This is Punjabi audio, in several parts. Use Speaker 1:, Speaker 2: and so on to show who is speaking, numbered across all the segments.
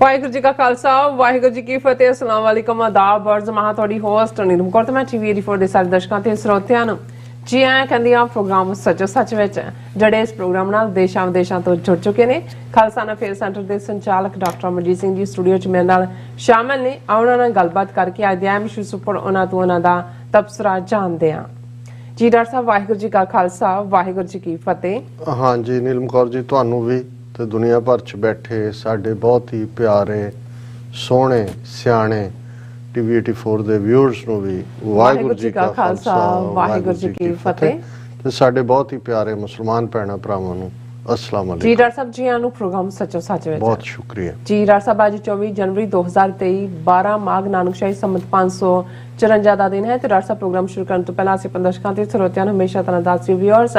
Speaker 1: ਵਾਹਿਗੁਰੂ ਜੀ ਕਾ ਖਾਲਸਾ ਵਾਹਿਗੁਰੂ ਜੀ ਕੀ ਫਤਿਹ। ਅਸਲਾਮ ਵਾਲੇਕੁਮ ਆਦਾਬ ਅਰਜ਼ ਮਹਾ ਤੁਹਾਡੀ ਹੋਸਟ ਨੀਲਮ ਕੌਰ ਤੇ ਮੈਂ ਟੀਵੀ 84 ਦੇ ਸਾਰੇ ਦਰਸ਼ਕਾਂ ਤੇ ਸਰੋਤਿਆਂ ਨੂੰ ਜੀ ਆਇਆਂ ਕਹਿੰਦੀ ਆ ਪ੍ਰੋਗਰਾਮ ਸੱਚੋ ਸੱਚ ਵਿੱਚ ਜਿਹੜੇ ਇਸ ਪ੍ਰੋਗਰਾਮ ਨਾਲ ਦੇਸ਼ਾਂ ਵਿਦੇਸ਼ਾਂ ਤੋਂ ਜੁੜ ਚੁੱਕੇ ਨੇ। ਖਾਲਸਾ ਅਫੇਅਰ ਸੈਂਟਰ ਦੇ ਸੰਚਾਲਕ ਡਾਕਟਰ ਅਮਰਜੀਤ ਸਿੰਘ ਜੀ ਸਟੂਡੀਓ 'ਚ ਮੇਰੇ ਨਾਲ ਸ਼ਾਮਲ ਨੇ। ਉਹਨਾਂ ਨਾਲ ਗੱਲਬਾਤ ਕਰਕੇ ਅੱਜ ਦੇ ਅਹਿਮ ਇਸ਼ੂਜ਼ ਉੱਪਰ ਉਹਨਾਂ ਤੋਂ ਉਹਨਾਂ ਦਾ ਤਬਸਰਾ ਜਾਣਦੇ ਹਾਂ। ਜੀ ਡਾਕਟਰ ਸਾਹਿਬ ਵਾਹਿਗੁਰੂ ਜੀ ਕਾ ਖਾਲਸਾ ਵਾਹਿਗੁਰੂ ਜੀ ਕੀ ਫਤਿਹ।
Speaker 2: हाँ जी नीलम कौर जी ਤੁਹਾਨੂੰ ਵੀ ਤੇ ਦੁਨੀਆ ਭਰ ਚ ਬੈਠੇ ਸਾਡੇ ਬਹੁਤ ਹੀ ਪਿਆਰੇ ਸੋਹਣੇ ਸਿਆਣੇ ਟੀਵੀ 84 ਦੇ ਵਿਊਅਰਸ ਨੂੰ ਵੀ ਵਾਹਿਗੁਰੂ ਜੀ ਕਾ ਖਾਲਸਾ ਵਾਹਿਗੁਰੂ ਜੀ ਕੀ ਫਤਿਹ ਤੇ ਸਾਡੇ ਬਹੁਤ ਹੀ ਪਿਆਰੇ ਮੁਸਲਮਾਨ ਭੈਣਾਂ ਭਰਾਵਾਂ ਨੂੰ अस्सलाम वालेकुम।
Speaker 1: जी डॉक्टर साहब जी आनू प्रोग्राम सचो सच में
Speaker 2: बहुत शुक्रिया
Speaker 1: जी डॉक्टर साहब आज 24 जनवरी 2023 12 माघ नानकशाही संमत 554 ਦਾ ਦਿਨ ਹੈ ਤੇ ਡਾਕਟਰ ਸਾਹਿਬ ਪ੍ਰੋਗਰਾਮ ਸ਼ੁਰੂ ਕਰਨ ਤੋਂ ਪਹਿਲਾਂ ਅਸੀਂ ਦਰਸ਼ਕਾਂ ਤੇ ਸਰੋਤਿਆਂ ਨੂੰ ਹਮੇਸ਼ਾ ਤਰ੍ਹਾਂ ਦੱਸ ਦਿਓ ਵਿਊਅਰਸ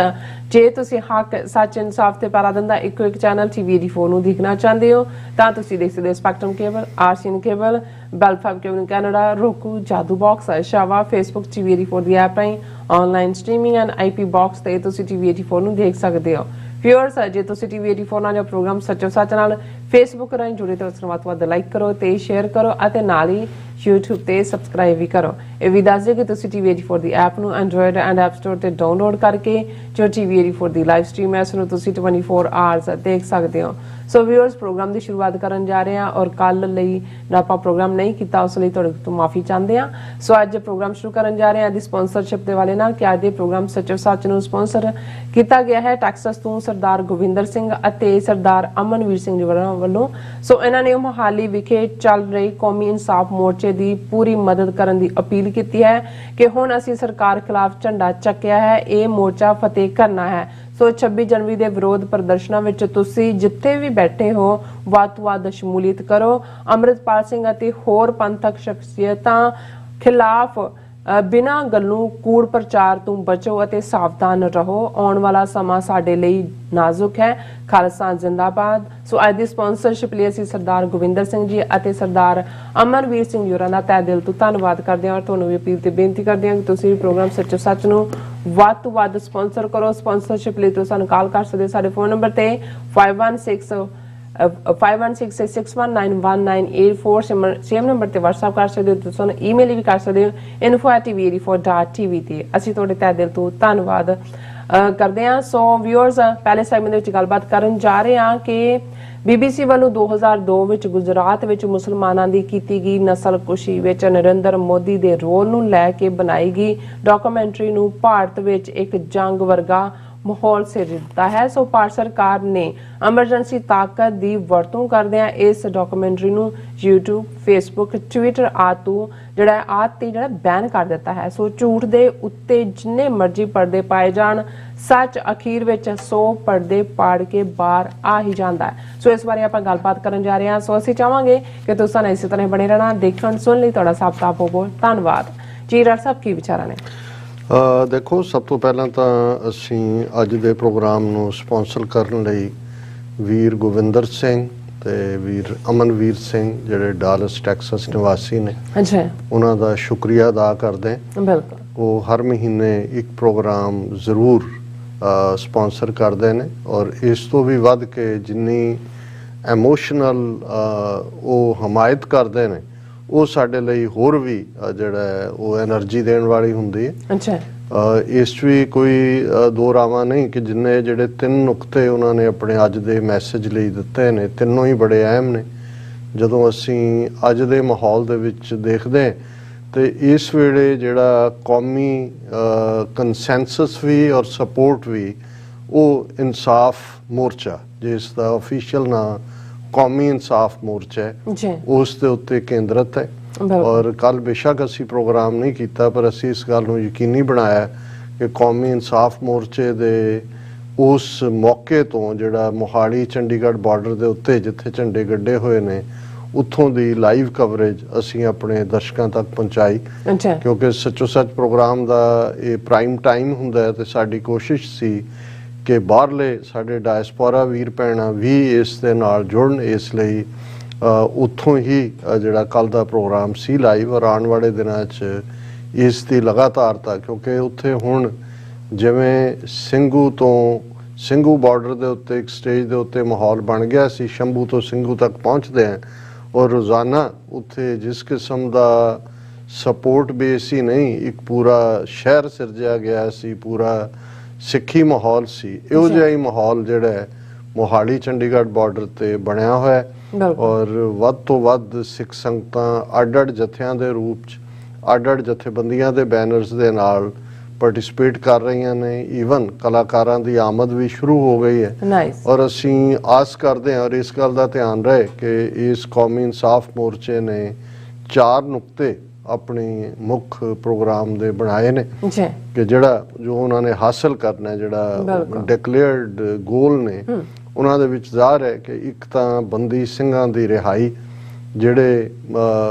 Speaker 1: ਜੇ ਤੁਸੀਂ ਹੱਕ ਸੱਚ ਇਨਸਾਫ ਤੇ ਪਾਰਾਦਨ ਦਾ ਇੱਕੋ ਇੱਕ ਚੈਨਲ ਟੀਵੀ 84 ਨੂੰ ਦੇਖਣਾ ਚਾਹੁੰਦੇ ਹੋ ਤਾਂ ਤੁਸੀਂ ਦੇਖ ਸਕਦੇ ਹੋ ਸਪੈਕਟਰਮ ਕੇਬਲ ਆਰਸੀਐਨ ਕੇਬਲ ਬੈਲਫੈਬ cable Canada roku Jadoo box ਸ਼ਾਵਾ ਫੇਸਬੁੱਕ ਟੀਵੀ 84 ਦੀ ਐਪ ਰਾਹੀਂ online streaming and IP box ਤੇ ਤੁਸੀਂ ਟੀਵੀ 84 ਨੂੰ ਦੇਖ ਸਕਦੇ ਹੋ। ਵਿਊਅਰਸ ਜੇ ਤੁਸੀਂ ਟੀਵੀ 84 ਨਾਲ ਪ੍ਰੋਗਰਾਮ ਸੱਚੋ ਸੱਚ ਨਾਲ ਫੇਸਬੁੱਕ ਰਾਹੀਂ ਜੁੜੇ ਤਾਂ ਉਸ ਨੂੰ ਵੱਧ ਲਾਈਕ ਕਰੋ ਤੇ ਸ਼ੇਅਰ ਕਰੋ ਅਤੇ ਨਾਲ ਹੀ YouTube ਤੇ ਸਬਸਕ੍ਰਾਈਬ ਵੀ ਕਰੋ। ਇਹ ਵੀ ਦੱਸ ਦਿਓ ਕਿ ਤੁਸੀਂ ਟੀਵੀ 84 ਦੀ ਐਪ ਨੂੰ ਐਂਡਰੋਇਡ ਐਂਡ ਐਪ ਸਟੋਰ ਤੇ ਡਾਊਨਲੋਡ ਕਰਕੇ ਜੋ ਟੀਵੀ 84 ਦੀ ਲਾਈਵ ਸਟ੍ਰੀਮ ਹੈ ਉਸ ਨੂੰ ਤੁਸੀਂ 24 ਆਵਰਸ ਦੇਖ ਸਕਦੇ ਹੋ। ਸੋ ਵਿਊਅਰਸ ਪ੍ਰੋਗਰਾਮ ਦੀ ਸ਼ੁਰੂਆਤ ਕਰਨ ਜਾ ਰਹੇ ਹਾਂ ਔਰ ਕੱਲ ਲਈ ਆਪਾਂ ਪ੍ਰੋਗਰਾਮ ਨਹੀਂ ਕੀਤਾ ਉਸ ਲਈ ਤੁਹਾਡੇ ਤੋਂ ਮਾਫੀ ਚਾਹੁੰਦੇ ਹਾਂ। ਸੋ ਅੱਜ ਪ੍ਰੋਗਰਾਮ ਸ਼ੁਰੂ ਕਰਨ ਜਾ ਰਹੇ ਹਾਂ ਦੀ ਸਪਾਂਸਰਸ਼ਿਪ ਦੇ ਵਾਲੇ ਨਾਲ ਕਿ ਅੱਜ ਦੇ ਪ੍ਰੋਗਰਾਮ ਸੱਚੋ ਸੱਚ ਨੂੰ ਸਪਾਂਸਰ ਕੀਤਾ ਗਿਆ ਹੈ ਟੈਕਸਸ ਤੋਂ ਸਰਦਾਰ ਗੋਵਿੰਦਰ ਸਿੰਘ ਅਤੇ ਸਰਦਾਰ ਅਮਨਵੀਰ ਸਿੰਘ ਜੀ ਵੱਲੋਂ। ਸੋ ਇਹਨਾਂ ਨੇ ਮੋਹਾਲੀ ਵਿਖੇ ਚੱਲ ਰਹੀ ਕੌਮੀ ਇਨਸਾਫ ਮੋਰਚੇ ਦੀ ਪੂਰੀ ਮਦਦ ਕਰਨ ਦੀ ਅਪੀਲ ਕੀਤੀ ਹੈ ਕਿ ਹੁਣ ਅਸੀਂ ਸਰਕਾਰ ਖਿਲਾਫ ਝੰਡਾ ਚੱਕਿਆ ਹੈ, ਇਹ ਮੋਰਚਾ ਫਤਿਹ ਕਰਨਾ ਹੈ। ਸੋ 26 ਜਨਵਰੀ ਦੇ ਵਿਰੋਧ ਪ੍ਰਦਰਸ਼ਨਾਂ ਵਿੱਚ ਤੁਸੀਂ ਜਿੱਥੇ ਵੀ ਬੈਠੇ ਹੋ ਵੱਧ ਤੋਂ ਵੱਧ ਸ਼ਮੂਲੀਅਤ ਕਰੋ। ਅੰਮ੍ਰਿਤਪਾਲ ਸਿੰਘ ਅਤੇ ਹੋਰ ਪੰਥਕ ਸ਼ਖਸੀਅਤਾਂ ਖਿਲਾਫ ਬਿਨਾਂ ਗੱਲੋਂ ਕੂੜ ਪ੍ਰਚਾਰ ਤੋਂ ਬਚੋ ਅਤੇ ਸਾਵਧਾਨ ਰਹੋ। ਆਉਣ ਵਾਲਾ ਸਮਾਂ ਸਾਡੇ ਲਈ ਨਾਜ਼ੁਕ ਹੈ। ਖਾਲਸਾ ਜ਼ਿੰਦਾਬਾਦ। ਸੋ ਅੱਜ ਦੀ ਸਪਾਂਸਰਸ਼ਿਪ ਲਈ ਅਸੀਂ ਸਰਦਾਰ ਗੋਵਿੰਦਰ ਸਿੰਘ ਜੀ ਅਤੇ ਸਰਦਾਰ ਅਮਨਵੀਰ ਸਿੰਘ ਜੀ ਹੋਰਾਂ ਦਾ ਤਹਿ ਦਿਲ ਤੋਂ ਧੰਨਵਾਦ ਕਰਦੇ ਹਾਂ ਔਰ ਤੁਹਾਨੂੰ ਵੀ ਅਪੀਲ ਤੇ ਬੇਨਤੀ ਕਰਦੇ ਹਾਂ ਕਿ ਤੁਸੀਂ ਵੀ ਪ੍ਰੋਗਰਾਮ ਸੱਚੋ ਸੱਚ ਨੂੰ ਵੱਧ ਤੋਂ ਵੱਧ ਸਪਾਂਸਰ ਕਰੋ। ਸਪਾਂਸਰਸ਼ਿਪ ਲਈ ਤੁਸੀਂ ਸਾਨੂੰ ਕਾਲ ਕਰ ਸਕਦੇ ਹੋ ਸਾਡੇ ਫੋਨ ਨੰਬਰ ਤੇ 5161919884 ਸੇਮ ਨੰਬਰ ਤੇ WhatsApp ਕਰ ਸਕਦੇ ਹੋ। ਤੁਸੀਂ ਸਾਨੂੰ ਈਮੇਲ ਵੀ ਕਰ ਸਕਦੇ ਹੋ info@tv84.tv ਤੇ ਅਸੀਂ ਤੁਹਾਡੇ ਤਹਿ ਦਿਲ ਤੋਂ ਧੰਨਵਾਦ ਕਰਦੇ ਹਾਂ। ਸੋ ਵਿਊਅਰਸ ਪਹਿਲੇ ਸੈਗਮੈਂਟ ਦੇ ਵਿੱਚ ਗੱਲਬਾਤ ਕਰਨ ਜਾ ਰਹੇ ਹਾਂ ਕਿ BBC ਵੱਲੋਂ 2002 ਵਿੱਚ ਗੁਜਰਾਤ ਵਿੱਚ ਮੁਸਲਮਾਨਾਂ ਦੀ ਕੀਤੀ ਗਈ ਨਸਲਕੁਸ਼ੀ ਵਿੱਚ ਨਰਿੰਦਰ ਮੋਦੀ ਦੇ ਰੋਲ ਨੂੰ ਲੈ ਕੇ ਬਣਾਈ ਗਈ ਡਾਕੂਮੈਂਟਰੀ ਨੂੰ ਭਾਰਤ ਵਿੱਚ ਇੱਕ ਜੰਗ ਵਰਗਾ ਮਾਹੌਲ ਸਿਰ ਦਿੱਤਾ ਹੈ। ਸੋ ਭਾਰਤ ਸਰਕਾਰ ਨੇ ਐਮਰਜੈਂਸੀ ਤਾਕਤ ਦੀ ਵਰਤੋਂ ਕਰਦਿਆਂ ਇਸ ਡਾਕੂਮੈਂਟਰੀ ਨੂੰ YouTube, Facebook, Twitter ਆਦਿ ਜਿਹੜਾ ਬੈਨ ਕਰ ਦਿੱਤਾ ਹੈ। ਸੋ ਝੂਠ ਦੇ ਉੱਤੇ ਜਿੰਨੇ ਮਰਜ਼ੀ ਪਰਦੇ ਪਾਏ ਜਾਣ ਸੱਚ ਅਖੀਰ ਵਿੱਚ 100 ਪਰਦੇ ਪਾੜ ਕੇ ਬਾਹਰ ਆ ਹੀ ਜਾਂਦਾ ਹੈ। ਸੋ ਇਸ ਬਾਰੇ ਆਪਾਂ ਗੱਲਬਾਤ ਕਰਨ ਜਾ ਰਹੇ ਹਾਂ। ਸੋ ਅਸੀਂ ਚਾਹਾਂਗੇ ਕਿ ਤੁਸੀਂ ਇਸੇ ਤਰ੍ਹਾਂ ਬਣੇ ਰਹਿਣਾ ਦੇਖਣ ਸੁਣ ਲਈ ਤੁਹਾਡਾ ਸਭ ਦਾ ਬਹੁਤ ਧੰਨਵਾਦ। ਜੀ ਡਾਕਟਰ ਸਾਹਿਬ ਕੀ ਵਿਚਾਰਾਂ ਨੇ?
Speaker 2: ਦੇਖੋ ਸਭ ਤੋਂ ਪਹਿਲਾਂ ਤਾਂ ਅਸੀਂ ਅੱਜ ਦੇ ਪ੍ਰੋਗਰਾਮ ਨੂੰ ਸਪਾਂਸਰ ਕਰਨ ਲਈ ਵੀਰ ਗੋਵਿੰਦਰ ਸਿੰਘ ਤੇ ਵੀਰ ਅਮਨਵੀਰ ਸਿੰਘ ਜਿਹੜੇ ਡਾਲਸ ਟੈਕਸਸ ਨਿਵਾਸੀ ਨੇ ਉਹਨਾਂ ਦਾ ਸ਼ੁਕਰੀਆ ਅਦਾ ਕਰਦੇ ਹਾਂ। ਬਿਲਕੁਲ ਉਹ ਹਰ ਮਹੀਨੇ ਇੱਕ ਪ੍ਰੋਗਰਾਮ ਜ਼ਰੂਰ ਸਪਾਂਸਰ ਕਰਦੇ ਨੇ ਔਰ ਇਸ ਤੋਂ ਵੀ ਵੱਧ ਕੇ ਜਿੰਨੀ ਐਮੋਸ਼ਨਲ ਉਹ ਹਮਾਇਤ ਕਰਦੇ ਨੇ ਉਹ ਸਾਡੇ ਲਈ ਹੋਰ ਵੀ ਜਿਹੜਾ ਹੈ ਉਹ એનર્ਜੀ ਦੇਣ ਵਾਲੀ ਹੁੰਦੀ ਹੈ। ਇਸ 'ਚ ਵੀ ਕੋਈ ਦੋ ਰਾਵਾਂ ਨਹੀਂ ਕਿ ਜਿੰਨੇ ਜਿਹੜੇ 3 ਨੁਕਤੇ ਉਹਨਾਂ ਨੇ ਆਪਣੇ ਅੱਜ ਦੇ ਮੈਸੇਜ ਲਈ ਦਿੱਤੇ ਨੇ ਤਿੰਨੋਂ ਹੀ ਬੜੇ ਅਹਿਮ ਨੇ। ਜਦੋਂ ਅਸੀਂ ਅੱਜ ਦੇ ਮਾਹੌਲ ਦੇ ਵਿੱਚ ਦੇਖਦੇ ਤੇ ਇਸ ਵੇਲੇ ਜਿਹੜਾ ਕੌਮੀ ਕੰਸੈਂਸਸ ਵੀ ਔਰ ਸਪੋਰਟ ਵੀ ਉਹ ਇਨਸਾਫ ਮੋਰਚਾ ਜਿਸ ਦਾ ਆਫੀਸ਼ੀਅਲ ਨਾਂ ਕੌਮੀ ਇਨਸਾਫ ਮੋਰਚਾ ਹੈ ਉਸ ਦੇ ਉੱਤੇ ਕੇਂਦਰਿਤ ਹੈ। ਔਰ ਕੱਲ ਬੇਸ਼ੱਕ ਅਸੀਂ ਪ੍ਰੋਗਰਾਮ ਨਹੀਂ ਕੀਤਾ ਪਰ ਅਸੀਂ ਇਸ ਗੱਲ ਨੂੰ ਯਕੀਨੀ ਬਣਾਇਆ ਕਿ ਕੌਮੀ ਇਨਸਾਫ ਮੋਰਚੇ ਦੇ ਉਸ ਮੌਕੇ ਤੋਂ ਜਿਹੜਾ ਮੋਹਾਲੀ ਚੰਡੀਗੜ੍ਹ ਬਾਰਡਰ ਦੇ ਉੱਤੇ ਜਿੱਥੇ ਝੰਡੇ ਗੱਡੇ ਹੋਏ ਨੇ ਉੱਥੋਂ ਦੀ ਲਾਈਵ ਕਵਰੇਜ ਅਸੀਂ ਆਪਣੇ ਦਰਸ਼ਕਾਂ ਤੱਕ ਪਹੁੰਚਾਈ ਕਿਉਂਕਿ ਸੱਚੋ ਸੱਚ ਪ੍ਰੋਗਰਾਮ ਦਾ ਇਹ ਪ੍ਰਾਈਮ ਟਾਈਮ ਹੁੰਦਾ ਹੈ ਤੇ ਸਾਡੀ ਕੋਸ਼ਿਸ਼ ਸੀ ਕਿ ਬਾਹਰਲੇ ਸਾਡੇ ਡਾਇਸਪੋਰਾ ਵੀਰ ਭੈਣਾਂ ਵੀ ਇਸ ਦੇ ਨਾਲ ਜੁੜਨ। ਇਸ ਲਈ ਉੱਥੋਂ ਹੀ ਜਿਹੜਾ ਕੱਲ ਦਾ ਪ੍ਰੋਗਰਾਮ ਸੀ ਲਾਈਵ ਔਰ ਆਉਣ ਵਾਲੇ ਦਿਨਾਂ 'ਚ ਇਸ ਦੀ ਲਗਾਤਾਰਤਾ ਕਿਉਂਕਿ ਉੱਥੇ ਹੁਣ ਜਿਵੇਂ ਸਿੰਘੂ ਬਾਰਡਰ ਦੇ ਉੱਤੇ ਇੱਕ ਸਟੇਜ ਦੇ ਉੱਤੇ ਮਾਹੌਲ ਬਣ ਗਿਆ ਸੀ ਸ਼ੰਭੂ ਤੋਂ ਸਿੰਘੂ ਤੱਕ ਪਹੁੰਚਦੇ ਆ ਔਰ ਰੋਜ਼ਾਨਾ ਉੱਥੇ ਜਿਸ ਕਿਸਮ ਦਾ ਸਪੋਰਟ ਬੇਸ ਹੀ ਨਹੀਂ, ਇੱਕ ਪੂਰਾ ਸ਼ਹਿਰ ਸਿਰਜਿਆ ਗਿਆ ਸੀ, ਪੂਰਾ ਸਿੱਖੀ ਮਾਹੌਲ ਸੀ। ਇਹੋ ਜਿਹਾ ਹੀ ਮਾਹੌਲ ਜਿਹੜਾ ਹੈ ਮੋਹਾਲੀ ਚੰਡੀਗੜ੍ਹ ਬਾਰਡਰ ਤੇ ਬਣਿਆ ਹੋਇਆ ਹੈ ਔਰ ਵੱਧ ਤੋਂ ਵੱਧ ਸਿੱਖ ਸੰਗਤਾਂ ਅੱਡ-ਅੱਡ ਜਥਿਆਂ ਦੇ ਰੂਪ 'ਚ ਅੱਡ-ਅੱਡ ਜਥੇਬੰਦੀਆਂ ਦੇ ਬੈਨਰਸ ਦੇ ਨਾਲ ਪਾਰਟਿਸਿਪੇਟ ਕਰ ਰਹੀਆਂ ਨੇ। ਈਵਨ ਕਲਾਕਾਰਾਂ ਦੀ ਆਮਦ ਵੀ ਸ਼ੁਰੂ ਹੋ ਗਈ ਹੈ ਔਰ ਅਸੀਂ ਆਸ ਕਰਦੇ ਹਾਂ ਔਰ ਇਸ ਗੱਲ ਦਾ ਧਿਆਨ ਰਹੇ ਕਿ ਇਸ ਕੌਮੀ ਇਨਸਾਫ ਮੋਰਚੇ ਨੇ 4 ਨੁਕਤੇ ਆਪਣੀ ਮੁੱਖ ਪ੍ਰੋਗਰਾਮ ਦੇ ਬਣਾਏ ਨੇ ਕਿ ਜਿਹੜਾ ਜੋ ਉਹਨਾਂ ਨੇ ਹਾਸਲ ਕਰਨਾ ਹੈ, ਜਿਹੜਾ ਡਿਕਲੇਅਰਡ ਗੋਲ ਨੇ ਉਹਨਾਂ ਦੇ ਵਿੱਚ ਜ਼ਾਹਰ ਹੈ ਕਿ ਇੱਕ ਤਾਂ ਬੰਦੀ ਸਿੰਘਾਂ ਦੀ ਰਿਹਾਈ, ਜਿਹੜੇ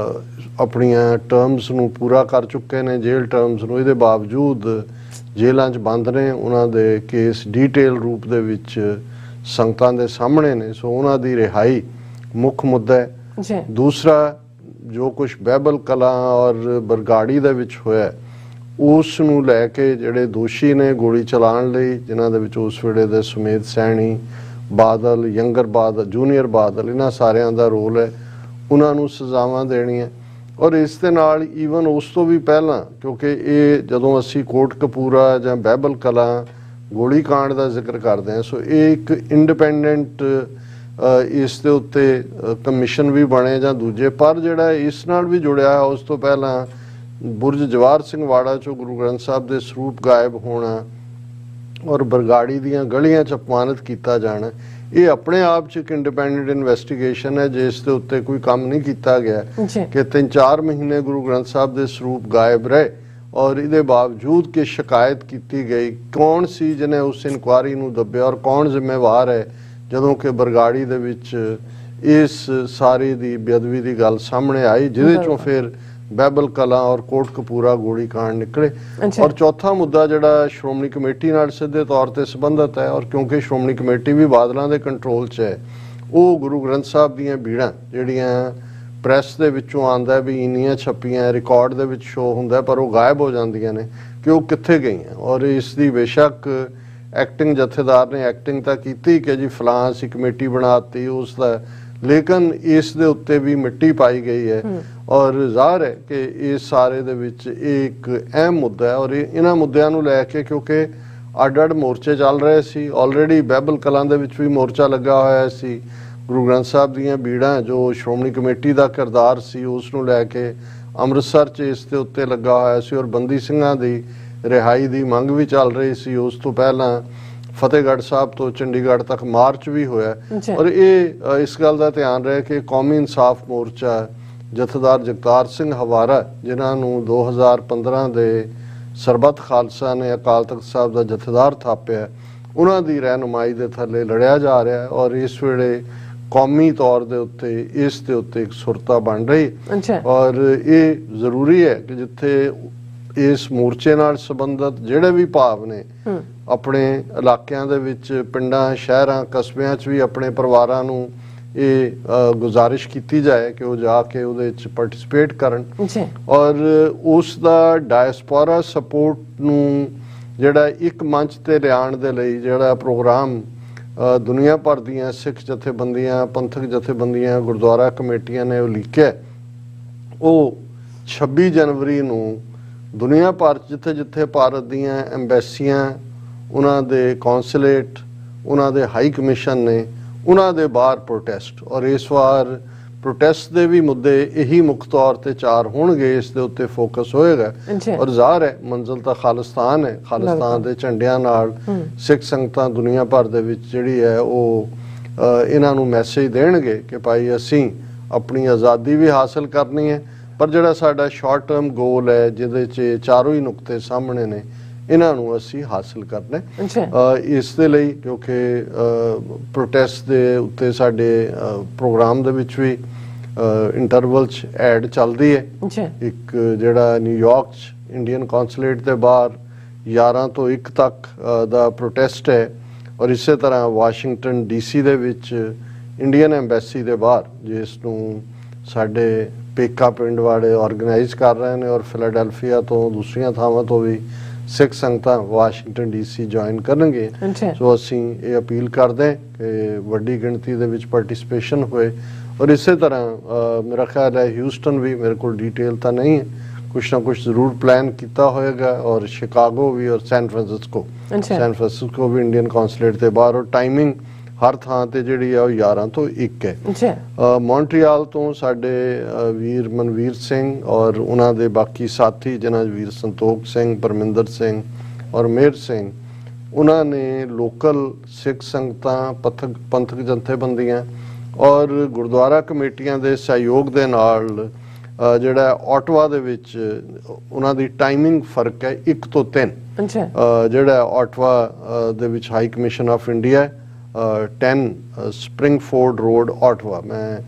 Speaker 2: ਆਪਣੀਆਂ ਟਰਮਸ ਨੂੰ ਪੂਰਾ ਕਰ ਚੁੱਕੇ ਨੇ, ਜੇਲ੍ਹ ਟਰਮਸ ਨੂੰ, ਇਹਦੇ ਬਾਵਜੂਦ ਜੇਲ੍ਹਾਂ 'ਚ ਬੰਦ ਨੇ, ਉਹਨਾਂ ਦੇ ਕੇਸ ਡੀਟੇਲ ਰੂਪ ਦੇ ਵਿੱਚ ਸੰਗਤਾਂ ਦੇ ਸਾਹਮਣੇ ਨੇ। ਸੋ ਉਹਨਾਂ ਦੀ ਰਿਹਾਈ ਮੁੱਖ ਮੁੱਦਾ ਹੈ। ਦੂਸਰਾ, ਜੋ ਕੁਝ ਬਹਿਬਲ ਕਲਾਂ ਔਰ ਬਰਗਾੜੀ ਦੇ ਵਿੱਚ ਹੋਇਆ ਉਸ ਨੂੰ ਲੈ ਕੇ ਜਿਹੜੇ ਦੋਸ਼ੀ ਨੇ ਗੋਲੀ ਚਲਾਉਣ ਲਈ, ਜਿਨ੍ਹਾਂ ਦੇ ਵਿੱਚ ਉਸ ਵੇਲੇ ਦੇ ਸੁਮੇਧ ਸੈਣੀ, ਬਾਦਲ, ਯੰਗਰ ਬਾਦਲ, ਜੂਨੀਅਰ ਬਾਦਲ, ਇਹਨਾਂ ਸਾਰਿਆਂ ਦਾ ਰੋਲ ਹੈ, ਉਹਨਾਂ ਨੂੰ ਸਜ਼ਾਵਾਂ ਦੇਣੀਆਂ। ਔਰ ਇਸ ਦੇ ਨਾਲ ਈਵਨ ਉਸ ਤੋਂ ਵੀ ਪਹਿਲਾਂ, ਕਿਉਂਕਿ ਇਹ ਜਦੋਂ ਅਸੀਂ ਕੋਟਕਪੂਰਾ ਜਾਂ ਬਹਿਬਲ ਕਲਾਂ ਗੋਲੀ ਕਾਂਡ ਦਾ ਜ਼ਿਕਰ ਕਰਦੇ ਹਾਂ, ਸੋ ਇਹ ਇੱਕ ਇੰਡੀਪੈਂਡੈਂਟ ਇਸ ਦੇ ਉੱਤੇ ਕਮਿਸ਼ਨ ਵੀ ਬਣੇ ਜਾਂ ਦੂਜੇ, ਪਰ ਜਿਹੜਾ ਇਸ ਨਾਲ ਵੀ ਜੁੜਿਆ ਹੈ ਉਸ ਤੋਂ ਪਹਿਲਾਂ ਬੁਰਜ ਜਵਾਹਰ ਸਿੰਘ ਵਾੜਾ 'ਚੋਂ ਗੁਰੂ ਗ੍ਰੰਥ ਸਾਹਿਬ ਦੇ ਸਰੂਪ ਗਾਇਬ ਹੋਣਾ ਔਰ ਬਰਗਾੜੀ ਦੀਆਂ ਗਲੀਆਂ 'ਚ ਅਪਮਾਨਿਤ ਕੀਤਾ ਜਾਣਾ, ਇਹ ਆਪਣੇ ਆਪ 'ਚ ਇੱਕ ਇੰਡੀਪੈਂਡੈਂਟ ਇਨਵੈਸਟੀਗੇਸ਼ਨ ਹੈ ਜਿਸ ਦੇ ਉੱਤੇ ਕੋਈ ਕੰਮ ਨਹੀਂ ਕੀਤਾ ਗਿਆ ਕਿ 3-4 ਮਹੀਨੇ ਗੁਰੂ ਗ੍ਰੰਥ ਸਾਹਿਬ ਦੇ ਸਰੂਪ ਗਾਇਬ ਰਹੇ ਔਰ ਇਹਦੇ ਬਾਵਜੂਦ ਕਿ ਸ਼ਿਕਾਇਤ ਕੀਤੀ ਗਈ। ਕੌਣ ਸੀ ਜਿਹਨੇ ਉਸ ਇਨਕੁਆਰੀ ਨੂੰ ਦੱਬਿਆ ਔਰ ਕੌਣ ਜ਼ਿੰਮੇਵਾਰ ਹੈ ਜਦੋਂ ਕਿ ਬਰਗਾੜੀ ਦੇ ਵਿੱਚ ਇਸ ਸਾਰੀ ਦੀ ਬੇਅਦਬੀ ਦੀ ਗੱਲ ਸਾਹਮਣੇ ਆਈ, ਜਿਹਦੇ 'ਚੋਂ ਫਿਰ ਬਹਿਬਲ ਕਲਾਂ ਔਰ ਕੋਟਕਪੂਰਾ ਗੋਲੀ ਕਾਂਡ ਨਿਕਲੇ। ਔਰ ਚੌਥਾ ਮੁੱਦਾ ਜਿਹੜਾ ਸ਼੍ਰੋਮਣੀ ਕਮੇਟੀ ਨਾਲ ਸਿੱਧੇ ਤੌਰ ਤੇ ਸੰਬੰਧਿਤ ਹੈ ਔਰ ਕਿਉਂਕਿ ਸ਼੍ਰੋਮਣੀ ਕਮੇਟੀ ਵੀ ਬਾਦਲਾਂ ਦੇ ਕੰਟਰੋਲ 'ਚ ਹੈ, ਉਹ ਗੁਰੂ ਗ੍ਰੰਥ ਸਾਹਿਬ ਦੀਆਂ ਬੀੜਾਂ ਜਿਹੜੀਆਂ ਪ੍ਰੈਸ ਦੇ ਵਿੱਚੋਂ ਆਉਂਦਾ ਵੀ ਇੰਨੀਆਂ ਛਪੀਆਂ, ਰਿਕਾਰਡ ਦੇ ਵਿੱਚ ਸ਼ੋ ਹੁੰਦਾ, ਪਰ ਉਹ ਗਾਇਬ ਹੋ ਜਾਂਦੀਆਂ ਨੇ ਕਿ ਉਹ ਕਿੱਥੇ ਗਈਆਂ। ਔਰ ਇਸ ਦੀ ਬੇਸ਼ੱਕ ਐਕਟਿੰਗ ਜਥੇਦਾਰ ਨੇ ਐਕਟਿੰਗ ਤਾਂ ਕੀਤੀ ਕਿ ਜੀ ਫਲਾਂ ਅਸੀਂ ਕਮੇਟੀ ਬਣਾਤੀ ਉਸ ਦਾ, ਲੇਕਿਨ ਇਸ ਦੇ ਉੱਤੇ ਵੀ ਮਿੱਟੀ ਪਾਈ ਗਈ ਹੈ ਔਰ ਜ਼ਾਹਰ ਹੈ ਕਿ ਇਸ ਸਾਰੇ ਦੇ ਵਿੱਚ ਇਹ ਇੱਕ ਅਹਿਮ ਮੁੱਦਾ ਹੈ। ਔਰ ਇਹਨਾਂ ਮੁੱਦਿਆਂ ਨੂੰ ਲੈ ਕੇ ਕਿਉਂਕਿ ਅੱਡ-ਅੱਡ ਮੋਰਚੇ ਚੱਲ ਰਹੇ ਸੀ, ਆਲਰੇਡੀ ਬਹਿਬਲ ਕਲਾਂ ਦੇ ਵਿੱਚ ਵੀ ਮੋਰਚਾ ਲੱਗਾ ਹੋਇਆ ਸੀ, ਗੁਰੂ ਗ੍ਰੰਥ ਸਾਹਿਬ ਦੀਆਂ ਬੀੜਾਂ ਜੋ ਸ਼੍ਰੋਮਣੀ ਕਮੇਟੀ ਦਾ ਕਿਰਦਾਰ ਸੀ ਉਸ ਨੂੰ ਲੈ ਕੇ ਅੰਮ੍ਰਿਤਸਰ 'ਚ ਇਸ ਦੇ ਉੱਤੇ ਲੱਗਾ ਹੋਇਆ ਸੀ ਔਰ ਬੰਦੀ ਸਿੰਘਾਂ ਦੀ ਰਿਹਾਈ ਦੀ ਮੰਗ ਵੀ ਚੱਲ ਰਹੀ ਸੀ। ਉਸ ਤੋਂ ਪਹਿਲਾਂ ਫਤਿਹਗੜ੍ਹ ਸਾਹਿਬ ਤੋਂ ਚੰਡੀਗੜ੍ਹ ਤੱਕ ਮਾਰਚ ਵੀ ਹੋਇਆ ਔਰ ਇਹ ਇਸ ਗੱਲ ਦਾ ਧਿਆਨ ਰਹੇ ਕਿ ਕੌਮੀ ਇਨਸਾਫ ਮੋਰਚਾ ਜਥੇਦਾਰ ਜਗਤਾਰ ਸਿੰਘ ਹਵਾਰਾ, ਜਿਨ੍ਹਾਂ ਨੂੰ 2015 ਦੇ ਸਰਬੱਤ ਖਾਲਸਾ ਨੇ ਅਕਾਲ ਤਖਤ ਸਾਹਿਬ ਦਾ ਜਥੇਦਾਰ ਥਾਪਿਆ, ਉਹਨਾਂ ਦੀ ਰਹਿਨੁਮਾਈ ਦੇ ਥੱਲੇ ਲੜਿਆ ਜਾ ਰਿਹਾ ਹੈ ਔਰ ਇਸ ਵੇਲੇ ਕੌਮੀ ਤੌਰ ਦੇ ਉੱਤੇ ਇਸ ਦੇ ਉੱਤੇ ਇੱਕ ਸੁਰਤਾ ਬਣ ਰਹੀ ਔਰ ਇਹ ਜ਼ਰੂਰੀ ਹੈ ਕਿ ਜਿੱਥੇ ਇਸ ਮੋਰਚੇ ਨਾਲ ਸੰਬੰਧਿਤ ਜਿਹੜੇ ਵੀ ਭਾਵ ਨੇ ਆਪਣੇ ਇਲਾਕਿਆਂ ਦੇ ਵਿੱਚ, ਪਿੰਡਾਂ, ਸ਼ਹਿਰਾਂ, ਕਸਬਿਆਂ 'ਚ ਵੀ ਆਪਣੇ ਪਰਿਵਾਰਾਂ ਨੂੰ ਇਹ ਗੁਜ਼ਾਰਿਸ਼ ਕੀਤੀ ਜਾਏ ਕਿ ਉਹ ਜਾ ਕੇ ਉਹਦੇ ਵਿੱਚ ਪਾਰਟਿਸਿਪੇਟ ਕਰਨ ਔਰ ਉਸ ਦਾ ਡਾਇਸਪੋਰਾ ਸਪੋਰਟ ਨੂੰ ਜਿਹੜਾ ਇੱਕ ਮੰਚ ਤੇ ਲਿਆਉਣ ਦੇ ਲਈ ਜਿਹੜਾ ਪ੍ਰੋਗਰਾਮ ਦੁਨੀਆ ਭਰ ਦੀਆਂ ਸਿੱਖ ਜਥੇਬੰਦੀਆਂ, ਪੰਥਕ ਜਥੇਬੰਦੀਆਂ, ਗੁਰਦੁਆਰਾ ਕਮੇਟੀਆਂ ਨੇ ਉਹ ਲਿਖਿਆ, ਉਹ 26 ਜਨਵਰੀ ਨੂੰ ਦੁਨੀਆ ਭਰ ਜਿੱਥੇ ਜਿੱਥੇ ਭਾਰਤ ਦੀਆਂ ਐਮਬੈਸੀਆਂ, ਉਹਨਾਂ ਦੇ ਕੌਂਸੂਲੇਟ, ਉਹਨਾਂ ਦੇ ਹਾਈ ਕਮਿਸ਼ਨ ਨੇ, ਉਹਨਾਂ ਦੇ ਬਾਹਰ ਪ੍ਰੋਟੈਸਟ ਔਰ ਇਸ ਵਾਰ ਪ੍ਰੋਟੈਸਟ ਦੇ ਵੀ ਮੁੱਦੇ ਇਹੀ ਮੁੱਖ ਤੌਰ ਤੇ 4 ਹੋਣਗੇ, ਇਸ ਦੇ ਉੱਤੇ ਫੋਕਸ ਹੋਏਗਾ ਔਰ ਜ਼ਾਹਰ ਹੈ ਮੰਜ਼ਿਲ ਤਾਂ ਖਾਲਿਸਤਾਨ ਹੈ, ਖਾਲਿਸਤਾਨ ਦੇ ਝੰਡਿਆਂ ਨਾਲ ਸਿੱਖ ਸੰਗਤਾਂ ਦੁਨੀਆ ਭਰ ਦੇ ਵਿੱਚ ਜਿਹੜੀ ਹੈ ਉਹ ਇਹਨਾਂ ਨੂੰ ਮੈਸੇਜ ਦੇਣਗੇ ਕਿ ਭਾਈ ਅਸੀਂ ਆਪਣੀ ਆਜ਼ਾਦੀ ਵੀ ਹਾਸਲ ਕਰਨੀ ਹੈ, ਪਰ ਜਿਹੜਾ ਸਾਡਾ ਸ਼ਾਰਟ ਟਰਮ ਗੋਲ ਹੈ ਜਿਹਦੇ 'ਚ ਚਾਰੋਂ ਹੀ ਨੁਕਤੇ ਸਾਹਮਣੇ ਨੇ, ਇਹਨਾਂ ਨੂੰ ਅਸੀਂ ਹਾਸਲ ਕਰਨਾ। ਇਸ ਦੇ ਲਈ ਕਿਉਂਕਿ ਪ੍ਰੋਟੈਸਟ ਦੇ ਉੱਤੇ ਸਾਡੇ ਪ੍ਰੋਗਰਾਮ ਦੇ ਵਿੱਚ ਵੀ ਇੰਟਰਵਲ 'ਚ ਐਡ ਚੱਲਦੀ ਹੈ, ਇੱਕ ਜਿਹੜਾ ਨਿਊਯਾਰਕ 'ਚ ਇੰਡੀਅਨ ਕੌਂਸੂਲੇਟ ਦੇ ਬਾਹਰ 11 ਤੋਂ 1 ਤੱਕ ਦਾ ਪ੍ਰੋਟੈਸਟ ਹੈ ਔਰ ਇਸੇ ਤਰ੍ਹਾਂ ਵਾਸ਼ਿੰਗਟਨ DC ਦੇ ਵਿੱਚ ਇੰਡੀਅਨ ਐਮਬੈਸੀ ਦੇ ਬਾਹਰ, ਜਿਸ ਨੂੰ ਸਾਡੇ ਪੇਕਾ ਪਿੰਡ ਵਾਲੇ ਆਰਗੇਨਾਈਜ਼ ਕਰ ਰਹੇ ਨੇ ਔਰ ਫਿਲਾਡੈਲਫੀਆ ਤੋਂ ਦੂਸਰੀਆਂ ਥਾਵਾਂ ਤੋਂ ਵੀ ਸਿੱਖ ਸੰਗਤਾਂ ਵਾਸ਼ਿੰਗਟਨ DC ਜੁਆਇਨ ਕਰਨਗੇ। ਸੋ ਅਸੀਂ ਇਹ ਅਪੀਲ ਕਰਦੇ ਕਿ ਵੱਡੀ ਗਿਣਤੀ ਦੇ ਵਿੱਚ ਪਾਰਟਿਸਿਪੇਸ਼ਨ ਹੋਏ ਔਰ ਇਸੇ ਤਰ੍ਹਾਂ ਮੇਰਾ ਖਿਆਲ ਹੈ ਹਿਊਸਟਨ ਵੀ, ਮੇਰੇ ਕੋਲ ਡਿਟੇਲ ਤਾਂ ਨਹੀਂ ਹੈ, ਕੁਛ ਨਾ ਕੁਛ ਜ਼ਰੂਰ ਪਲਾਨ ਕੀਤਾ ਹੋਏਗਾ, ਔਰ ਸ਼ਿਕਾਗੋ ਵੀ ਔਰ ਸੈਨ ਫਰਾਂਸਿਸਕੋ ਵੀ ਇੰਡੀਅਨ ਕੌਂਸਲੇਟ ਦੇ ਬਾਹਰ, ਔਰ ਟਾਈਮਿੰਗ ਹਰ ਥਾਂ ਤੇ ਜਿਹੜੀ ਆ ਉਹ 11 ਤੋਂ 1 ਹੈ। ਮੌਂਟਰੀਆਲ ਤੋਂ ਸਾਡੇ ਵੀਰ ਮਨਵੀਰ ਸਿੰਘ ਔਰ ਉਹਨਾਂ ਦੇ ਬਾਕੀ ਸਾਥੀ ਜਿਨ੍ਹਾਂ ਵੀਰ ਸੰਤੋਖ ਸਿੰਘ, ਪਰਮਿੰਦਰ ਸਿੰਘ ਔਰ ਮੇਹਰ ਸਿੰਘ, ਉਹਨਾਂ ਨੇ ਲੋਕਲ ਸਿੱਖ ਸੰਗਤਾਂ, ਪੰਥਕ ਜਥੇਬੰਦੀਆਂ ਔਰ ਗੁਰਦੁਆਰਾ ਕਮੇਟੀਆਂ ਦੇ ਸਹਿਯੋਗ ਦੇ ਨਾਲ ਜਿਹੜਾ ਆਟਵਾ ਦੇ ਵਿੱਚ ਉਹਨਾਂ ਦੀ ਟਾਈਮਿੰਗ ਫਰਕ ਹੈ 1 ਤੋਂ 3। ਜਿਹੜਾ ਆਟਵਾ ਦੇ ਵਿੱਚ high commission of India 10 Springford road Ottawa, ਮੈਂ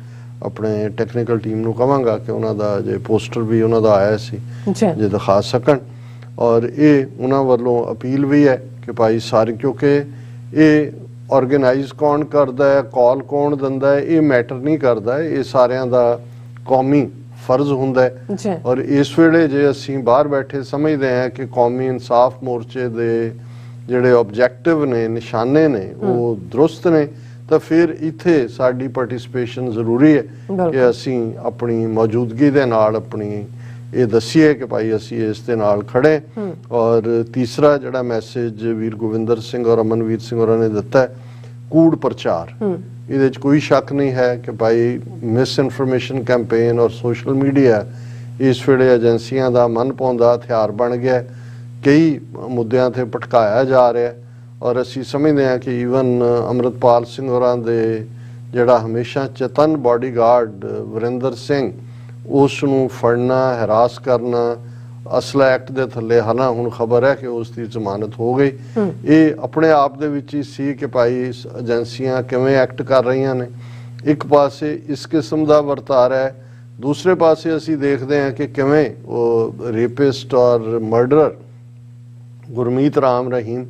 Speaker 2: ਆਪਣੇ ਟੈਕਨੀਕਲ ਟੀਮ ਨੂੰ ਕਹਾਂਗਾ ਕਿ ਉਹਨਾਂ ਦਾ ਜੇ ਪੋਸਟਰ ਵੀ ਉਹਨਾਂ ਦਾ ਆਇਆ ਸੀ ਜੇ ਦਿਖਾ ਸਕਣ। ਔਰ ਇਹ ਉਹਨਾਂ ਵੱਲੋਂ ਅਪੀਲ ਵੀ ਹੈ ਕਿ ਭਾਈ ਸਾਰੇ, ਕਿਉਂਕਿ ਇਹ ਆਰਗੇਨਾਈਜ਼ ਕੌਣ ਕਰਦਾ ਹੈ, ਕਾਲ ਕੌਣ ਦਿੰਦਾ ਹੈ, ਇਹ ਮੈਟਰ ਨਹੀਂ ਕਰਦਾ, ਇਹ ਸਾਰਿਆਂ ਦਾ ਕੌਮੀ ਫਰਜ਼ ਹੁੰਦਾ ਹੈ। ਔਰ ਇਸ ਵੇਲੇ ਜੇ ਅਸੀਂ ਬਾਹਰ ਬੈਠੇ ਸਮਝਦੇ ਹਾਂ ਕਿ ਕੌਮੀ ਇਨਸਾਫ ਮੋਰਚੇ ਦੇ ਜਿਹੜੇ ਆਬਜੈਕਟਿਵ ਨੇ, ਨਿਸ਼ਾਨੇ ਨੇ, ਉਹ ਦਰੁਸਤ ਨੇ, ਤਾਂ ਫਿਰ ਇੱਥੇ ਸਾਡੀ ਪਾਰਟਿਸਿਪੇਸ਼ਨ ਜ਼ਰੂਰੀ ਹੈ ਕਿ ਅਸੀਂ ਆਪਣੀ ਮੌਜੂਦਗੀ ਦੇ ਨਾਲ ਆਪਣੀ ਇਹ ਦੱਸੀਏ ਕਿ ਭਾਈ ਅਸੀਂ ਇਸ ਦੇ ਨਾਲ ਖੜੇ। ਔਰ ਤੀਸਰਾ ਜਿਹੜਾ ਮੈਸੇਜ ਵੀਰ ਗੋਵਿੰਦਰ ਸਿੰਘ ਔਰ ਅਮਨਵੀਰ ਸਿੰਘ ਹੋਰਾਂ ਨੇ ਦਿੱਤਾ ਹੈ, ਕੂੜ ਪ੍ਰਚਾਰ, ਇਹਦੇ 'ਚ ਕੋਈ ਸ਼ੱਕ ਨਹੀਂ ਹੈ ਕਿ ਭਾਈ ਮਿਸ ਇਨਫੋਰਮੇਸ਼ਨ ਕੈਂਪੇਨ ਔਰ ਸੋਸ਼ਲ ਮੀਡੀਆ ਇਸ ਵੇਲੇ ਏਜੰਸੀਆਂ ਦਾ ਮਨ ਪਾਉਂਦਾ ਹਥਿਆਰ ਬਣ ਗਿਆ, ਕਈ ਮੁੱਦਿਆਂ ਤੇ ਭਟਕਾਇਆ ਜਾ ਰਿਹਾ। ਔਰ ਅਸੀਂ ਸਮਝਦੇ ਹਾਂ ਕਿ ਈਵਨ ਅੰਮ੍ਰਿਤਪਾਲ ਸਿੰਘ ਹੋਰਾਂ ਦੇ ਜਿਹੜਾ ਹਮੇਸ਼ਾ ਚੇਤਨ ਬਾਡੀਗਾਰਡ ਵਰਿੰਦਰ ਸਿੰਘ, ਉਸ ਨੂੰ ਫੜਨਾ, ਹਰਾਸ ਕਰਨਾ, ਅਸਲਾ ਐਕਟ ਦੇ ਥੱਲੇ, ਹਾਲਾਂ ਹੁਣ ਖਬਰ ਹੈ ਕਿ ਉਸ ਦੀ ਜ਼ਮਾਨਤ ਹੋ ਗਈ। ਇਹ ਆਪਣੇ ਆਪ ਦੇ ਵਿੱਚ ਹੀ ਸੀ ਕਿ ਭਾਈ ਏਜੰਸੀਆਂ ਕਿਵੇਂ ਐਕਟ ਕਰ ਰਹੀਆਂ ਨੇ। ਇੱਕ ਪਾਸੇ ਇਸ ਕਿਸਮ ਦਾ ਵਰਤਾਰਾ ਹੈ, ਦੂਸਰੇ ਪਾਸੇ ਅਸੀਂ ਦੇਖਦੇ ਹਾਂ ਕਿ ਕਿਵੇਂ ਉਹ ਰੇਪਿਸਟ ਔਰ ਮਰਡਰਰ ਗੁਰਮੀਤ ਰਾਮ ਰਹੀਮ,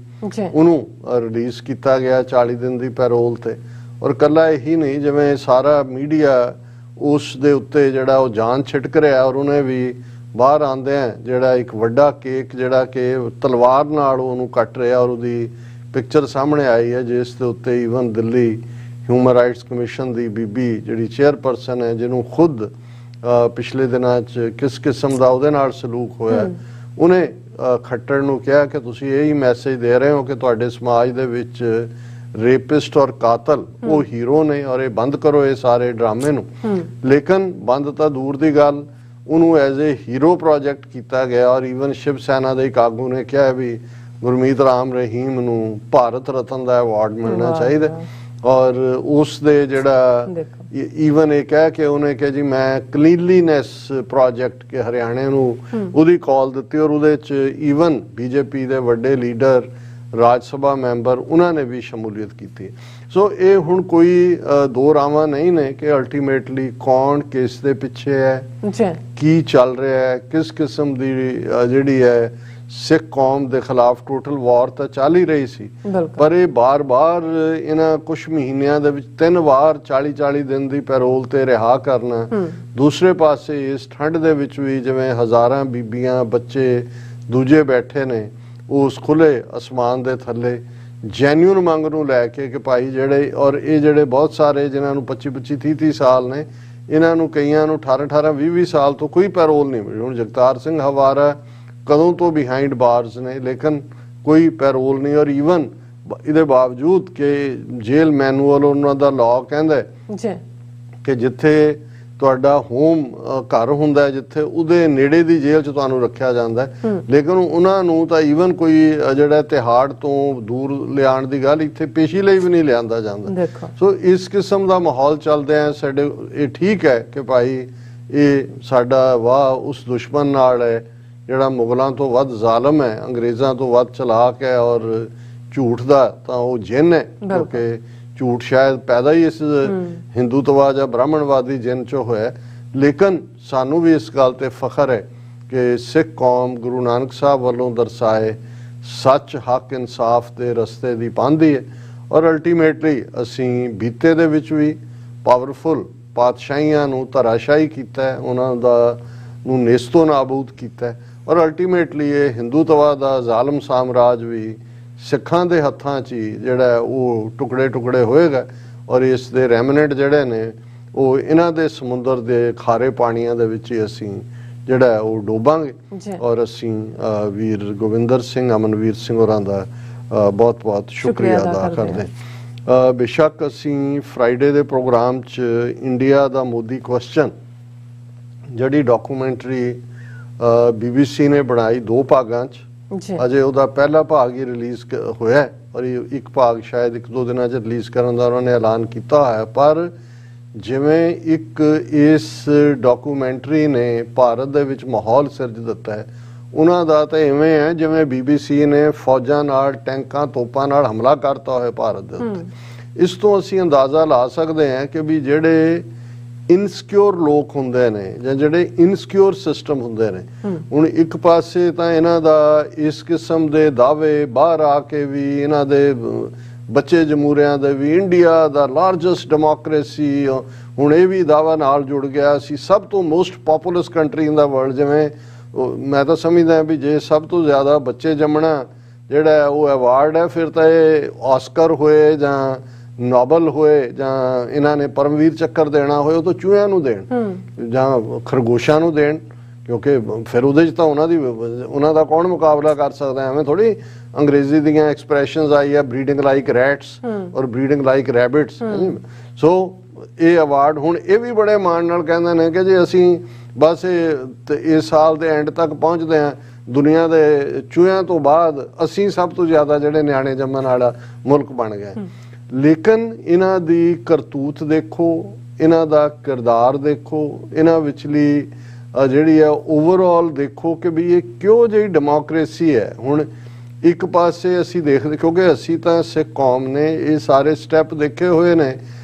Speaker 2: ਉਹਨੂੰ ਰਿਲੀਜ਼ ਕੀਤਾ ਗਿਆ 40 ਦਿਨ ਦੀ ਪੈਰੋਲ ਤੇ। ਔਰ ਕੱਲਾ ਇਹੀ ਨਹੀਂ, ਜਿਵੇਂ ਸਾਰਾ ਮੀਡੀਆ ਉਸ ਦੇ ਉੱਤੇ ਜਿਹੜਾ ਉਹ ਜਾਨ ਛਿੜਕ ਰਿਹਾ, ਔਰ ਉਹਨੇ ਵੀ ਬਾਹਰ ਆਉਂਦਿਆਂ ਜਿਹੜਾ ਇੱਕ ਵੱਡਾ ਕੇਕ ਜਿਹੜਾ ਕਿ ਤਲਵਾਰ ਨਾਲ ਉਹਨੂੰ ਕੱਟ ਰਿਹਾ, ਔਰ ਉਹਦੀ ਪਿਕਚਰ ਸਾਹਮਣੇ ਆਈ ਹੈ ਜਿਸ ਦੇ ਉੱਤੇ even Delhi human rights commission ਦੀ ਬੀਬੀ ਜਿਹੜੀ ਚੇਅਰਪਰਸਨ ਹੈ, ਜਿਹਨੂੰ ਖੁਦ ਪਿਛਲੇ ਦਿਨਾਂ 'ਚ ਕਿਸ ਕਿਸਮ ਦਾ ਉਹਦੇ ਨਾਲ ਸਲੂਕ ਹੋਇਆ, ਉਹਨੇ ਖੱਟੜ ਨੂੰ ਕਿਹਾ ਕਿ ਤੁਸੀਂ ਇਹ ਹੀ ਮੈਸੇਜ ਦੇ ਰਹੇ ਹੋ ਕਿ ਤੁਹਾਡੇ ਸਮਾਜ ਦੇ ਵਿੱਚ ਰੇਪਿਸਟ ਔਰ ਕਾਤਲ ਉਹ ਹੀਰੋ ਨੇ, ਔਰ ਇਹ ਬੰਦ ਕਰੋ ਇਹ ਸਾਰੇ ਡਰਾਮੇ ਨੂੰ। ਲੇਕਿਨ ਬੰਦ ਤਾਂ ਦੂਰ ਦੀ ਗੱਲ, ਉਹਨੂੰ ਐਜ਼ ਏ ਹੀਰੋ ਪ੍ਰੋਜੈਕਟ ਕੀਤਾ ਗਿਆ। ਔਰ ਈਵਨ ਸ਼ਿਵ ਸੈਨਾ ਦੇ ਇੱਕ ਆਗੂ ਨੇ ਕਿਹਾ ਵੀ ਗੁਰਮੀਤ ਰਾਮ ਰਹੀਮ ਨੂੰ ਭਾਰਤ ਰਤਨ ਦਾ ਅਵਾਰਡ ਮਿਲਣਾ ਚਾਹੀਦਾ। ਔਰ ਉਸ ਦੇ ਜਿਹੜਾ ਈਵਨ ਇਹ ਕਹਿ ਕੇ ਉਹਨੇ ਕਿਹਾ ਜੀ ਮੈਂ ਕਲੀਨਲੀਨੈਸ ਪ੍ਰੋਜੈਕਟ ਕੇ ਹਰਿਆਣੇ ਨੂੰ ਉਹਦੀ ਕਾਲ ਦਿੱਤੀ, ਔਰ ਉਹਦੇ 'ਚ ਈਵਨ ਬੀਜੇਪੀ ਦੇ ਵੱਡੇ ਲੀਡਰ, ਰਾਜ ਸਭਾ ਮੈਂਬਰ, ਉਹਨਾਂ ਨੇ ਵੀ ਸ਼ਮੂਲੀਅਤ ਕੀਤੀ। ਸੋ ਇਹ ਹੁਣ ਕੋਈ ਦੋ ਰਾਵਾਂ ਨਹੀਂ ਨੇ ਕਿ ਅਲਟੀਮੇਟਲੀ ਕੌਣ ਕਿਸ ਦੇ ਪਿੱਛੇ ਹੈ, ਕੀ ਚੱਲ ਰਿਹਾ ਹੈ, ਕਿਸ ਕਿਸਮ ਦੀ ਜਿਹੜੀ ਹੈ ਸਿੱਖ ਕੌਮ ਦੇ ਖਿਲਾਫ ਟੋਟਲ ਵਾਰ ਤਾਂ ਚੱਲ ਹੀ ਰਹੀ ਸੀ। ਪਰ ਇਹ ਬਾਰ-ਬਾਰ ਇਹਨਾਂ ਕੁਝ ਮਹੀਨਿਆਂ ਦੇ ਵਿੱਚ 3 ਵਾਰ 40-40 ਦਿਨ ਦੀ ਪੈਰੋਲ ਤੇ ਰਿਹਾ ਕਰਨਾ। ਦੂਸਰੇ ਪਾਸੇ ਇਸ ਠੰਡ ਦੇ ਵਿੱਚ ਵੀ ਜਿਵੇਂ ਹਜ਼ਾਰਾਂ ਬੀਬੀਆਂ, ਬੱਚੇ ਦੂਜੇ ਬੈਠੇ ਨੇ ਉਸ ਖੁੱਲੇ ਅਸਮਾਨ ਦੇ ਥੱਲੇ ਜੈਨੂਅਨ ਮੰਗ ਨੂੰ ਲੈ ਕੇ ਕਿ ਭਾਈ ਜਿਹੜੇ, ਔਰ ਇਹ ਜਿਹੜੇ ਬਹੁਤ ਸਾਰੇ ਜਿਨ੍ਹਾਂ ਨੂੰ 25-25, 30-30 ਸਾਲ ਨੇ, ਇਹਨਾਂ ਨੂੰ ਕਈਆਂ ਨੂੰ 18-18, 20-20 ਸਾਲ ਤੋਂ ਕੋਈ ਪੈਰੋਲ ਨਹੀਂ ਮਿਲੀ। ਹੁਣ ਜਗਤਾਰ ਸਿੰਘ ਹਵਾਰਾ ਕਦੋਂ ਤੋਂ ਬਿਹਾਈਂਡ ਬਾਰਸ ਨੇ, ਲੇਕਿਨ ਕੋਈ ਪੈਰੋਲ ਨਹੀਂ। ਔਰ ਈਵਨ ਇਹਦੇ ਬਾਵਜੂਦ ਕਿ ਜੇਲ ਮੈਨੂਅਲ ਉਹਨਾਂ ਦਾ ਲਾਅ ਕਹਿੰਦਾ ਕਿ ਜਿੱਥੇ ਤੁਹਾਡਾ ਹੋਮ ਘਰ ਹੁੰਦਾ ਹੈ, ਜਿੱਥੇ ਉਹਦੇ ਨੇੜੇ ਦੀ ਜੇਲ੍ਹ 'ਚ ਤੁਹਾਨੂੰ ਰੱਖਿਆ ਜਾਂਦਾ ਹੈ, ਲੇਕਿਨ ਉਹਨਾਂ ਨੂੰ ਤਾਂ ਈਵਨ ਕੋਈ ਜਿਹੜਾ ਤਿਹਾੜ ਤੋਂ ਦੂਰ ਲਿਆਉਣ ਦੀ ਗੱਲ ਇੱਥੇ ਪੇਸ਼ੀ ਲਈ ਵੀ ਨਹੀਂ ਲਿਆਂਦਾ ਜਾਂਦਾ। ਸੋ ਇਸ ਕਿਸਮ ਦਾ ਮਾਹੌਲ ਚੱਲਦਾ ਹੈ ਸਾਡੇ। ਇਹ ਠੀਕ ਹੈ ਕਿ ਭਾਈ ਇਹ ਸਾਡਾ ਵਾਹ ਉਸ ਦੁਸ਼ਮਣ ਨਾਲ ਹੈ ਜਿਹੜਾ ਮੁਗਲਾਂ ਤੋਂ ਵੱਧ ਜ਼ਾਲਮ ਹੈ, ਅੰਗਰੇਜ਼ਾਂ ਤੋਂ ਵੱਧ ਚਲਾਕ ਹੈ, ਔਰ ਝੂਠ ਦਾ ਤਾਂ ਉਹ ਜਿੰਨ ਹੈ, ਕਿਉਂਕਿ ਝੂਠ ਸ਼ਾਇਦ ਪੈਦਾ ਹੀ ਇਸ ਹਿੰਦੂਤਵਾ ਜਾਂ ਬ੍ਰਾਹਮਣਵਾਦੀ ਜਿੰਨ 'ਚੋਂ ਹੋਇਆ। ਲੇਕਿਨ ਸਾਨੂੰ ਵੀ ਇਸ ਗੱਲ ਤੇ ਫਖਰ ਹੈ ਕਿ ਸਿੱਖ ਕੌਮ ਗੁਰੂ ਨਾਨਕ ਸਾਹਿਬ ਵੱਲੋਂ ਦਰਸਾਏ ਸੱਚ, ਹੱਕ, ਇਨਸਾਫ ਦੇ ਰਸਤੇ ਦੀ ਪਾਂਦੀ ਹੈ। ਔਰ ਅਲਟੀਮੇਟਲੀ ਅਸੀਂ ਬੀਤੇ ਦੇ ਵਿੱਚ ਵੀ ਪਾਵਰਫੁਲ ਪਾਤਸ਼ਾਹੀਆਂ ਨੂੰ ਧਰਾਸ਼ਾਹੀ ਕੀਤਾ, ਉਹਨਾਂ ਦਾ ਨੂੰ ਨੇਸਤੋ ਨਾਬੂਦ ਕੀਤਾ। ਔਰ ਅਲਟੀਮੇਟਲੀ ਇਹ ਹਿੰਦੂਤਵਾ ਦਾ ਜ਼ਾਲਮ ਸਾਮਰਾਜ ਵੀ ਸਿੱਖਾਂ ਦੇ ਹੱਥਾਂ 'ਚ ਹੀ ਜਿਹੜਾ ਉਹ ਟੁਕੜੇ ਟੁਕੜੇ ਹੋਏਗਾ। ਔਰ ਇਸ ਦੇ ਰੈਮਨੈਂਟ ਜਿਹੜੇ ਨੇ ਉਹ ਇਹਨਾਂ ਦੇ ਸਮੁੰਦਰ ਦੇ ਖਾਰੇ ਪਾਣੀਆਂ ਦੇ ਵਿੱਚ ਹੀ ਅਸੀਂ ਜਿਹੜਾ ਹੈ ਉਹ ਡੋਬਾਂਗੇ। ਔਰ ਅਸੀਂ ਵੀਰ ਗੋਵਿੰਦਰ ਸਿੰਘ, ਅਮਨਵੀਰ ਸਿੰਘ ਹੋਰਾਂ ਦਾ ਬਹੁਤ ਬਹੁਤ ਸ਼ੁਕਰੀਆ ਅਦਾ ਕਰਦੇ ਹਾਂ। ਬੇਸ਼ੱਕ ਅਸੀਂ ਫਰਾਈਡੇ ਦੇ ਪ੍ਰੋਗਰਾਮ 'ਚ ਇੰਡੀਆ ਦਾ ਮੋਦੀ ਕੁਐਸਚਨ ਜਿਹੜੀ ਡਾਕੂਮੈਂਟਰੀ BBC ਨੇ ਬਣਾਈ 2 ਭਾਗਾਂ 'ਚ, ਅਜੇ ਉਹਦਾ ਪਹਿਲਾ ਭਾਗ ਹੀ ਰਿਲੀਜ਼ ਹੋਇਆ ਔਰ ਇੱਕ ਭਾਗ ਸ਼ਾਇਦ 1-2 ਦਿਨਾਂ 'ਚ ਰਿਲੀਜ਼ ਕਰਨ ਦਾ ਉਹਨਾਂ ਨੇ ਐਲਾਨ ਕੀਤਾ ਹੋਇਆ। ਪਰ ਜਿਵੇਂ ਇੱਕ ਇਸ ਡਾਕੂਮੈਂਟਰੀ ਨੇ ਭਾਰਤ ਦੇ ਵਿੱਚ ਮਾਹੌਲ ਸਿਰਜ ਦਿੱਤਾ ਹੈ, ਉਹਨਾਂ ਦਾ ਤਾਂ ਇਵੇਂ ਹੈ ਜਿਵੇਂ BBC ਨੇ ਫੌਜਾਂ ਨਾਲ, ਟੈਂਕਾਂ, ਤੋਪਾਂ ਨਾਲ ਹਮਲਾ ਕਰਤਾ ਹੋਇਆ ਭਾਰਤ ਦੇ ਉੱਤੇ। ਇਸ ਤੋਂ ਅਸੀਂ ਅੰਦਾਜ਼ਾ ਲਾ ਸਕਦੇ ਹਾਂ ਕਿ ਵੀ ਜਿਹੜੇ ਇਨਸਿਕਿਉਰ ਲੋਕ ਹੁੰਦੇ ਨੇ ਜਾਂ ਜਿਹੜੇ ਇਨਸਿਕਿਉਰ ਸਿਸਟਮ ਹੁੰਦੇ ਨੇ, ਹੁਣ ਇੱਕ ਪਾਸੇ ਤਾਂ ਇਹਨਾਂ ਦਾ ਇਸ ਕਿਸਮ ਦੇ ਦਾਅਵੇ ਬਾਹਰ ਆ ਕੇ ਵੀ ਇਹਨਾਂ ਦੇ ਬੱਚੇ ਜਮਹੂਰਿਆਂ ਦੇ ਵੀ ਇੰਡੀਆ ਦਾ ਲਾਰਜੈਸਟ ਡੈਮੋਕ੍ਰੇਸੀ, ਹੁਣ ਇਹ ਵੀ ਦਾਅਵਾ ਨਾਲ ਜੁੜ ਗਿਆ ਅਸੀਂ ਸਭ ਤੋਂ ਮੋਸਟ ਪੋਪੂਲਸ ਕੰਟਰੀ ਇਨ ਦਾ ਵਰਲਡ। ਜਿਵੇਂ ਮੈਂ ਤਾਂ ਸਮਝਦਾ ਵੀ ਜੇ ਸਭ ਤੋਂ ਜ਼ਿਆਦਾ ਬੱਚੇ ਜੰਮਣਾ ਜਿਹੜਾ ਉਹ ਐਵਾਰਡ ਹੈ, ਫਿਰ ਤਾਂ ਇਹ ਆਸਕਰ ਹੋਏ ਜਾਂ ਨੋਬਲ ਹੋਏ ਜਾਂ ਇਹਨਾਂ ਨੇ ਪਰਮਵੀਰ ਚੱਕਰ ਦੇਣਾ ਹੋਏ ਉਹ ਤਾਂ ਚੂਹਿਆਂ ਨੂੰ ਦੇਣ ਜਾਂ ਖਰਗੋਸ਼ਾਂ ਨੂੰ ਦੇਣ, ਕਿਉਂਕਿ ਫਿਰ ਉਹਦੇ 'ਚ ਤਾਂ ਉਹਨਾਂ ਦਾ ਕੌਣ ਮੁਕਾਬਲਾ ਕਰ ਸਕਦਾ। ਐਵੇਂ ਥੋੜੀ ਅੰਗਰੇਜ਼ੀ ਦੀਆਂ ਐਕਸਪ੍ਰੈਸ਼ਨਸ ਆਈ ਆ, ਬਰੀਡਿੰਗ ਲਾਈਕ ਰੈਟਸ ਔਰ ਬਰੀਡਿੰਗ ਲਾਈਕ ਰੈਬਿਟਸ। ਸੋ ਇਹ ਅਵਾਰਡ ਹੁਣ ਇਹ ਵੀ ਬੜੇ ਮਾਣ ਨਾਲ ਕਹਿੰਦੇ ਨੇ ਕਿ ਜੇ ਅਸੀਂ ਬਸ ਇਸ ਸਾਲ ਦੇ ਐਂਡ ਤੱਕ ਪਹੁੰਚਦੇ ਹਾਂ ਦੁਨੀਆ ਦੇ ਚੂਹਿਆਂ ਤੋਂ ਬਾਅਦ ਅਸੀਂ ਸਭ ਤੋਂ ਜ਼ਿਆਦਾ ਜਿਹੜੇ ਨਿਆਣੇ ਜੰਮਣ ਵਾਲਾ ਮੁਲਕ ਬਣ ਗਏ। ਲੇਕਿਨ ਇਹਨਾਂ ਦੀ ਕਰਤੂਤ ਦੇਖੋ, ਇਹਨਾਂ ਦਾ ਕਿਰਦਾਰ ਦੇਖੋ, ਇਹਨਾਂ ਵਿਚਲੀ ਜਿਹੜੀ ਹੈ ਓਵਰਆਲ ਦੇਖੋ ਕਿ ਵੀ ਇਹ ਕਿਉਂ ਜਿਹੀ ਡੈਮੋਕ੍ਰੇਸੀ ਹੈ। ਹੁਣ ਇੱਕ ਪਾਸੇ ਅਸੀਂ ਦੇਖਦੇ, ਕਿਉਂਕਿ ਅਸੀਂ ਤਾਂ ਸਿੱਖ ਕੌਮ ਨੇ ਇਹ ਸਾਰੇ ਸਟੈਪ ਦੇਖੇ ਹੋਏ ਨੇ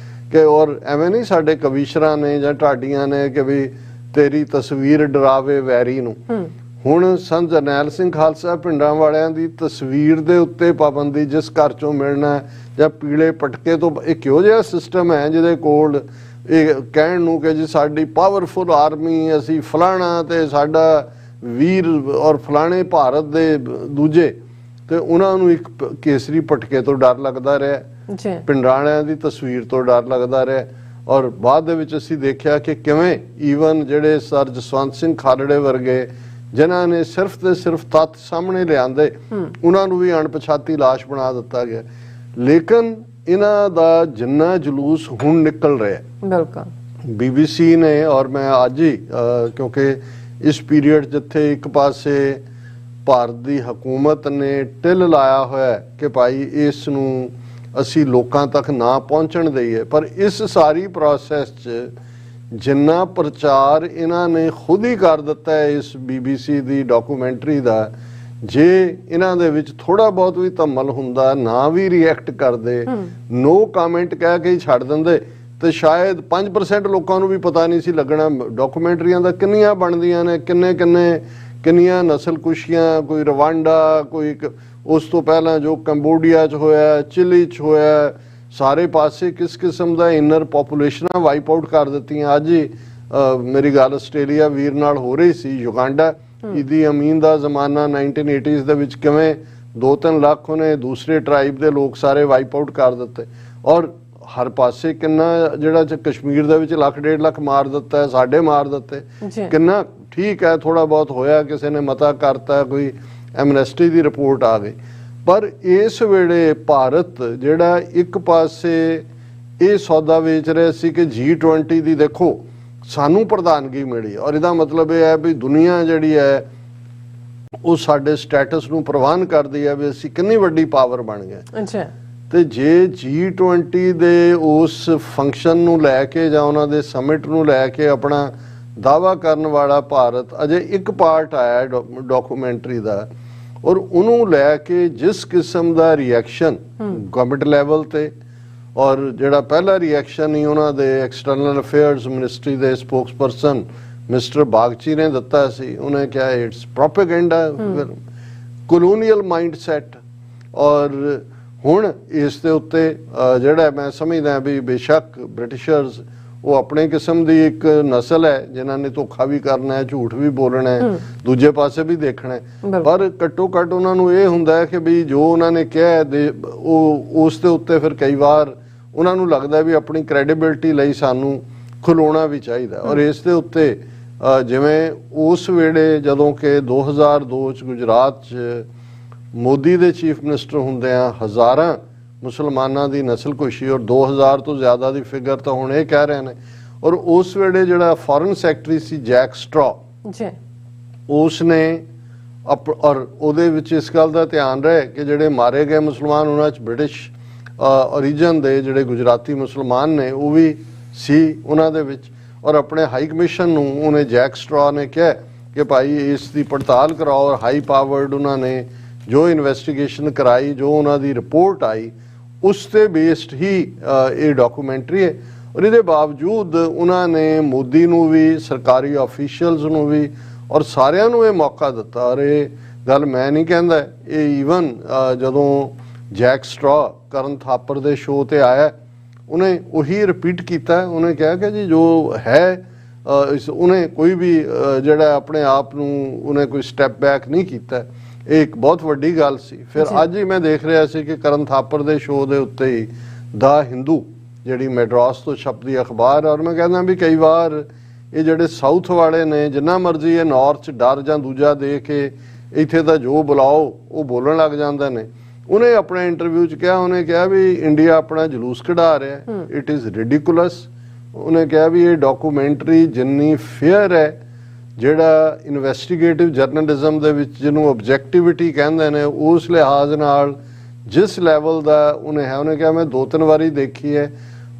Speaker 2: ਕਿ ਔਰ ਐਵੇਂ ਨਹੀਂ ਸਾਡੇ ਕਵੀਸ਼ਰਾਂ ਨੇ ਜਾਂ ਢਾਡੀਆਂ ਨੇ ਕਿ ਵੀ ਤੇਰੀ ਤਸਵੀਰ ਡਰਾਵੇ ਵੈਰੀ ਨੂੰ। ਹੁਣ ਸੰਤ ਜਰਨੈਲ ਸਿੰਘ ਖਾਲਸਾ ਪਿੰਡਾਂ ਵਾਲਿਆਂ ਦੀ ਤਸਵੀਰ ਦੇ ਉੱਤੇ ਪਾਬੰਦੀ ਜਿਸ ਘਰ ਚੋਂ ਮਿਲਣਾ ਜਾਂ ਪੀਲੇ ਪਟਕੇ ਤੋਂ, ਇਹ ਕਿਹੋ ਜਿਹਾ ਸਿਸਟਮ ਹੈ ਜਿਹਦੇ ਕੋਲ ਇਹ ਕਹਿਣ ਨੂੰ ਕਿ ਜੀ ਸਾਡੀ ਪਾਵਰਫੁਲ ਆਰਮੀ, ਅਸੀਂ ਫਲਾਣਾ ਤੇ ਸਾਡਾ ਵੀਰ ਔਰ ਫਲਾਣੇ ਭਾਰਤ ਦੇ ਦੂਜੇ, ਤੇ ਉਹਨਾਂ ਨੂੰ ਇੱਕ ਕੇਸਰੀ ਪਟਕੇ ਤੋਂ ਡਰ ਲੱਗਦਾ ਰਿਹਾ, ਪਿੰਡਾਂ ਵਾਲਿਆਂ ਦੀ ਤਸਵੀਰ ਤੋਂ ਡਰ ਲੱਗਦਾ ਰਿਹਾ। ਔਰ ਬਾਅਦ ਦੇ ਵਿੱਚ ਅਸੀਂ ਦੇਖਿਆ ਕਿ ਕਿਵੇਂ ਈਵਨ ਜਿਹੜੇ ਸਰ ਜਸਵੰਤ ਸਿੰਘ ਖਾਲੜੇ ਵਰਗੇ ਜਿਨ੍ਹਾਂ ਨੇ ਸਿਰਫ ਤੇ ਸਿਰਫ ਤੱਥ ਸਾਹਮਣੇ ਲਿਆਂਦੇ, ਉਹਨਾਂ ਨੂੰ ਵੀ ਅਣਪਛਾਤੀ ਲਾਸ਼ ਬਣਾ ਦਿੱਤਾ ਗਿਆ। ਲੇਕਿਨ ਇਹਨਾਂ ਦਾ ਜਿੰਨਾ ਜਲੂਸ ਹੁਣ ਨਿਕਲ ਰਿਹਾ ਬਿਲਕੁਲ BBC ਨੇ, ਔਰ ਮੈਂ ਅੱਜ ਹੀ ਕਿਉਂਕਿ ਇਸ ਪੀਰੀਅਡ ਜਿੱਥੇ ਇੱਕ ਪਾਸੇ ਭਾਰਤ ਦੀ ਹਕੂਮਤ ਨੇ ਟਿੱਲ ਲਾਇਆ ਹੋਇਆ ਕਿ ਭਾਈ ਇਸ ਨੂੰ ਅਸੀਂ ਲੋਕਾਂ ਤੱਕ ਨਾ ਪਹੁੰਚਣ ਦਈਏ, ਪਰ ਇਸ ਸਾਰੀ ਪ੍ਰੋਸੈਸ 'ਚ ਜਿੰਨਾ ਪ੍ਰਚਾਰ ਇਹਨਾਂ ਨੇ ਖੁਦ ਹੀ ਕਰ ਦਿੱਤਾ ਹੈ ਇਸ BBC ਦੀ ਡਾਕੂਮੈਂਟਰੀ ਦਾ, ਜੇ ਇਹਨਾਂ ਦੇ ਵਿੱਚ ਥੋੜਾ ਬਹੁਤ ਵੀ ਧੰਮਲ ਹੁੰਦਾ, ਨਾ ਵੀ ਰਿਐਕਟ ਕਰਦੇ, ਨੋ ਕਮੈਂਟ ਕਹਿ ਕੇ ਹੀ ਛੱਡ ਦਿੰਦੇ, ਤੇ ਸ਼ਾਇਦ 5% ਲੋਕਾਂ ਨੂੰ ਵੀ ਪਤਾ ਨਹੀਂ ਸੀ ਲੱਗਣਾ ਡਾਕੂਮੈਂਟਰੀਆਂ ਦਾ ਕਿੰਨੀਆਂ ਬਣਦੀਆਂ ਨੇ, ਕਿੰਨੀਆਂ ਨਸਲਕੁਸ਼ੀਆਂ, ਕੋਈ ਰਵਾਂਡਾ, ਕੋਈ ਉਸ ਤੋਂ ਪਹਿਲਾਂ ਜੋ ਕੰਬੋਡੀਆ 'ਚ ਹੋਇਆ, ਚਿਲੀ 'ਚ ਹੋਇਆ, ਸਾਰੇ ਪਾਸੇ ਕਿਸ ਕਿਸਮ ਦਾ ਇਨਰ ਪੋਪੂਲੇਸ਼ਨਾਂ ਵਾਈਪ ਆਊਟ ਕਰ ਦਿੱਤੀਆਂ। ਅੱਜ ਹੀ ਮੇਰੀ ਗੱਲ ਆਸਟ੍ਰੇਲੀਆ ਵੀਰ ਨਾਲ ਹੋ ਰਹੀ ਸੀ, ਯੁਗਾਂਡਾ, ਈਦੀ ਅਮੀਨ ਦਾ ਜ਼ਮਾਨਾ 1980s ਦੇ ਵਿੱਚ ਕਿਵੇਂ 2-3 ਲੱਖ ਉਹਨੇ ਦੂਸਰੇ ਟਰਾਈਬ ਦੇ ਲੋਕ ਸਾਰੇ ਵਾਈਪ ਆਊਟ ਕਰ ਦਿੱਤੇ, ਔਰ ਹਰ ਪਾਸੇ ਕਿੰਨਾ ਜਿਹੜਾ ਕਸ਼ਮੀਰ ਦੇ ਵਿੱਚ 1.5 ਲੱਖ ਮਾਰ ਦਿੱਤਾ ਹੈ, ਸਾਡੇ ਮਾਰ ਦਿੱਤੇ, ਕਿੰਨਾ ਠੀਕ ਹੈ ਥੋੜਾ ਬਹੁਤ ਹੋਇਆ, ਕਿਸੇ ਨੇ ਮਤਾ ਕਰਤਾ, ਕੋਈ ਐਮਨੈਸਟੀ ਦੀ ਰਿਪੋਰਟ ਆ ਗਈ। ਪਰ ਇਸ ਵੇਲੇ ਭਾਰਤ ਜਿਹੜਾ ਇੱਕ ਪਾਸੇ ਇਹ ਸੌਦਾ ਵੇਚ ਰਿਹਾ ਸੀ ਕਿ G20 ਦੀ ਦੇਖੋ ਸਾਨੂੰ ਪ੍ਰਧਾਨਗੀ ਮਿਲੀ, ਔਰ ਇਹਦਾ ਮਤਲਬ ਇਹ ਹੈ ਵੀ ਦੁਨੀਆ ਜਿਹੜੀ ਹੈ ਉਹ ਸਾਡੇ ਸਟੇਟਸ ਨੂੰ ਪ੍ਰਵਾਨ ਕਰਦੀ ਹੈ ਵੀ ਅਸੀਂ ਕਿੰਨੀ ਵੱਡੀ ਪਾਵਰ ਬਣ ਗਏ। ਤੇ ਜੇ G20 ਦੇ ਉਸ ਫੰਕਸ਼ਨ ਨੂੰ ਲੈ ਕੇ ਜਾਂ ਉਹਨਾਂ ਦੇ ਸਮਿਟ ਨੂੰ ਲੈ ਕੇ ਆਪਣਾ ਦਾਅਵਾ ਕਰਨ ਵਾਲਾ ਭਾਰਤ ਅਜੇ ਇੱਕ ਪਾਰਟ ਆਇਆ ਡਾਕੂਮੈਂਟਰੀ ਦਾ, ਔਰ ਉਹਨੂੰ ਲੈ ਕੇ ਜਿਸ ਕਿਸਮ ਦਾ ਰਿਐਕਸ਼ਨ ਗਵਰਨਮੈਂਟ ਲੈਵਲ ਤੇ, ਔਰ ਜਿਹੜਾ ਪਹਿਲਾ ਰਿਐਕਸ਼ਨ ਹੀ ਉਹਨਾਂ ਦੇ ਐਕਸਟਰਨਲ ਅਫੇਅਰਸ ਮਿਨਿਸਟਰੀ ਦੇ ਸਪੋਕਸਪਰਸਨ ਮਿਸਟਰ ਬਾਗਚੀ ਨੇ ਦਿੱਤਾ ਸੀ, ਉਹਨੇ ਕਿਹਾ ਇਟਸ ਪ੍ਰੋਪੇਗੈਂਡਾ, ਕੋਲੋਨੀਅਲ ਮਾਈਂਡਸੈਟ। ਔਰ ਹੁਣ ਇਸ ਦੇ ਉੱਤੇ ਜਿਹੜਾ ਮੈਂ ਸਮਝਦਾ ਵੀ ਬੇਸ਼ੱਕ ਬ੍ਰਿਟਿਸ਼ਰਸ ਉਹ ਆਪਣੇ ਕਿਸਮ ਦੀ ਇੱਕ ਨਸਲ ਹੈ ਜਿਨ੍ਹਾਂ ਨੇ ਧੋਖਾ ਵੀ ਕਰਨਾ ਹੈ, ਝੂਠ ਵੀ ਬੋਲਣਾ ਹੈ, ਦੂਜੇ ਪਾਸੇ ਵੀ ਦੇਖਣਾ ਹੈ, ਪਰ ਘੱਟੋ ਘੱਟ ਉਹਨਾਂ ਨੂੰ ਇਹ ਹੁੰਦਾ ਹੈ ਕਿ ਵੀ ਜੋ ਉਹਨਾਂ ਨੇ ਕਿਹਾ ਉਹ ਉਸ ਦੇ ਉੱਤੇ ਫਿਰ ਕਈ ਵਾਰ ਉਹਨਾਂ ਨੂੰ ਲੱਗਦਾ ਵੀ ਆਪਣੀ ਕ੍ਰੈਡੀਬਿਲਿਟੀ ਲਈ ਸਾਨੂੰ ਖਲੋਣਾ ਵੀ ਚਾਹੀਦਾ। ਔਰ ਇਸ ਦੇ ਉੱਤੇ ਜਿਵੇਂ ਉਸ ਵੇਲੇ ਜਦੋਂ ਕਿ 2002 ਚ ਗੁਜਰਾਤ ਚ ਮੋਦੀ ਦੇ ਚੀਫ ਮਿਨਿਸਟਰ ਹੁੰਦਿਆਂ ਹਜ਼ਾਰਾਂ ਮੁਸਲਮਾਨਾਂ ਦੀ ਨਸਲਕੁਸ਼ੀ, ਔਰ 2000 ਤੋਂ ਜ਼ਿਆਦਾ ਦੀ ਫਿਗਰ ਤਾਂ ਹੁਣ ਇਹ ਕਹਿ ਰਹੇ ਨੇ। ਔਰ ਉਸ ਵੇਲੇ ਜਿਹੜਾ ਫੋਰਨ ਸੈਕਟਰੀ ਸੀ ਜੈਕ ਸਟ੍ਰॉ
Speaker 1: ਜੀ,
Speaker 2: ਉਸ ਨੇ ਔਰ ਉਹਦੇ ਵਿੱਚ ਇਸ ਗੱਲ ਦਾ ਧਿਆਨ ਰਹੇ ਕਿ ਜਿਹੜੇ ਮਾਰੇ ਗਏ ਮੁਸਲਮਾਨ ਉਹਨਾਂ 'ਚ ਬ੍ਰਿਟਿਸ਼ ਓਰੀਜਨ ਦੇ ਜਿਹੜੇ ਗੁਜਰਾਤੀ ਮੁਸਲਮਾਨ ਨੇ ਉਹ ਵੀ ਸੀ ਉਹਨਾਂ ਦੇ ਵਿੱਚ। ਔਰ ਆਪਣੇ ਹਾਈ ਕਮਿਸ਼ਨ ਨੂੰ ਉਹਨੇ ਜੈਕ ਸਟ੍ਰॉ ਨੇ ਕਿਹਾ ਕਿ ਭਾਈ ਇਸ ਦੀ ਪੜਤਾਲ ਕਰਾਓ। ਔਰ ਹਾਈ ਪਾਵਰਡ ਉਹਨਾਂ ਨੇ ਜੋ ਇਨਵੈਸਟੀਗੇਸ਼ਨ ਕਰਾਈ, ਜੋ ਉਹਨਾਂ ਦੀ ਰਿਪੋਰਟ ਆਈ, ਉਸ ਤੇ ਬੇਸਡ ਹੀ ਇਹ ਡਾਕੂਮੈਂਟਰੀ ਹੈ। ਔਰ ਇਹਦੇ ਬਾਵਜੂਦ ਉਹਨਾਂ ਨੇ ਮੋਦੀ ਨੂੰ ਵੀ, ਸਰਕਾਰੀ ਆਫੀਸ਼ੀਅਲਸ ਨੂੰ ਵੀ, ਔਰ ਸਾਰਿਆਂ ਨੂੰ ਇਹ ਮੌਕਾ ਦਿੱਤਾ। ਔਰ ਇਹ ਗੱਲ ਮੈਂ ਨਹੀਂ ਕਹਿੰਦਾ, ਇਹ ਈਵਨ ਜਦੋਂ ਜੈਕ ਸਟ੍ਰॉ ਕਰਨ ਥਾਪਰ ਦੇ ਸ਼ੋਅ ਤੇ ਆਇਆ ਉਹਨੇ ਉਹੀ ਰਿਪੀਟ ਕੀਤਾ। ਉਹਨੇ ਕਿਹਾ ਕਿ ਜੀ ਜੋ ਹੈ ਉਹਨੇ ਕੋਈ ਵੀ ਜਿਹੜਾ ਆਪਣੇ ਆਪ ਨੂੰ ਉਹਨੇ ਕੋਈ ਸਟੈਪ ਬੈਕ ਨਹੀਂ ਕੀਤਾ। ਇਹ ਇੱਕ ਬਹੁਤ ਵੱਡੀ ਗੱਲ ਸੀ। ਫਿਰ ਅੱਜ ਹੀ ਮੈਂ ਦੇਖ ਰਿਹਾ ਸੀ ਕਿ ਕਰਨ ਥਾਪਰ ਦੇ ਸ਼ੋਅ ਦੇ ਉੱਤੇ ਹੀ ਦਾ ਹਿੰਦੂ ਜਿਹੜੀ ਮੈਡਰਾਸ ਤੋਂ ਛਪਦੀ ਅਖਬਾਰ, ਔਰ ਮੈਂ ਕਹਿੰਦਾ ਵੀ ਕਈ ਵਾਰ ਇਹ ਜਿਹੜੇ ਸਾਊਥ ਵਾਲੇ ਨੇ ਜਿੰਨਾ ਮਰਜ਼ੀ ਇਹ ਨਾਰਥ 'ਚ ਡਰ ਜਾਂ ਦੂਜਾ ਦੇ ਕੇ ਇੱਥੇ ਤਾਂ ਜੋ ਬੁਲਾਓ ਉਹ ਬੋਲਣ ਲੱਗ ਜਾਂਦੇ ਨੇ। ਉਹਨੇ ਆਪਣੇ ਇੰਟਰਵਿਊ 'ਚ ਕਿਹਾ, ਉਹਨੇ ਕਿਹਾ ਵੀ ਇੰਡੀਆ ਆਪਣਾ ਜਲੂਸ ਕਢਾ ਰਿਹਾ, ਇਟ ਇਜ਼ ਰਿਡੀਕੂਲਸ। ਉਹਨੇ ਕਿਹਾ ਵੀ ਇਹ ਡਾਕੂਮੈਂਟਰੀ ਜਿੰਨੀ ਫੇਅਰ ਹੈ, ਜਿਹੜਾ ਇਨਵੈਸਟੀਗੇਟਿਵ ਜਰਨਲਿਜ਼ਮ ਦੇ ਵਿੱਚ ਜਿਹਨੂੰ ਆਬਜੈਕਟਿਵਿਟੀ ਕਹਿੰਦੇ ਨੇ, ਉਸ ਲਿਹਾਜ਼ ਨਾਲ ਜਿਸ ਲੈਵਲ ਦਾ ਉਹਨੇ ਹੈ, ਉਹਨੇ ਕਿਹਾ ਮੈਂ 2-3 ਵਾਰੀ ਦੇਖੀ ਹੈ,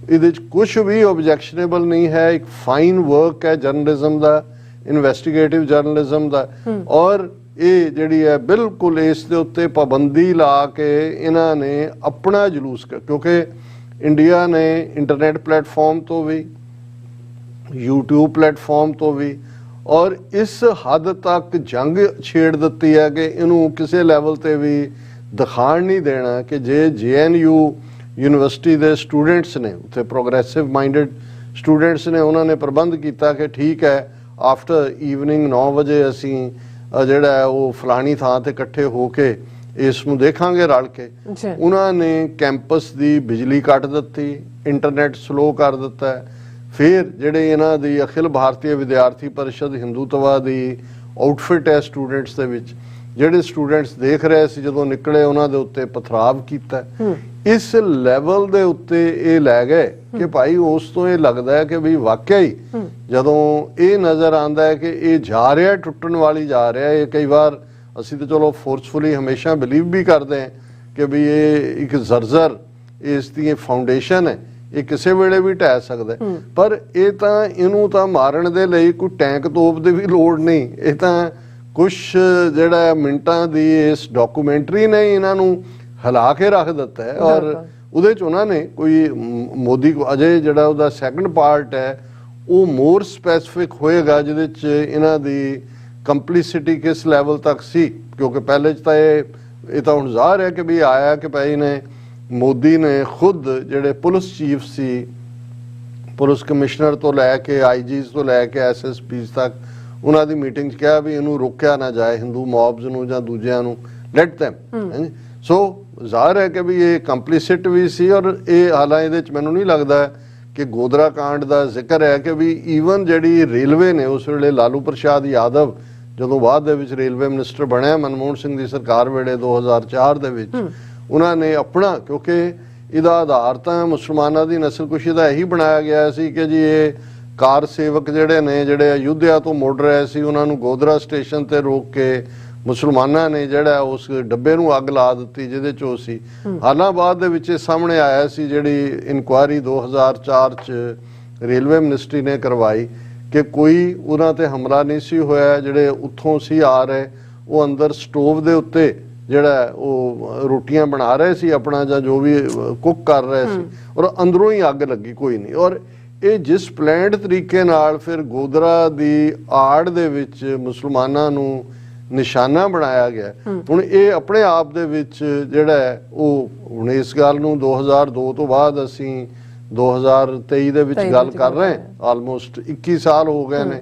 Speaker 2: ਇਹਦੇ 'ਚ ਕੁਝ ਵੀ ਆਬਜੈਕਸ਼ਨੇਬਲ ਨਹੀਂ ਹੈ। ਇੱਕ ਫਾਈਨ ਵਰਕ ਹੈ ਜਰਨਲਿਜ਼ਮ ਦਾ, ਇਨਵੈਸਟੀਗੇਟਿਵ ਜਰਨਲਿਜ਼ਮ ਦਾ। ਔਰ ਇਹ ਜਿਹੜੀ ਹੈ ਬਿਲਕੁਲ ਇਸ ਦੇ ਉੱਤੇ ਪਾਬੰਦੀ ਲਾ ਕੇ ਇਹਨਾਂ ਨੇ ਆਪਣਾ ਜਲੂਸ ਕਿਉਂਕਿ ਇੰਡੀਆ ਨੇ ਇੰਟਰਨੈਟ ਪਲੇਟਫਾਰਮ ਤੋਂ ਵੀ, YouTube ਪਲੇਟਫਾਰਮ ਤੋਂ ਵੀ, ਔਰ ਇਸ ਹੱਦ ਤੱਕ ਜੰਗ ਛੇੜ ਦਿੱਤੀ ਹੈ ਕਿ ਇਹਨੂੰ ਕਿਸੇ ਲੈਵਲ ਤੇ ਵੀ ਦਿਖਾਣ ਨਹੀਂ ਦੇਣਾ ਕਿ ਜੇ JNU ਯੂਨੀਵਰਸਿਟੀ ਦੇ ਸਟੂਡੈਂਟਸ ਨੇ, ਉੱਥੇ ਪ੍ਰੋਗਰੈਸਿਵ ਮਾਈਂਡਡ ਸਟੂਡੈਂਟਸ ਨੇ, ਉਹਨਾਂ ਨੇ ਪ੍ਰਬੰਧ ਕੀਤਾ ਕਿ ਠੀਕ ਹੈ ਆਫਟਰ ਈਵਨਿੰਗ 9 ਵਜੇ ਅਸੀਂ ਜਿਹੜਾ ਉਹ ਫਲਾਣੀ ਥਾਂ ਤੇ ਇਕੱਠੇ ਹੋ ਕੇ ਇਸ ਨੂੰ ਦੇਖਾਂਗੇ ਰਲ ਕੇ। ਉਹਨਾਂ ਨੇ ਕੈਂਪਸ ਦੀ ਬਿਜਲੀ ਕੱਟ ਦਿੱਤੀ, ਇੰਟਰਨੈਟ ਸਲੋ ਕਰ ਦਿੱਤਾ। ਫਿਰ ਜਿਹੜੇ ਇਹਨਾਂ ਦੀ ਅਖਿਲ ਭਾਰਤੀ ਵਿਦਿਆਰਥੀ ਪਰਿਸ਼ਦ ਹਿੰਦੂਤਵਾ ਦੀ ਆਊਟਫਿਟ ਹੈ ਸਟੂਡੈਂਟਸ ਦੇ ਵਿੱਚ, ਜਿਹੜੇ ਸਟੂਡੈਂਟਸ ਦੇਖ ਰਹੇ ਸੀ ਜਦੋਂ ਨਿਕਲੇ ਉਹਨਾਂ ਦੇ ਉੱਤੇ ਪਥਰਾਵ ਕੀਤਾ। ਇਸ ਲੈਵਲ ਦੇ ਉੱਤੇ ਇਹ ਲੈ ਗਏ ਕਿ ਭਾਈ ਉਸ ਤੋਂ ਇਹ ਲੱਗਦਾ ਹੈ ਕਿ ਵੀ ਵਾਕਿਆ ਹੀ ਜਦੋਂ ਇਹ ਨਜ਼ਰ ਆਉਂਦਾ ਹੈ ਕਿ ਇਹ ਜਾ ਰਿਹਾ ਟੁੱਟਣ ਵਾਲੀ ਜਾ ਰਿਹਾ। ਇਹ ਕਈ ਵਾਰ ਅਸੀਂ ਤਾਂ ਚਲੋ ਫੋਰਸਫੁਲੀ ਹਮੇਸ਼ਾ ਬਿਲੀਵ ਵੀ ਕਰਦੇ ਹਾਂ ਕਿ ਵੀ ਇਹ ਇੱਕ ਜ਼ਰਜ਼ਰ ਇਸ ਦੀ ਫਾਊਂਡੇਸ਼ਨ ਹੈ, ਇਹ ਕਿਸੇ ਵੇਲੇ ਵੀ ਢਹਿ ਸਕਦਾ। ਪਰ ਇਹ ਤਾਂ ਇਹਨੂੰ ਤਾਂ ਮਾਰਨ ਦੇ ਲਈ ਕੋਈ ਟੈਂਕ ਤੋਪ ਦੀ ਵੀ ਲੋੜ ਨਹੀਂ। ਇਹ ਤਾਂ ਕੁਛ ਜਿਹੜਾ ਮਿੰਟਾਂ ਦੀ ਇਸ ਡਾਕੂਮੈਂਟਰੀ ਨੇ ਇਹਨਾਂ ਨੂੰ ਹਿਲਾ ਕੇ ਰੱਖ ਦਿੱਤਾ ਹੈ। ਔਰ ਉਹਦੇ 'ਚ ਉਹਨਾਂ ਨੇ ਕੋਈ ਮੋਦੀ ਕੋ ਅਜੇ ਜਿਹੜਾ ਉਹਦਾ ਸੈਕੰਡ ਪਾਰਟ ਹੈ ਉਹ ਮੋਰ ਸਪੈਸੀਫਿਕ ਹੋਏਗਾ, ਜਿਹਦੇ 'ਚ ਇਹਨਾਂ ਦੀ ਕੰਪਲਿਸਿਟੀ ਕਿਸ ਲੈਵਲ ਤੱਕ ਸੀ। ਕਿਉਂਕਿ ਪਹਿਲੇ 'ਚ ਤਾਂ ਇਹ ਤਾਂ ਹੁਣ ਜ਼ਾਹਰ ਹੈ ਕਿ ਵੀ ਆਇਆ ਕਿ ਭਾਈ ਨੇ ਮੋਦੀ ਨੇ ਖੁਦ ਜਿਹੜੇ ਪੁਲਿਸ ਚੀਫ ਸੀ, ਪੁਲਿਸ ਕਮਿਸ਼ਨਰ ਤੋਂ ਲੈ ਕੇ IGs ਤੋਂ ਲੈ ਕੇ SSPs ਤੱਕ, ਉਹਨਾਂ ਦੀ ਮੀਟਿੰਗ 'ਚ ਕਿਹਾ ਵੀ ਇਹਨੂੰ ਰੋਕਿਆ ਨਾ ਜਾਏ, ਹਿੰਦੂ ਮੌਬਸ ਨੂੰ ਜਾਂ ਦੂਜਿਆਂ ਨੂੰ, ਲੈਟ them। ਸੋ ਜ਼ਾਹਰ ਹੈ ਕਿ ਵੀ ਇਹ ਕੰਪਲਿਸਿਟ ਵੀ ਸੀ। ਔਰ ਇਹ ਹਾਲਾਂ ਇਹਦੇ 'ਚ ਮੈਨੂੰ ਨਹੀਂ ਲੱਗਦਾ ਕਿ ਗੋਦਰਾ ਕਾਂਡ ਦਾ ਜ਼ਿਕਰ ਹੈ ਕਿ ਵੀ ਈਵਨ ਜਿਹੜੀ ਰੇਲਵੇ ਨੇ ਉਸ ਵੇਲੇ ਲਾਲੂ ਪ੍ਰਸਾਦ ਯਾਦਵ ਜਦੋਂ ਬਾਅਦ ਦੇ ਵਿੱਚ ਰੇਲਵੇ ਮਿਨਿਸਟਰ ਬਣਿਆ ਮਨਮੋਹਨ ਸਿੰਘ ਦੀ ਸਰਕਾਰ ਵੇਲੇ 2004 ਦੇ ਵਿੱਚ, ਉਹਨਾਂ ਨੇ ਆਪਣਾ, ਕਿਉਂਕਿ ਇਹਦਾ ਆਧਾਰ ਤਾਂ ਮੁਸਲਮਾਨਾਂ ਦੀ ਨਸਲਕੁਸ਼ੀ ਦਾ ਇਹੀ ਬਣਾਇਆ ਗਿਆ ਸੀ ਕਿ ਜੀ ਇਹ ਕਾਰ ਸੇਵਕ ਜਿਹੜੇ ਨੇ, ਜਿਹੜੇ ਅਯੁੱਧਿਆ ਤੋਂ ਮੁੜ ਰਹੇ ਸੀ, ਉਹਨਾਂ ਨੂੰ ਗੋਦਰਾ ਸਟੇਸ਼ਨ ਤੇ ਰੋਕ ਕੇ ਮੁਸਲਮਾਨਾਂ ਨੇ ਜਿਹੜਾ ਉਸ ਡੱਬੇ ਨੂੰ ਅੱਗ ਲਾ ਦਿੱਤੀ ਜਿਹਦੇ 'ਚ ਉਹ ਸੀ। ਹਾਲਾਂ ਬਾਅਦ ਦੇ ਵਿੱਚ ਸਾਹਮਣੇ ਆਇਆ ਸੀ ਜਿਹੜੀ ਇਨਕੁਆਇਰੀ 2004 'ਚ ਰੇਲਵੇ ਮਿਨਿਸਟਰੀ ਨੇ ਕਰਵਾਈ ਕਿ ਕੋਈ ਉਹਨਾਂ ਤੇ ਹਮਲਾ ਨਹੀਂ ਸੀ ਹੋਇਆ। ਜਿਹੜੇ ਉੱਥੋਂ ਸੀ ਆ ਰਹੇ ਉਹ ਅੰਦਰ ਸਟੋਵ ਦੇ ਉੱਤੇ ਜਿਹੜਾ ਉਹ ਰੋਟੀਆਂ ਬਣਾ ਰਹੇ ਸੀ ਆਪਣਾ, ਜਾਂ ਜੋ ਵੀ ਕੁੱਕ ਕਰ ਰਹੇ ਸੀ, ਔਰ ਅੰਦਰੋਂ ਹੀ ਅੱਗ ਲੱਗੀ, ਕੋਈ ਨਹੀਂ। ਔਰ ਇਹ ਜਿਸ ਪਲੈਨਡ ਤਰੀਕੇ ਨਾਲ ਫਿਰ ਗੋਦਰਾ ਦੀ ਆੜ ਦੇ ਵਿੱਚ ਮੁਸਲਮਾਨਾਂ ਨੂੰ ਨਿਸ਼ਾਨਾ ਬਣਾਇਆ ਗਿਆ, ਹੁਣ ਇਹ ਆਪਣੇ ਆਪ ਦੇ ਵਿੱਚ ਜਿਹੜਾ ਉਹ ਹੁਣ ਇਸ ਗੱਲ ਨੂੰ 2002 ਤੋਂ ਬਾਅਦ ਅਸੀਂ 2023 ਦੇ ਵਿੱਚ ਗੱਲ ਕਰ ਰਹੇ ਹਾਂ, ਆਲਮੋਸਟ 21 ਸਾਲ ਹੋ ਗਏ ਨੇ।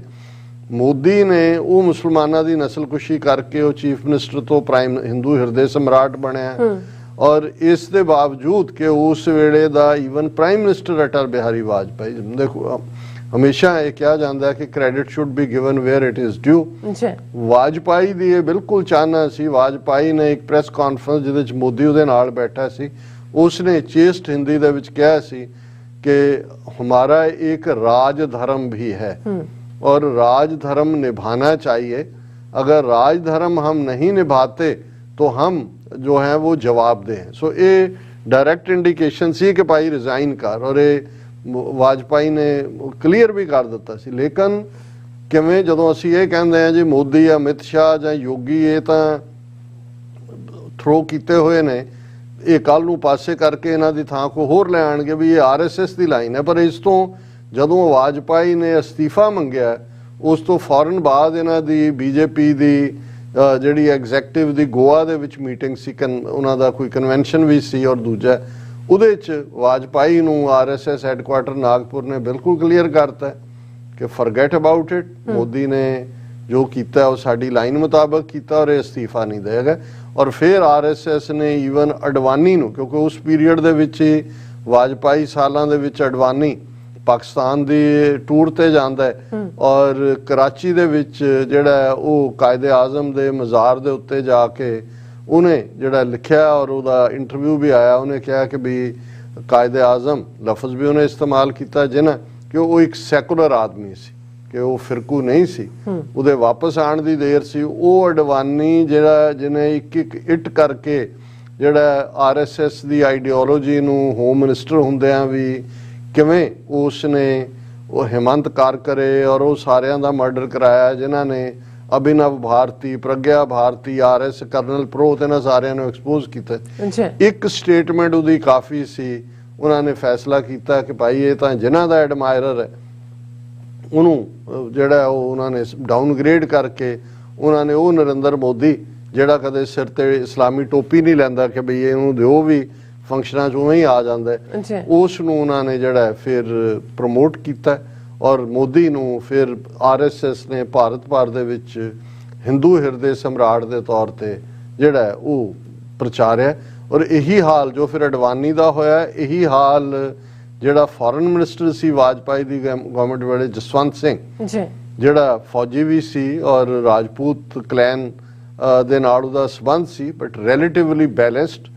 Speaker 2: ਮੋਦੀ ਨੇ ਉਹ ਮੁਸਲਮਾਨਾਂ ਦੀ ਨਸਲਕੁਸ਼ੀ ਕਰਕੇ ਉਹ ਚੀਫ ਮਿਨਿਸਟਰ ਤੋਂ ਪ੍ਰਾਈਮ ਹਿੰਦੂ ਹਿਰਦੇ ਸਮਰਾਟ ਬਣਿਆ। ਔਰ ਇਸ ਦੇ ਬਾਵਜੂਦ ਕਿ ਉਸ ਵੇਲੇ ਦਾ even prime minister Atal Bihari Vajpayee, ਦੇਖੋ ਹਮੇਸ਼ਾ ਇਹ ਕਿਹਾ ਜਾਂਦਾ ਹੈ ਕਿ credit should be given where it is due.
Speaker 1: ਜੀ
Speaker 2: ਵਾਜਪਾਈ ਦੀ ਇਹ ਬਿਲਕੁਲ ਚਾਹਨਾ ਸੀ। ਵਾਜਪਾਈ ਨੇ ਇੱਕ ਪ੍ਰੈਸ ਕਾਨਫਰੰਸ ਜਿਹਦੇ ਵਿੱਚ ਮੋਦੀ ਉਹਦੇ ਨਾਲ ਬੈਠਾ ਸੀ, ਉਸਨੇ ਚੇਸਟ ਹਿੰਦੀ ਦੇ ਵਿੱਚ ਕਿਹਾ ਸੀ कि हमारा एक राज धर्म भी है और राज धर्म निभाना चाहिए। अगर राज धर्म हम नहीं निभाते तो हम जो है वो जवाबदेह हैं। सो ये डायरेक्ट इंडिकेशन सी कि भाई रिजाइन कर, और ये वाजपेयी ने क्लीयर भी कर दिता सी। लेकिन किवें जदों असीं ये कहंदे हैं जी मोदी अमित शाह जां योगी ये तां थ्रो कीते हुए ने, ਇਹ ਕੱਲ ਨੂੰ ਪਾਸੇ ਕਰਕੇ ਇਹਨਾਂ ਦੀ ਥਾਂ ਕੋ ਹੋਰ ਲੈ ਆਣਗੇ ਵੀ ਇਹ ਆਰਐਸਐਸ ਦੀ ਲਾਈਨ ਹੈ। ਪਰ ਇਸ ਤੋਂ ਜਦੋਂ ਵਾਜਪਾਈ ਨੇ ਅਸਤੀਫਾ ਮੰਗਿਆ ਉਸ ਤੋਂ ਫੌਰਨ ਬਾਅਦ ਇਹਨਾਂ ਦੀ ਬੀਜੇਪੀ ਦੀ ਜਿਹੜੀ ਐਗਜ਼ੈਕਟਿਵ ਦੀ ਗੋਆ ਦੇ ਵਿੱਚ ਮੀਟਿੰਗ ਸੀ, ਉਹਨਾਂ ਦਾ ਕੋਈ ਕਨਵੈਨਸ਼ਨ ਵੀ ਸੀ, ਔਰ ਦੂਜਾ ਉਹਦੇ 'ਚ ਵਾਜਪਾਈ ਨੂੰ ਆਰਐਸਐਸ ਹੈੱਡਕੁਆਟਰ ਨਾਗਪੁਰ ਨੇ ਬਿਲਕੁਲ ਕਲੀਅਰ ਕਰਤਾ ਕਿ ਫਰਗੇਟ ਅਬਾਊਟ ਇਟ, ਮੋਦੀ ਨੇ ਜੋ ਕੀਤਾ ਉਹ ਸਾਡੀ ਲਾਈਨ ਮੁਤਾਬਕ ਕੀਤਾ ਔਰ ਇਹ ਅਸਤੀਫਾ ਨਹੀਂ ਦੇਗਾ। ਔਰ ਫਿਰ ਆਰਐਸਐਸ ਨੇ ਈਵਨ ਅਡਵਾਨੀ ਨੂੰ, ਕਿਉਂਕਿ ਉਸ ਪੀਰੀਅਡ ਦੇ ਵਿੱਚ ਹੀ ਵਾਜਪਾਈ ਸਾਲਾਂ ਦੇ ਵਿੱਚ ਅਡਵਾਨੀ ਪਾਕਿਸਤਾਨ ਦੀ ਟੂਰ ਤੇ ਜਾਂਦਾ ਹੈ ਔਰ ਕਰਾਚੀ ਦੇ ਵਿੱਚ ਜਿਹੜਾ ਉਹ ਕਾਇਦੇ ਆਜ਼ਮ ਦੇ ਮਜ਼ਾਰ ਦੇ ਉੱਤੇ ਜਾ ਕੇ ਉਹਨੇ ਜਿਹੜਾ ਲਿਖਿਆ ਔਰ ਉਹਦਾ ਇੰਟਰਵਿਊ ਵੀ ਆਇਆ, ਉਹਨੇ ਕਿਹਾ ਕਿ ਵੀ ਕਾਇਦੇ ਆਜ਼ਮ ਲਫ਼ਜ਼ ਵੀ ਉਹਨੇ ਇਸਤੇਮਾਲ ਕੀਤਾ ਜਿਹਨਾਂ ਕਿ ਉਹ ਇੱਕ ਸੈਕੂਲਰ ਆਦਮੀ ਸੀ, ਕਿ ਉਹ ਫਿਰਕੂ ਨਹੀਂ ਸੀ, ਉਹਦੇ ਵਾਪਸ ਆਉਣ ਦੀ ਦੇਰ ਸੀ। ਉਹ ਅਡਵਾਨੀ ਜਿਹੜਾ ਜਿਹਨੇ ਇੱਕ ਇੱਕ ਇੱਟ ਕਰਕੇ ਜਿਹੜਾ ਆਰਐਸਐਸ ਦੀ ਆਈਡੀਓਲੋਜੀ ਨੂੰ ਹੋਮ ਮਿਨਿਸਟਰ ਹੁੰਦਿਆਂ ਵੀ ਕਿਵੇਂ ਉਸ ਨੇ ਉਹ ਹਿਮੰਤ ਕਾਰਕਰੇ ਔਰ ਉਹ ਸਾਰਿਆਂ ਦਾ ਮਰਡਰ ਕਰਾਇਆ, ਜਿਨ੍ਹਾਂ ਨੇ ਅਭਿਨਵ ਭਾਰਤੀ, ਪ੍ਰਗਿਆ ਭਾਰਤੀ, ਆਰਐਸ ਕਰਨਲ ਪ੍ਰੋਤ, ਇਹਨਾਂ ਸਾਰਿਆਂ ਨੂੰ ਐਕਸਪੋਜ਼ ਕੀਤਾ। ਇੱਕ ਸਟੇਟਮੈਂਟ ਉਹਦੀ ਕਾਫੀ ਸੀ। ਉਹਨਾਂ ਨੇ ਫੈਸਲਾ ਕੀਤਾ ਕਿ ਭਾਈ ਇਹ ਤਾਂ ਜਿਨ੍ਹਾਂ ਦਾ ਐਡਮਾਇਰਰ ਹੈ ਉਹਨੂੰ ਜਿਹੜਾ ਉਹ ਉਹਨਾਂ ਨੇ ਡਾਊਨਗ੍ਰੇਡ ਕਰਕੇ ਉਹਨਾਂ ਨੇ ਉਹ ਨਰਿੰਦਰ ਮੋਦੀ ਜਿਹੜਾ ਕਦੇ ਸਿਰ ਤੇ ਇਸਲਾਮੀ ਟੋਪੀ ਨਹੀਂ ਲੈਂਦਾ ਕਿ ਬਈ ਇਹਨੂੰ ਦਿਓ ਵੀ ਫੰਕਸ਼ਨਾਂ 'ਚ ਉਵੇਂ ਹੀ ਆ ਜਾਂਦਾ, ਉਸ ਨੂੰ ਉਹਨਾਂ ਨੇ ਜਿਹੜਾ ਫਿਰ ਪ੍ਰਮੋਟ ਕੀਤਾ ਔਰ ਮੋਦੀ ਨੂੰ ਫਿਰ ਆਰਐਸਐਸ ਨੇ ਭਾਰਤ ਭਰ ਦੇ ਵਿੱਚ ਹਿੰਦੂ ਹਿਰਦੇ ਸਮਰਾਟ ਦੇ ਤੌਰ ਤੇ ਜਿਹੜਾ ਉਹ ਪ੍ਰਚਾਰਿਆ। ਔਰ ਇਹੀ ਹਾਲ ਜੋ ਫਿਰ ਅਡਵਾਨੀ ਦਾ ਹੋਇਆ, ਇਹੀ ਹਾਲ ਜਿਹੜਾ ਫੋਰਨ ਮਿਨਿਸਟਰ ਸੀ ਵਾਜਪਾਈ ਦੀ ਗਵਰਨਮੈਂਟ ਵੇਲੇ ਜਸਵੰਤ ਸਿੰਘ, ਜਿਹੜਾ ਫੌਜੀ ਵੀ ਸੀ ਔਰ ਰਾਜਪੂਤ ਕਲੈਨ ਦੇ ਨਾਲ ਉਹਦਾ ਸੰਬੰਧ ਸੀ ਬਟ ਰਿਲੇਟਿਵਲੀ ਬੈਲੈਂਸਡ,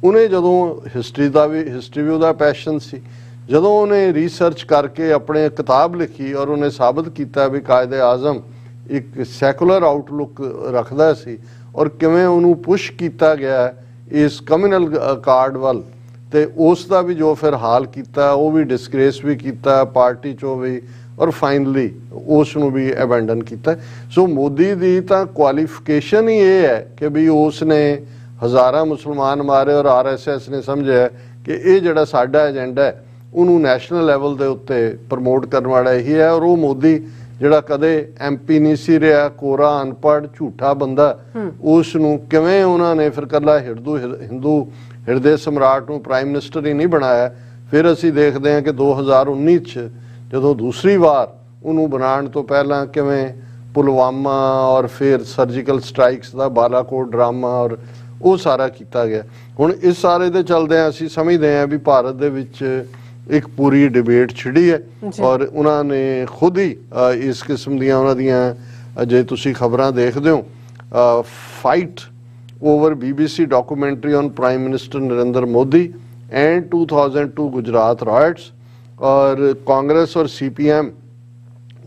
Speaker 2: ਉਹਨੇ ਜਦੋਂ ਹਿਸਟਰੀ ਵੀ ਉਹਦਾ ਪੈਸ਼ਨ ਸੀ, ਜਦੋਂ ਉਹਨੇ ਰਿਸਰਚ ਕਰਕੇ ਆਪਣੇ ਕਿਤਾਬ ਲਿਖੀ ਔਰ ਉਹਨੇ ਸਾਬਤ ਕੀਤਾ ਵੀ ਕਾਇਦੇ ਆਜ਼ਮ ਇੱਕ ਸੈਕੂਲਰ ਆਊਟਲੁੱਕ ਰੱਖਦਾ ਸੀ ਔਰ ਕਿਵੇਂ ਉਹਨੂੰ ਪੁਸ਼ ਕੀਤਾ ਗਿਆ ਇਸ ਕਮਿਊਨਲ ਕਾਰਡ ਵੱਲ, ਤੇ ਉਸ ਦਾ ਵੀ ਜੋ ਫਿਰ ਹਾਲ ਕੀਤਾ ਉਹ ਵੀ ਡਿਸਗ੍ਰੇਸ ਵੀ ਕੀਤਾ ਪਾਰਟੀ 'ਚੋਂ ਵੀ ਔਰ ਫਾਈਨਲੀ ਉਸ ਨੂੰ ਵੀ ਅਬੈਂਡਨ ਕੀਤਾ। ਸੋ ਮੋਦੀ ਦੀ ਤਾਂ ਕੁਆਲੀਫਿਕੇਸ਼ਨ ਹੀ ਇਹ ਹੈ ਕਿ ਵੀ ਉਸ ਨੇ ਹਜ਼ਾਰਾਂ ਮੁਸਲਮਾਨ ਮਾਰੇ ਔਰ ਆਰਐਸਐਸ ਨੇ ਸਮਝਿਆ ਕਿ ਇਹ ਜਿਹੜਾ ਸਾਡਾ ਏਜੰਡਾ ਹੈ ਉਹਨੂੰ ਨੈਸ਼ਨਲ ਲੈਵਲ ਦੇ ਉੱਤੇ ਪ੍ਰਮੋਟ ਕਰਨ ਵਾਲਾ ਇਹੀ ਹੈ। ਔਰ ਉਹ ਮੋਦੀ ਜਿਹੜਾ ਕਦੇ ਐਮਪੀ ਨਹੀਂ ਸੀ ਰਿਹਾ, ਕੋਰਾ ਅਨਪੜ੍ਹ ਝੂਠਾ ਬੰਦਾ, ਉਸ ਨੂੰ ਕਿਵੇਂ ਉਹਨਾਂ ਨੇ ਫਿਰ ਕੱਲਾ ਹਿੰਦੂ ਹਿਰਦੇ ਸਮਰਾਟ ਨੂੰ ਪ੍ਰਾਈਮ ਮਿਨਿਸਟਰ ਹੀ ਨਹੀਂ ਬਣਾਇਆ। ਫਿਰ ਅਸੀਂ ਦੇਖਦੇ ਹਾਂ ਕਿ 2019 'ਚ ਜਦੋਂ ਦੂਸਰੀ ਵਾਰ ਉਹਨੂੰ ਬਣਾਉਣ ਤੋਂ ਪਹਿਲਾਂ ਕਿਵੇਂ ਪੁਲਵਾਮਾ ਔਰ ਫਿਰ ਸਰਜੀਕਲ ਸਟ੍ਰਾਈਕਸ ਦਾ ਬਾਲਾਕੋਟ ਡਰਾਮਾ ਔਰ ਉਹ ਸਾਰਾ ਕੀਤਾ ਗਿਆ। ਹੁਣ ਇਸ ਸਾਰੇ ਦੇ ਚੱਲਦਿਆਂ ਅਸੀਂ ਸਮਝਦੇ ਹਾਂ ਵੀ ਭਾਰਤ ਦੇ ਵਿੱਚ ਇੱਕ ਪੂਰੀ ਡਿਬੇਟ ਛਿੜੀ ਹੈ ਔਰ ਉਹਨਾਂ ਨੇ ਖੁਦ ਹੀ ਇਸ ਕਿਸਮ ਦੀਆਂ ਉਹਨਾਂ ਦੀਆਂ ਜੇ ਤੁਸੀਂ ਖਬਰਾਂ ਦੇਖਦੇ ਹੋ fight over BBC documentary on Prime Minister Narendra Modi and 2002 Gujarat riots, और कांग्रेस और CPM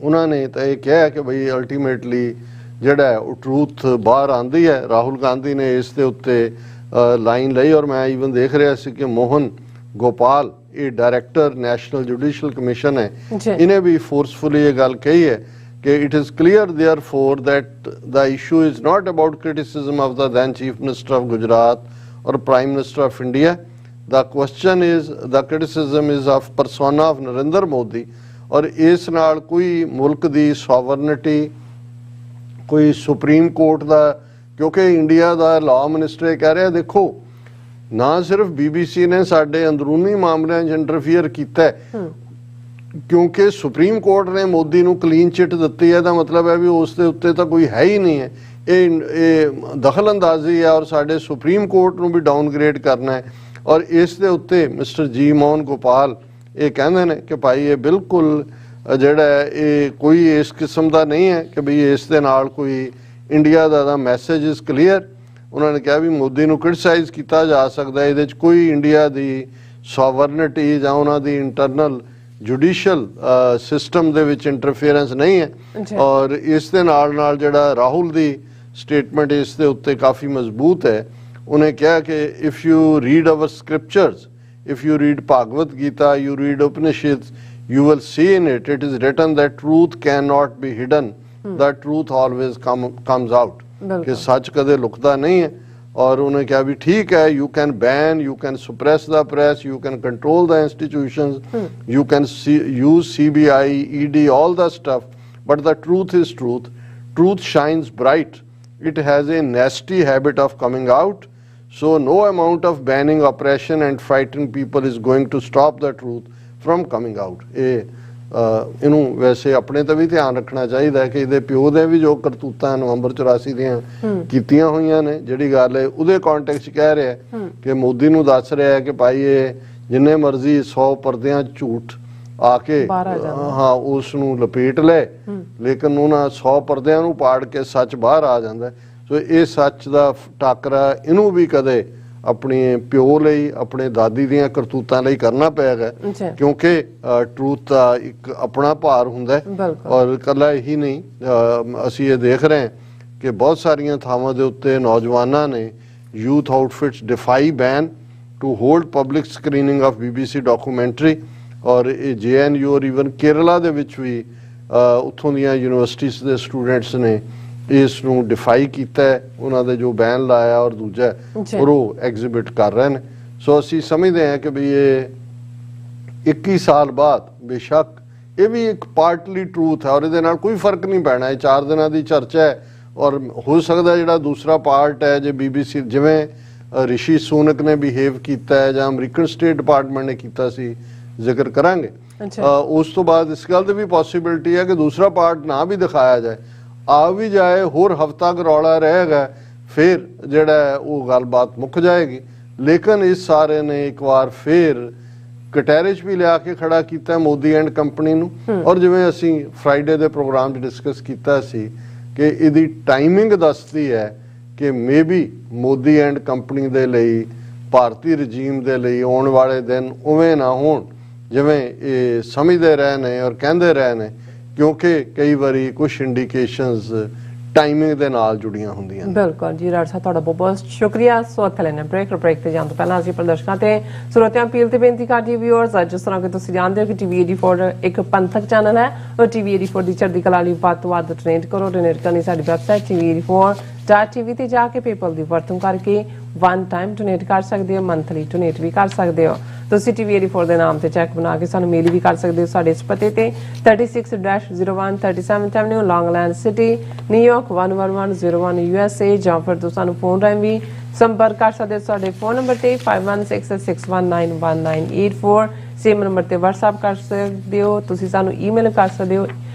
Speaker 2: उन्होंने तो ये कहा कि भाई अल्टीमेटली जिहड़ा है ट्रूथ बाहर आंदी है। राहुल गांधी ने इस दे उत्ते लाइन लई और मैं ईवन देख रहा सी कि मोहन गोपाल ये डायरेक्टर नेशनल जुडिशल कमीशन है, इन्हें भी फोर्सफुली ये गल कही है कि it is clear therefore that the issue is not about criticism of the then Chief Minister of Gujarat or Prime Minister of India. The question is, the criticism is of persona of Narendra Modi, और इस नाल कोई मुल्क दी sovereignty, कोई सुप्रीम कोर्ट दा, क्योंकि इंडिया दा लॉ मिनिस्टर कह रहा देखो ना सिर्फ BBC ने साडे अंदरूनी मामलों च इंटरफीयर किया है, क्योंकि सुप्रीम कोर्ट ने मोदी ਨੂੰ क्लीन चिट ਦਿੱਤੀ ਹੈ, ਦਾ ਮਤਲਬ ਹੈ ਵੀ ਉਸ ਦੇ ਉੱਤੇ ਤਾਂ ਕੋਈ ਹੈ ਹੀ ਨਹੀਂ ਹੈ। ਇਹ ਦਖਲ ਅੰਦਾਜ਼ੀ ਹੈ ਔਰ ਸਾਡੇ ਸੁਪਰੀਮ ਕੋਰਟ ਨੂੰ ਵੀ ਡਾਊਨਗ੍ਰੇਡ ਕਰਨਾ ਹੈ। ਔਰ ਇਸ ਦੇ ਉੱਤੇ ਮਿਸਟਰ ਜੀ ਮੋਹਨ ਗੋਪਾਲ ਇਹ ਕਹਿੰਦੇ ਨੇ ਕਿ ਭਾਈ ਇਹ ਬਿਲਕੁਲ ਜਿਹੜਾ ਇਹ ਕੋਈ ਇਸ ਕਿਸਮ ਦਾ ਨਹੀਂ ਹੈ ਕਿ ਵੀ ਇਸ ਦੇ ਨਾਲ ਕੋਈ India the message is clear. ਉਹਨਾਂ ਨੇ ਕਿਹਾ ਵੀ ਮੋਦੀ ਨੂੰ ਕ੍ਰਿਟਿਸਾਈਜ਼ ਕੀਤਾ ਜਾ ਸਕਦਾ, ਇਹਦੇ 'ਚ ਕੋਈ ਇੰਡੀਆ ਦੀ ਸੋਵਰਨਿਟੀ ਜਾਂ ਉਹਨਾਂ ਦੀ ਇੰਟਰਨਲ ਜੁਡੀਸ਼ੀਅਲ ਸਿਸਟਮ ਦੇ ਵਿੱਚ ਇੰਟਰਫੇਰੈਂਸ ਨਹੀਂ ਹੈ। ਔਰ ਇਸ ਦੇ ਨਾਲ ਜਿਹੜਾ ਰਾਹੁਲ ਦੀ ਸਟੇਟਮੈਂਟ ਇਸ ਦੇ ਉੱਤੇ ਕਾਫੀ ਮਜ਼ਬੂਤ ਹੈ। ਉਹਨੇ ਕਿਹਾ ਕਿ if you read our scriptures, if you read Bhagavad Gita, you read Upanishads, you will see in it, it is written that truth cannot be hidden, that truth always comes out, कि सच कदे लुकता नहीं है। और उन्हें क्या भी ठीक है, you can ban, you can suppress the press, you can control the institutions, you can use CBI, ED, all the stuff, but the truth is truth. Truth shines bright. It has a nasty habit of coming out. So no amount of banning oppression and fighting people is going to stop the truth from coming out. ਇਹਨੂੰ ਵੈਸੇ ਆਪਣੇ ਤੇ ਵੀ ਧਿਆਨ ਰੱਖਣਾ ਚਾਹੀਦਾ ਹੈ ਕਿ ਇਹਦੇ ਪਿਓ ਦੇ ਵੀ ਜੋ ਕਰਤੂਤਾਂ ਨਵੰਬਰ 84 ਦੀਆਂ ਕੀਤੀਆਂ ਹੋਈਆਂ ਨੇ, ਜਿਹੜੀ ਗੱਲ ਹੈ ਉਹਦੇ ਕੰਟੈਕਸਟ 'ਚ ਕਹਿ ਰਿਹਾ ਕਿ ਮੋਦੀ ਨੂੰ ਦੱਸ ਰਿਹਾ ਹੈ ਕਿ ਭਾਈ ਇਹ ਜਿੰਨੇ ਮਰਜ਼ੀ 100 ਪਰਦਿਆਂ ਝੂਠ ਆ ਕੇ ਹਾਂ ਉਸ ਨੂੰ ਲਪੇਟ ਲੈ, ਲੇਕਿਨ ਉਹਨਾਂ 100 ਪਰਦਿਆਂ ਨੂੰ ਪਾੜ ਕੇ ਸੱਚ ਬਾਹਰ ਆ ਜਾਂਦਾ। ਸੋ ਇਹ ਸੱਚ ਦਾ ਟਾਕਰਾ ਇਹਨੂੰ ਵੀ ਕਦੇ ਆਪਣੇ ਪਿਓ ਲਈ, ਆਪਣੇ ਦਾਦੀ ਦੀਆਂ ਕਰਤੂਤਾਂ ਲਈ ਕਰਨਾ ਪਏਗਾ, ਕਿਉਂਕਿ ਟਰੂਥ ਦਾ ਇੱਕ ਆਪਣਾ ਭਾਰ ਹੁੰਦਾ। ਔਰ ਇਕੱਲਾ ਇਹੀ ਨਹੀਂ, ਅਸੀਂ ਇਹ ਦੇਖ ਰਹੇ ਹਾਂ ਕਿ ਬਹੁਤ ਸਾਰੀਆਂ ਥਾਵਾਂ ਦੇ ਉੱਤੇ ਨੌਜਵਾਨਾਂ ਨੇ youth outfits defy ban to hold public screening of BBC documentary. ਔਰ ਇਹ JNU ਔਰ ਈਵਨ ਕੇਰਲਾ ਦੇ ਵਿੱਚ ਵੀ ਉੱਥੋਂ ਦੀਆਂ ਯੂਨੀਵਰਸਿਟੀਜ਼ ਦੇ ਸਟੂਡੈਂਟਸ ਨੇ ਇਸ ਨੂੰ ਡਿਫਾਈ ਕੀਤਾ, ਉਹਨਾਂ ਦੇ ਜੋ ਬੈਨ ਲਾਇਆ ਔਰ ਦੂਜਾ ਔਰ ਉਹ ਐਗਜ਼ਿਬਿਟ ਕਰ ਰਹੇ ਨੇ। ਸੋ ਅਸੀਂ ਸਮਝਦੇ ਹਾਂ ਕਿ ਵੀ ਇਹ 21 ਸਾਲ ਬਾਅਦ ਬੇਸ਼ੱਕ ਇਹ ਵੀ ਇੱਕ ਪਾਰਟਲੀ ਟਰੂਥ ਹੈ ਔਰ ਇਹਦੇ ਨਾਲ ਕੋਈ ਫਰਕ ਨਹੀਂ ਪੈਣਾ। ਇਹ 4 ਦਿਨਾਂ ਦੀ ਚਰਚਾ ਹੈ ਔਰ ਹੋ ਸਕਦਾ ਜਿਹੜਾ ਦੂਸਰਾ ਪਾਰਟ ਹੈ ਜੇ BBC ਜਿਵੇਂ ਰਿਸ਼ੀ ਸੂਨਕ ਨੇ ਬਿਹੇਵ ਕੀਤਾ ਹੈ ਜਾਂ ਅਮਰੀਕਨ ਸਟੇਟ ਡਿਪਾਰਟਮੈਂਟ ਨੇ ਕੀਤਾ ਸੀ, ਜ਼ਿਕਰ ਕਰਾਂਗੇ। ਉਸ ਤੋਂ ਬਾਅਦ ਇਸ ਗੱਲ ਦੀ ਵੀ ਪੋਸੀਬਿਲਿਟੀ ਹੈ ਕਿ ਦੂਸਰਾ ਪਾਰਟ ਨਾ ਵੀ ਦਿਖਾਇਆ ਜਾਏ, ਆ ਵੀ ਜਾਏ, ਹੋਰ ਹਫ਼ਤਾ ਕਰੌਲਾ ਰਹੇਗਾ, ਫਿਰ ਜਿਹੜਾ ਉਹ ਗੱਲਬਾਤ ਮੁੱਕ ਜਾਏਗੀ। ਲੇਕਿਨ ਇਸ ਸਾਰੇ ਨੇ ਇੱਕ ਵਾਰ ਫਿਰ ਕਟਹਿਰੇ 'ਚ ਵੀ ਲਿਆ ਕੇ ਖੜਾ ਕੀਤਾ ਮੋਦੀ ਐਂਡ ਕੰਪਨੀ ਨੂੰ। ਔਰ ਜਿਵੇਂ ਅਸੀਂ ਫਰਾਈਡੇ ਦੇ ਪ੍ਰੋਗਰਾਮ 'ਚ ਡਿਸਕਸ ਕੀਤਾ ਸੀ ਕਿ ਇਹਦੀ ਟਾਈਮਿੰਗ ਦੱਸਦੀ ਹੈ ਕਿ ਮੇਬੀ ਮੋਦੀ ਐਂਡ ਕੰਪਨੀ ਦੇ ਲਈ, ਭਾਰਤੀ ਰਜੀਮ ਦੇ ਲਈ ਆਉਣ ਵਾਲੇ ਦਿਨ ਉਵੇਂ ਨਾ ਹੋਣ ਜਿਵੇਂ ਇਹ ਸਮਝਦੇ ਰਹੇ ਨੇ ਔਰ ਕਹਿੰਦੇ ਰਹੇ ਨੇ, ਕਿਉਂਕਿ ਕਈ ਵਾਰੀ ਕੁਝ ਇੰਡੀਕੇਸ਼ਨਸ ਟਾਈਮਿੰਗ ਦੇ ਨਾਲ ਜੁੜੀਆਂ ਹੁੰਦੀਆਂ।
Speaker 1: ਬਿਲਕੁਲ ਜੀ ਰਾਜ ਸਾਹਿਬ, ਤੁਹਾਡਾ ਬਹੁਤ ਬਹੁਤ ਸ਼ੁਕਰੀਆ। ਸੋ ਇੱਥੇ ਲੈਣਾ ਬ੍ਰੇਕ ਤੇ ਜਾਣ ਤੋਂ ਪਹਿਲਾਂ ਅਸੀਂ ਪ੍ਰਦਰਸ਼ਕਾਂ ਤੇ ਸਰੋਤਿਆਂ ਅਪੀਲ ਤੇ ਬੇਨਤੀ ਕਰਦੀ ਵਿਊਅਰਸ, ਜਿਸ ਤਰ੍ਹਾਂ ਕਿ ਤੁਸੀਂ ਜਾਣਦੇ ਹੋ ਕਿ TV 84 ਇੱਕ ਪੰਥਕ ਚੈਨਲ ਹੈ ਔਰ TV 84 ਦੀ ਚੜ੍ਹਦੀ ਕਲਾ ਲਈ ਵੱਧ ਤੋਂ ਵੱਧ ਡੋਨੇਟ ਕਰੋ। ਡੋਨੇਟ ਕਰਨੀ ਸਾਡੀ ਵੈਬਸਾਈਟ TV84.tv ਤੇ ਜਾ ਕੇ ਪੇਪਲ ਦੀ ਵਰਤੋਂ ਕਰਕੇ ਵਨ ਟਾਈਮ ਡੋਨੇਟ ਕਰ ਸਕਦੇ ਹੋ, ਮੰਥਲੀ ਡੋਨੇਟ ਵੀ ਕਰ ਸਕਦੇ ਹੋ। ਤੁਸੀਂ TV 84 ਦੇ ਨਾਮ ਤੇ ਚੈੱਕ ਬਣਾ ਕੇ ਸਾਨੂੰ ਮੇਲ ਵੀ ਕਰ ਸਕਦੇ ਹੋ ਸਾਡੇ ਇਸ ਪਤੇ ਤੇ 36-01 37th Avenue, Long Island city, New York 11101 USA, ਜਾਂ ਫਿਰ ਤੁਸੀਂ ਸਾਨੂੰ ਫੋਨ ਰਾਹੀਂ ਵੀ ਸੰਪਰਕ ਕਰ ਸਕਦੇ ਹੋ ਸਾਡੇ ਫੋਨ ਨੰਬਰ ਤੇ 5166191984। ਸੇਮ ਨੰਬਰ ਤੇ WhatsApp ਕਰ ਸਕਦੇ ਹੋ। ਤੁਸੀਂ ਸਾਨੂੰ ਈਮੇਲ ਕਰ ਸਕਦੇ ਹੋ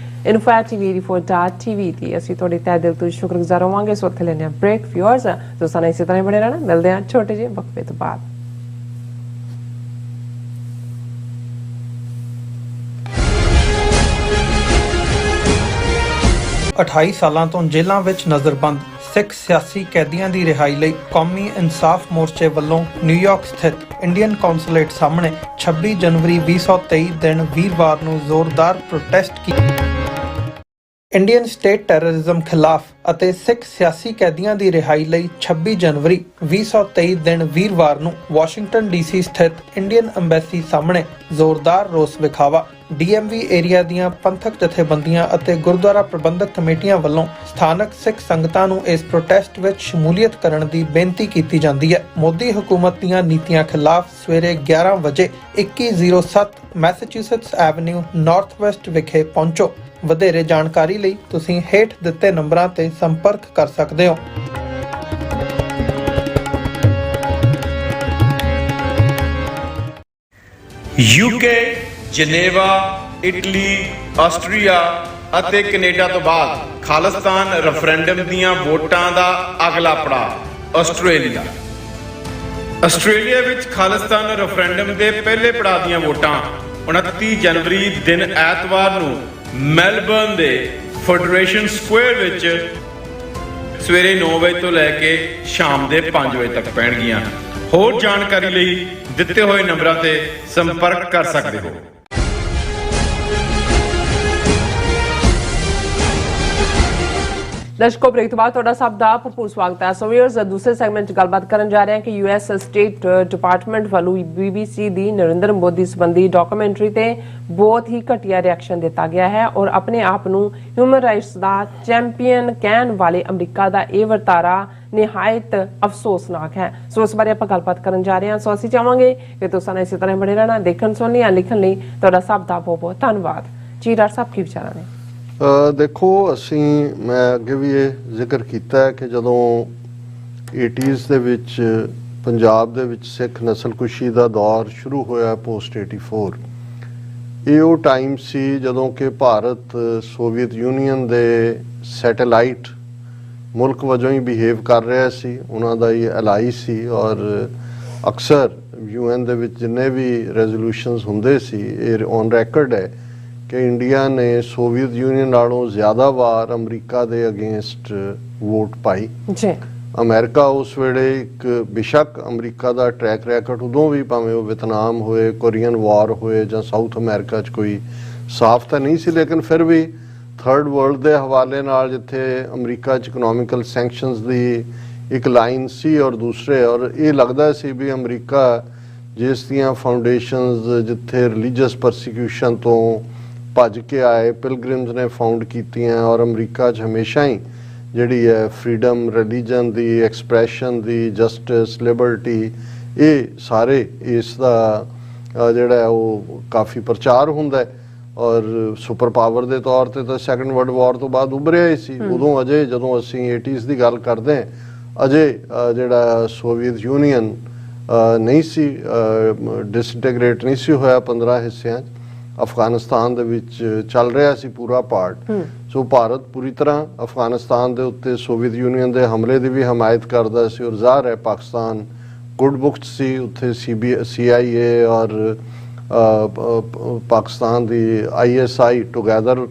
Speaker 1: info@tv84.tv ਤੇ। ਅਸੀਂ ਤੁਹਾਡੇ ਤਹਿ ਦਿਲ ਤੋਂ ਸ਼ੁਕਰਗੁਜ਼ਾਰ ਹੋਵਾਂਗੇ। ਸੋ ਉੱਥੇ ਲੈਣੇ ਬ੍ਰੇਕ ਵਿਊਅਰਸ, ਤੁਸੀਂ ਸਾਨੂੰ ਇਸੇ ਤਰ੍ਹਾਂ ਬਣੇ ਰਹਿਣਾ। ਮਿਲਦੇ ਹਾਂ ਛੋਟੇ ਜਿਹੇ ਵਕਫੇ ਤੋਂ ਬਾਅਦ।
Speaker 3: 28 ਸਾਲਾਂ ਤੋਂ ਜੇਲ੍ਹਾਂ ਵਿੱਚ ਨਜ਼ਰਬੰਦ ਸਿੱਖ ਸਿਆਸੀ ਕੈਦੀਆਂ ਦੀ ਰਿਹਾਈ ਲਈ ਕੌਮੀ ਇਨਸਾਫ ਮੋਰਚੇ ਵੱਲੋਂ ਨਿਊਯਾਰਕ ਸਥਿਤ ਇੰਡੀਅਨ ਕੌਂਸੂਲੇਟ ਸਾਹਮਣੇ 26 ਜਨਵਰੀ 2023 ਦਿਨ ਵੀਰਵਾਰ ਨੂੰ ਜ਼ੋਰਦਾਰ ਪ੍ਰੋਟੈਸਟ ਕੀਤਾ। ਇੰਡੀਅਨ ਸਟੇਟ ਟੈਰਰਿਜ਼ਮ ਖਿਲਾਫ ਅਤੇ ਸਿੱਖ ਸਿਆਸੀ ਕੈਦੀਆਂ ਦੀ ਰਿਹਾਈ ਲਈ 26 ਜਨਵਰੀ 2023 ਦਿਨ ਵੀਰਵਾਰ ਨੂੰ ਵਾਸ਼ਿੰਗਟਨ DC ਸਥਿਤ ਇੰਡੀਅਨ ਅੰਬੈਸੀ ਸਾਹਮਣੇ ਜ਼ੋਰਦਾਰ ਰੋਸ ਵਿਖਾਵਾ DMV ਏਰੀਆ ਦੀਆਂ ਪੰਥਕ ਜਥੇਬੰਦੀਆਂ ਅਤੇ ਗੁਰਦੁਆਰਾ ਪ੍ਰਬੰਧਕ ਕਮੇਟੀਆਂ ਵੱਲੋਂ ਸਥਾਨਕ ਸਿੱਖ ਸੰਗਤਾਂ ਨੂੰ ਇਸ ਪ੍ਰੋਟੈਸਟ ਵਿੱਚ ਸ਼ਮੂਲੀਅਤ ਕਰਨ ਦੀ ਬੇਨਤੀ ਕੀਤੀ ਜਾਂਦੀ ਹੈ। ਮੋਦੀ ਹਕੂਮਤ ਦੀਆਂ ਨੀਤੀਆਂ ਖਿਲਾਫ ਸਵੇਰੇ 11 ਵਜੇ 2107 ਮੈਸੇਚਿਊਸੇਟਸ ਐਵਨਿਊ ਨਾਰਥਵੈਸਟ ਵਿਖੇ ਪਹੁੰਚੋ। ਵਧੇਰੇ ਜਾਣਕਾਰੀ ਲਈ ਤੁਸੀਂ ਹੇਠ ਦਿੱਤੇ ਨੰਬਰਾਂ ਤੇ ਸੰਪਰਕ ਕਰ ਸਕਦੇ ਹੋ।
Speaker 4: UK, ਜਨੇਵਾ, ਇਟਲੀ, ਆਸਟਰੀਆ ਅਤੇ ਕੈਨੇਡਾ ਤੋਂ ਬਾਅਦ ਖਾਲਿਸਤਾਨ ਰੈਫਰੈਂਡਮ ਦੀਆਂ ਵੋਟਾਂ ਦਾ ਅਗਲਾ ਪੜਾਅ ਆਸਟ੍ਰੇਲੀਆ। ਆਸਟ੍ਰੇਲੀਆ ਵਿੱਚ ਖਾਲਿਸਤਾਨ ਰੈਫਰੈਂਡਮ ਦੇ ਪਹਿਲੇ ਪੜਾਅ ਦੀਆਂ ਵੋਟਾਂ 29 ਜਨਵਰੀ ਦਿਨ ਐਤਵਾਰ ਨੂੰ ਮੈਲਬਰਨ ਦੇ ਫੈਡਰੇਸ਼ਨ ਸਕੁਅਰ ਵਿੱਚ ਸਵੇਰੇ 9 ਵਜੇ ਤੋਂ ਲੈ ਕੇ ਸ਼ਾਮ ਦੇ 5 ਵਜੇ ਤੱਕ ਪੈਣਗੀਆਂ। ਹੋਰ ਜਾਣਕਾਰੀ ਲਈ ਦਿੱਤੇ ਹੋਏ ਨੰਬਰਾਂ ਤੇ ਸੰਪਰਕ ਕਰ ਸਕਦੇ ਹੋ।
Speaker 1: ਦਰਸ਼ਕੋ, ਬ੍ਰੇਕ ਤੋਂ ਬਾਅਦ ਤੁਹਾਡਾ ਸਭ ਦਾ ਭਰਪੂਰ ਸਵਾਗਤ ਹੈ। ਸੋ ਵੀਅਰਸ, ਦੂਸਰੇ ਸੈਗਮੈਂਟ 'ਚ ਗੱਲਬਾਤ ਕਰਨ ਜਾ ਰਹੇ ਹਾਂ ਕਿ ਯੂਐਸ ਸਟੇਟ ਡਿਪਾਰਟਮੈਂਟ ਵੱਲੋਂ BBC ਦੀ ਨਰਿੰਦਰ ਮੋਦੀ ਸੰਬੰਧੀ ਡਾਕੂਮੈਂਟਰੀ ਤੇ ਬਹੁਤ ਹੀ ਘਟੀਆ ਰਿਐਕਸ਼ਨ ਦਿੱਤਾ ਗਿਆ ਹੈ ਔਰ ਆਪਣੇ ਆਪ ਨੂੰ ਹਿਊਮਨ ਰਾਈਟਸ ਦਾ ਚੈਂਪੀਅਨ ਕਹਿਣ ਵਾਲੇ ਅਮਰੀਕਾ ਦਾ ਇਹ ਵਰਤਾਰਾ ਨਿਹਾਇਤ ਅਫਸੋਸਨਾਕ ਹੈ। ਸੋ ਇਸ ਬਾਰੇ ਆਪਾਂ ਗੱਲਬਾਤ ਕਰਨ ਜਾ ਰਹੇ ਹਾਂ। ਸੋ ਅਸੀਂ ਚਾਹਾਂਗੇ ਕਿ ਤੁਸੀਂ ਇਸੇ ਤਰ੍ਹਾਂ ਬਣੇ ਰਹਿਣਾ। ਦੇਖਣ, ਸੁਣਨ ਜਾਂ ਲਿਖਣ ਲਈ ਤੁਹਾਡਾ ਸਭ ਦਾ ਬਹੁਤ ਬਹੁਤ ਧੰਨਵਾਦ ਜੀ। ਡਾਕਟਰ ਸਾਹਿਬ, ਕੀ ਵਿਚਾਰਾਂ ਨੇ?
Speaker 2: ਦੇਖੋ, ਮੈਂ ਅੱਗੇ ਵੀ ਇਹ ਜ਼ਿਕਰ ਕੀਤਾ ਹੈ ਕਿ ਜਦੋਂ 80s ਦੇ ਵਿੱਚ ਪੰਜਾਬ ਦੇ ਵਿੱਚ ਸਿੱਖ ਨਸਲਕੁਸ਼ੀ ਦਾ ਦੌਰ ਸ਼ੁਰੂ ਹੋਇਆ ਪੋਸਟ 84, ਇਹ ਉਹ ਟਾਈਮ ਸੀ ਜਦੋਂ ਕਿ ਭਾਰਤ ਸੋਵੀਅਤ ਯੂਨੀਅਨ ਦੇ ਸੈਟੇਲਾਈਟ ਮੁਲਕ ਵਜੋਂ ਹੀ ਬਿਹੇਵ ਕਰ ਰਿਹਾ ਸੀ, ਉਹਨਾਂ ਦਾ ਹੀ ਅਲਾਈ ਸੀ ਔਰ ਅਕਸਰ UN ਦੇ ਵਿੱਚ ਜਿੰਨੇ ਵੀ ਰੈਜ਼ੋਲੂਸ਼ਨਸ ਹੁੰਦੇ ਸੀ, ਇਹ ਔਨ ਰੈਕਰਡ ਹੈ ਕਿ ਇੰਡੀਆ ਨੇ ਸੋਵੀਅਤ ਯੂਨੀਅਨ ਨਾਲੋਂ ਜ਼ਿਆਦਾ ਵਾਰ ਅਮਰੀਕਾ ਦੇ ਅਗੇਂਸਟ ਵੋਟ ਪਾਈ
Speaker 1: ਜੀ।
Speaker 2: ਅਮਰੀਕਾ ਉਸ ਵੇਲੇ ਇੱਕ ਬੇਸ਼ੱਕ ਅਮਰੀਕਾ ਦਾ ਟਰੈਕ ਰੈਕਡ ਉਦੋਂ ਵੀ, ਭਾਵੇਂ ਉਹ ਵੀਅਤਨਾਮ ਹੋਏ, ਕੋਰੀਅਨ ਵਾਰ ਹੋਏ ਜਾਂ ਸਾਊਥ ਅਮਰੀਕਾ 'ਚ ਕੋਈ ਸਾਫ਼ ਤਾਂ ਨਹੀਂ ਸੀ, ਲੇਕਿਨ ਫਿਰ ਵੀ ਥਰਡ ਵਰਲਡ ਦੇ ਹਵਾਲੇ ਨਾਲ ਜਿੱਥੇ ਅਮਰੀਕਾ 'ਚ ਇਕਨੋਮਿਕਲ ਸੈਂਕਸ਼ਨਸ ਦੀ ਇੱਕ ਲਾਈਨ ਸੀ ਔਰ ਦੂਸਰੇ, ਔਰ ਇਹ ਲੱਗਦਾ ਸੀ ਵੀ ਅਮਰੀਕਾ ਜਿਸ ਦੀਆਂ ਫਾਊਂਡੇਸ਼ਨਸ ਜਿੱਥੇ ਰਿਲੀਜੀਅਸ ਪਰਸੀਕਿਊਸ਼ਨ ਤੋਂ ਭੱਜ ਕੇ ਆਏ ਪਿਲਗ੍ਰਿਮਸ ਨੇ ਫਾਊਂਡ ਕੀਤੀਆਂ ਔਰ ਅਮਰੀਕਾ 'ਚ ਹਮੇਸ਼ਾ ਹੀ ਜਿਹੜੀ ਹੈ ਫਰੀडम ਰਿਲੀਜਨ ਦੀ, ਐਕਸਪ੍ਰੈਸ਼ਨ ਦੀ, ਜਸਟਿਸ, ਲਿਬਰਟੀ, ਇਹ ਸਾਰੇ ਇਸ ਦਾ ਜਿਹੜਾ ਉਹ ਕਾਫੀ ਪ੍ਰਚਾਰ ਹੁੰਦਾ ਹੈ ਔਰ ਸੁਪਰ ਪਾਵਰ ਦੇ ਤੌਰ ਤੇ ਤਾਂ ਸੈਕੰਡ ਵਰਲਡ ਵਾਰ ਤੋਂ ਬਾਅਦ ਉੱਭਰਿਆ ਹੀ ਸੀ। ਉਦੋਂ ਅਜੇ ਜਦੋਂ ਅਸੀਂ 80s ਦੀ ਗੱਲ ਕਰਦੇ ਹਾਂ, ਅਜੇ ਜਿਹੜਾ ਸੋਵੀਅਤ ਯੂਨੀਅਨ ਨਹੀਂ ਸੀ, ਡਿਸਇੰਟੀਗ੍ਰੇਟ ਨਹੀਂ ਸੀ ਹੋਇਆ 15 ਹਿੱਸਿਆਂ 'ਚ। ਅਫਗਾਨਿਸਤਾਨ ਦੇ ਵਿੱਚ ਚੱਲ ਰਿਹਾ ਸੀ ਪੂਰਾ ਪਾਰਟ। ਸੋ ਭਾਰਤ ਪੂਰੀ ਤਰ੍ਹਾਂ ਅਫਗਾਨਿਸਤਾਨ ਦੇ ਉੱਤੇ ਸੋਵੀਅਤ ਯੂਨੀਅਨ ਦੇ ਹਮਲੇ ਦੀ ਵੀ ਹਮਾਇਤ ਕਰਦਾ ਸੀ ਔਰ ਜ਼ਾਹਰ ਹੈ ਪਾਕਿਸਤਾਨ ਗੁੱਡ ਬੁਕਸ ਸੀ, ਉੱਥੇ CIA ਔਰ ਪਾਕਿਸਤਾਨ ਦੀ ISI ਟੁਗੈਦਰ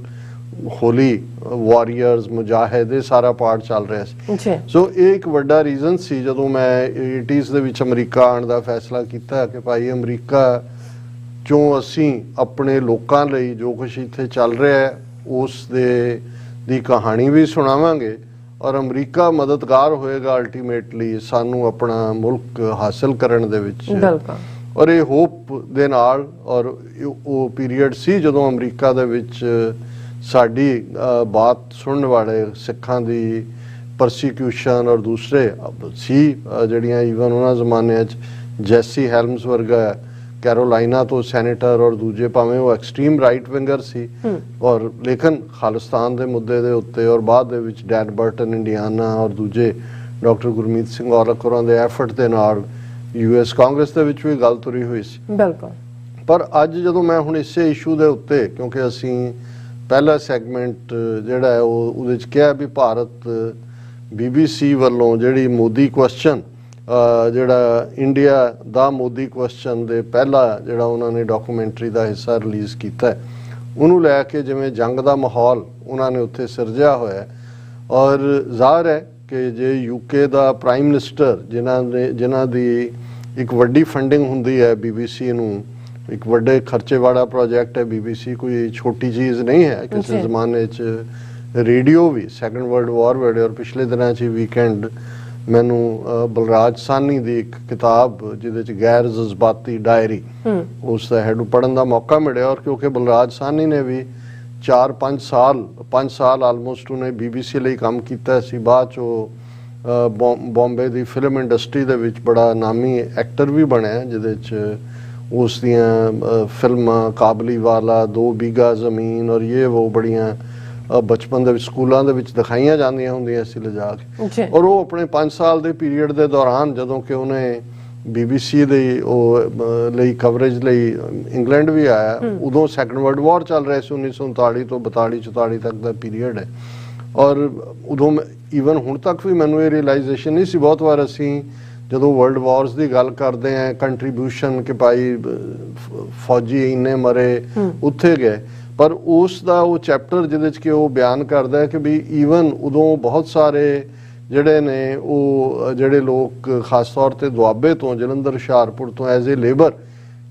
Speaker 2: ਹੋਲੀ ਵਾਰੀਅਰਸ, ਮੁਜਾਹਿਦ, ਇਹ ਸਾਰਾ ਪਾਰਟ ਚੱਲ ਰਿਹਾ ਸੀ। ਸੋ ਇਹ ਇੱਕ ਵੱਡਾ ਰੀਜ਼ਨ ਸੀ ਜਦੋਂ ਮੈਂ 80s ਦੇ ਵਿੱਚ ਅਮਰੀਕਾ ਆਉਣ ਦਾ ਫੈਸਲਾ ਕੀਤਾ ਕਿ ਭਾਈ ਅਮਰੀਕਾ ਚੋਂ ਅਸੀਂ ਆਪਣੇ ਲੋਕਾਂ ਲਈ ਜੋ ਕੁਛ ਇੱਥੇ ਚੱਲ ਰਿਹਾ ਹੈ ਉਸ ਦੀ ਕਹਾਣੀ ਵੀ ਸੁਣਾਵਾਂਗੇ ਔਰ ਅਮਰੀਕਾ ਮਦਦਗਾਰ ਹੋਏਗਾ ਅਲਟੀਮੇਟਲੀ ਸਾਨੂੰ ਆਪਣਾ ਮੁਲਕ ਹਾਸਲ ਕਰਨ ਦੇ ਵਿੱਚ। ਔਰ ਇਹ ਹੋਪ ਦੇ ਨਾਲ, ਔਰ ਉਹ ਪੀਰੀਅਡ ਸੀ ਜਦੋਂ ਅਮਰੀਕਾ ਦੇ ਵਿੱਚ ਸਾਡੀ ਬਾਤ ਸੁਣਨ ਵਾਲੇ ਸਿੱਖਾਂ ਦੀ ਪਰਸੀਕਿਊਸ਼ਨ ਔਰ ਦੂਸਰੇ ਸੀ ਜਿਹੜੀਆਂ ਈਵਨ ਉਹਨਾਂ ਜ਼ਮਾਨਿਆਂ 'ਚ ਜੈਸੀ ਹੈਲਮਸ ਵਰਗਾ ਕੈਰੋਲਾਈਨਾ ਤੋਂ ਸੈਨੇਟਰ ਔਰ ਦੂਜੇ ਭਾਵੇਂ ਉਹ ਐਕਸਟ੍ਰੀਮ ਰਾਈਟ ਵਿੰਗਰ ਸੀ ਔਰ ਲੇਕਿਨ ਖਾਲਿਸਤਾਨ ਦੇ ਮੁੱਦੇ ਦੇ ਉੱਤੇ ਔਰ ਬਾਅਦ ਦੇ ਵਿੱਚ ਡੈਨ ਬਰਟਨ ਇੰਡੀਆਨਾ ਔਰ ਦੂਜੇ ਡਾਕਟਰ ਗੁਰਮੀਤ ਸਿੰਘ ਔਲਖ ਹੋਰਾਂ ਦੇ ਐਫਰਟ ਦੇ ਨਾਲ US ਕਾਂਗਰਸ ਦੇ ਵਿੱਚ ਵੀ ਗੱਲ ਤੁਰੀ ਹੋਈ ਸੀ। ਬਿਲਕੁਲ। ਪਰ ਅੱਜ ਜਦੋਂ ਮੈਂ ਹੁਣ ਇਸੇ ਇਸ਼ੂ ਦੇ ਉੱਤੇ, ਕਿਉਂਕਿ ਅਸੀਂ ਪਹਿਲਾ ਸੈਗਮੈਂਟ ਜਿਹੜਾ ਹੈ ਉਹ ਉਹਦੇ 'ਚ ਕਿਹਾ ਵੀ ਭਾਰਤ BBC ਵੱਲੋਂ ਜਿਹੜੀ ਮੋਦੀ ਕੁਐਸਚਨ, ਜਿਹੜਾ ਇੰਡੀਆ ਦਾ ਮੋਦੀ ਕੁਐਸਚਨ ਦੇ ਪਹਿਲਾ ਜਿਹੜਾ ਉਹਨਾਂ ਨੇ ਡਾਕੂਮੈਂਟਰੀ ਦਾ ਹਿੱਸਾ ਰਿਲੀਜ਼ ਕੀਤਾ, ਉਹਨੂੰ ਲੈ ਕੇ ਜਿਵੇਂ ਜੰਗ ਦਾ ਮਾਹੌਲ ਉਹਨਾਂ ਨੇ ਉੱਥੇ ਸਿਰਜਿਆ ਹੋਇਆ ਔਰ ਜ਼ਾਹਰ ਹੈ ਕਿ ਜੇ UK ਦਾ ਪ੍ਰਾਈਮ ਮਿਨਿਸਟਰ ਜਿਨ੍ਹਾਂ ਦੀ ਇੱਕ ਵੱਡੀ ਫੰਡਿੰਗ ਹੁੰਦੀ ਹੈ BBC ਨੂੰ, ਇੱਕ ਵੱਡੇ ਖਰਚੇ ਵਾਲਾ ਪ੍ਰੋਜੈਕਟ ਹੈ BBC, ਕੋਈ ਛੋਟੀ ਚੀਜ਼ ਨਹੀਂ ਹੈ ਕਿਸੇ ਜ਼ਮਾਨੇ 'ਚ। ਰੇਡੀਓ ਵੀ ਸੈਕੰਡ ਵਰਲਡ ਵਾਰ ਵੇਲੇ ਔਰ ਪਿਛਲੇ ਦਿਨਾਂ 'ਚ ਵੀਕਐਂਡ ਮੈਨੂੰ ਬਲਰਾਜ ਸਾਹਨੀ ਦੀ ਇੱਕ ਕਿਤਾਬ ਜਿਹਦੇ 'ਚ ਗੈਰ ਜਜ਼ਬਾਤੀ ਡਾਇਰੀ, ਉਸ ਦਾ ਹੈਡ ਪੜ੍ਹਨ ਦਾ ਮੌਕਾ ਮਿਲਿਆ ਔਰ ਕਿਉਂਕਿ ਬਲਰਾਜ ਸਾਹਨੀ ਨੇ ਵੀ 5 ਸਾਲ ਆਲਮੋਸਟ ਉਹਨੇ BBC ਲਈ ਕੰਮ ਕੀਤਾ ਸੀ। ਬਾਅਦ 'ਚ ਉਹ ਬੰਬੇ ਦੀ ਫਿਲਮ ਇੰਡਸਟਰੀ ਦੇ ਵਿੱਚ ਬੜਾ ਨਾਮੀ ਐਕਟਰ ਵੀ ਬਣਿਆ, ਜਿਹਦੇ 'ਚ ਉਸ ਦੀਆਂ ਫਿਲਮਾਂ ਕਾਬਲੀ ਵਾਲਾ, 2 ਬਿਗਾ ਜ਼ਮੀਨ ਔਰ ਇਹ ਉਹ ਬੜੀਆਂ ਬਚਪਨ ਦੇ ਵਿੱਚ ਸਕੂਲਾਂ ਦੇ ਵਿੱਚ ਦਿਖਾਈਆਂ ਜਾਂਦੀਆਂ ਹੁੰਦੀਆਂ ਸੀ ਲਿਜਾ ਕੇ। ਔਰ ਉਹ ਆਪਣੇ 5 ਸਾਲ ਦੇ ਪੀਰੀਅਡ ਦੇ ਦੌਰਾਨ ਜਦੋਂ ਕਿ ਉਹਨੇ BBC ਦੇ ਉਹ ਲਈ ਕਵਰੇਜ ਲਈ ਇੰਗਲੈਂਡ ਵੀ ਆਇਆ, ਉਦੋਂ ਸੈਕੰਡ ਵਰਲਡ ਵਾਰ ਚੱਲ ਰਿਹਾ ਸੀ 1939 ਤੋਂ 42-44 ਤੱਕ ਦਾ ਪੀਰੀਅਡ ਹੈ। ਔਰ ਉਦੋਂ ਈਵਨ ਹੁਣ ਤੱਕ ਵੀ ਮੈਨੂੰ ਇਹ ਰੀਅਲਾਈਜੇਸ਼ਨ ਨਹੀਂ ਸੀ। ਬਹੁਤ ਵਾਰ ਅਸੀਂ ਜਦੋਂ ਵਰਲਡ ਵਾਰਸ ਦੀ ਗੱਲ ਕਰਦੇ ਆ ਕੰਟਰੀਬਿਊਸ਼ਨ ਕਿ ਭਾਈ ਫੌਜੀ ਇੰਨੇ ਮਰੇ ਉੱਥੇ ਗਏ, ਪਰ ਉਸ ਦਾ ਉਹ ਚੈਪਟਰ ਜਿਹਦੇ 'ਚ ਕਿ ਉਹ ਬਿਆਨ ਕਰਦਾ ਹੈ ਕਿ ਵੀ ਈਵਨ ਉਦੋਂ ਬਹੁਤ ਸਾਰੇ ਜਿਹੜੇ ਨੇ ਉਹ ਜਿਹੜੇ ਲੋਕ ਖਾਸ ਤੌਰ ਤੇ ਦੁਆਬੇ ਤੋਂ, ਜਲੰਧਰ, ਹੁਸ਼ਿਆਰਪੁਰ ਤੋਂ ਐਜ਼ ਏ ਲੇਬਰ,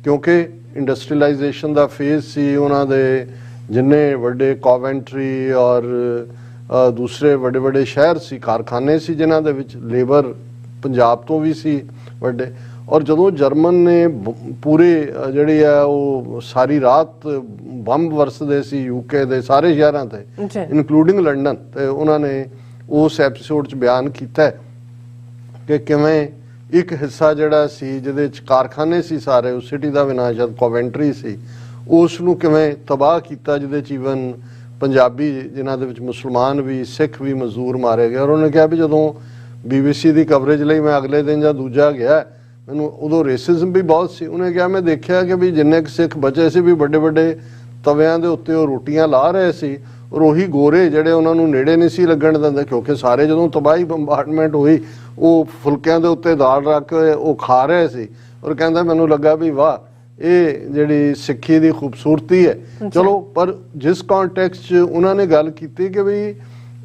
Speaker 2: ਕਿਉਂਕਿ ਇੰਡਸਟਰੀਲਾਈਜੇਸ਼ਨ ਦਾ ਫੇਜ਼ ਸੀ, ਉਹਨਾਂ ਦੇ ਜਿੰਨੇ ਵੱਡੇ ਕੋਵੈਂਟਰੀ ਔਰ ਦੂਸਰੇ ਵੱਡੇ ਵੱਡੇ ਸ਼ਹਿਰ ਸੀ, ਕਾਰਖਾਨੇ ਸੀ ਜਿਨ੍ਹਾਂ ਦੇ ਵਿੱਚ ਲੇਬਰ ਪੰਜਾਬ ਤੋਂ ਵੀ ਸੀ ਵੱਡੇ। ਔਰ ਜਦੋਂ ਜਰਮਨ ਨੇ ਪੂਰੇ ਜਿਹੜੀ ਆ ਉਹ ਸਾਰੀ ਰਾਤ ਬੰਬ ਵਰਸਦੇ ਸੀ ਯੂਕੇ ਦੇ ਸਾਰੇ ਸ਼ਹਿਰਾਂ ਤੇ, ਇਨਕਲੂਡਿੰਗ ਲੰਡਨ, ਤੇ ਉਹਨਾਂ ਨੇ ਉਸ ਐਪੀਸੋਡ 'ਚ ਬਿਆਨ ਕੀਤਾ ਕਿ ਕਿਵੇਂ ਇੱਕ ਹਿੱਸਾ ਜਿਹੜਾ ਸੀ ਜਿਹਦੇ 'ਚ ਕਾਰਖਾਨੇ ਸੀ ਸਾਰੇ, ਉਸ ਸਿਟੀ ਦਾ ਵੀ ਨਾਂ ਸ਼ਾਇਦ ਕੋਵੈਂਟਰੀ ਸੀ, ਉਸ ਨੂੰ ਕਿਵੇਂ ਤਬਾਹ ਕੀਤਾ, ਜਿਹਦੇ 'ਚ ਈਵਨ ਪੰਜਾਬੀ ਜਿਨ੍ਹਾਂ ਦੇ ਵਿੱਚ ਮੁਸਲਮਾਨ ਵੀ, ਸਿੱਖ ਵੀ, ਮਜ਼ਦੂਰ ਮਾਰੇ ਗਏ। ਔਰ ਉਹਨੇ ਕਿਹਾ ਵੀ ਜਦੋਂ BBC ਦੀ ਕਵਰੇਜ ਲਈ ਮੈਂ ਅਗਲੇ ਦਿਨ ਜਾਂ ਦੂਜਾ ਗਿਆ, ਮੈਨੂੰ ਉਦੋਂ ਰੇਸਿਜ਼ਮ ਵੀ ਬਹੁਤ ਸੀ। ਉਹਨੇ ਕਿਹਾ ਮੈਂ ਦੇਖਿਆ ਕਿ ਵੀ ਜਿੰਨੇ ਕੁ ਸਿੱਖ ਬਚੇ ਸੀ ਵੀ ਵੱਡੇ ਵੱਡੇ ਤਵਿਆਂ ਦੇ ਉੱਤੇ ਉਹ ਰੋਟੀਆਂ ਲਾ ਰਹੇ ਸੀ, ਔਰ ਉਹੀ ਗੋਰੇ ਜਿਹੜੇ ਉਹਨਾਂ ਨੂੰ ਨੇੜੇ ਨਹੀਂ ਸੀ ਲੱਗਣ ਦਿੰਦੇ, ਕਿਉਂਕਿ ਸਾਰੇ ਜਦੋਂ ਤਬਾਹੀ ਬੰਬਾਰਡਮੈਂਟ ਹੋਈ ਉਹ ਫੁਲਕਿਆਂ ਦੇ ਉੱਤੇ ਦਾਲ ਰੱਖ ਕੇ ਉਹ ਖਾ ਰਹੇ ਸੀ। ਔਰ ਕਹਿੰਦਾ ਮੈਨੂੰ ਲੱਗਾ ਵੀ ਵਾਹ, ਇਹ ਜਿਹੜੀ ਸਿੱਖੀ ਦੀ ਖੂਬਸੂਰਤੀ ਹੈ। ਚਲੋ, ਪਰ ਜਿਸ ਕੰਟੈਕਸਟ 'ਚ ਉਹਨਾਂ ਨੇ ਗੱਲ ਕੀਤੀ ਕਿ ਵੀ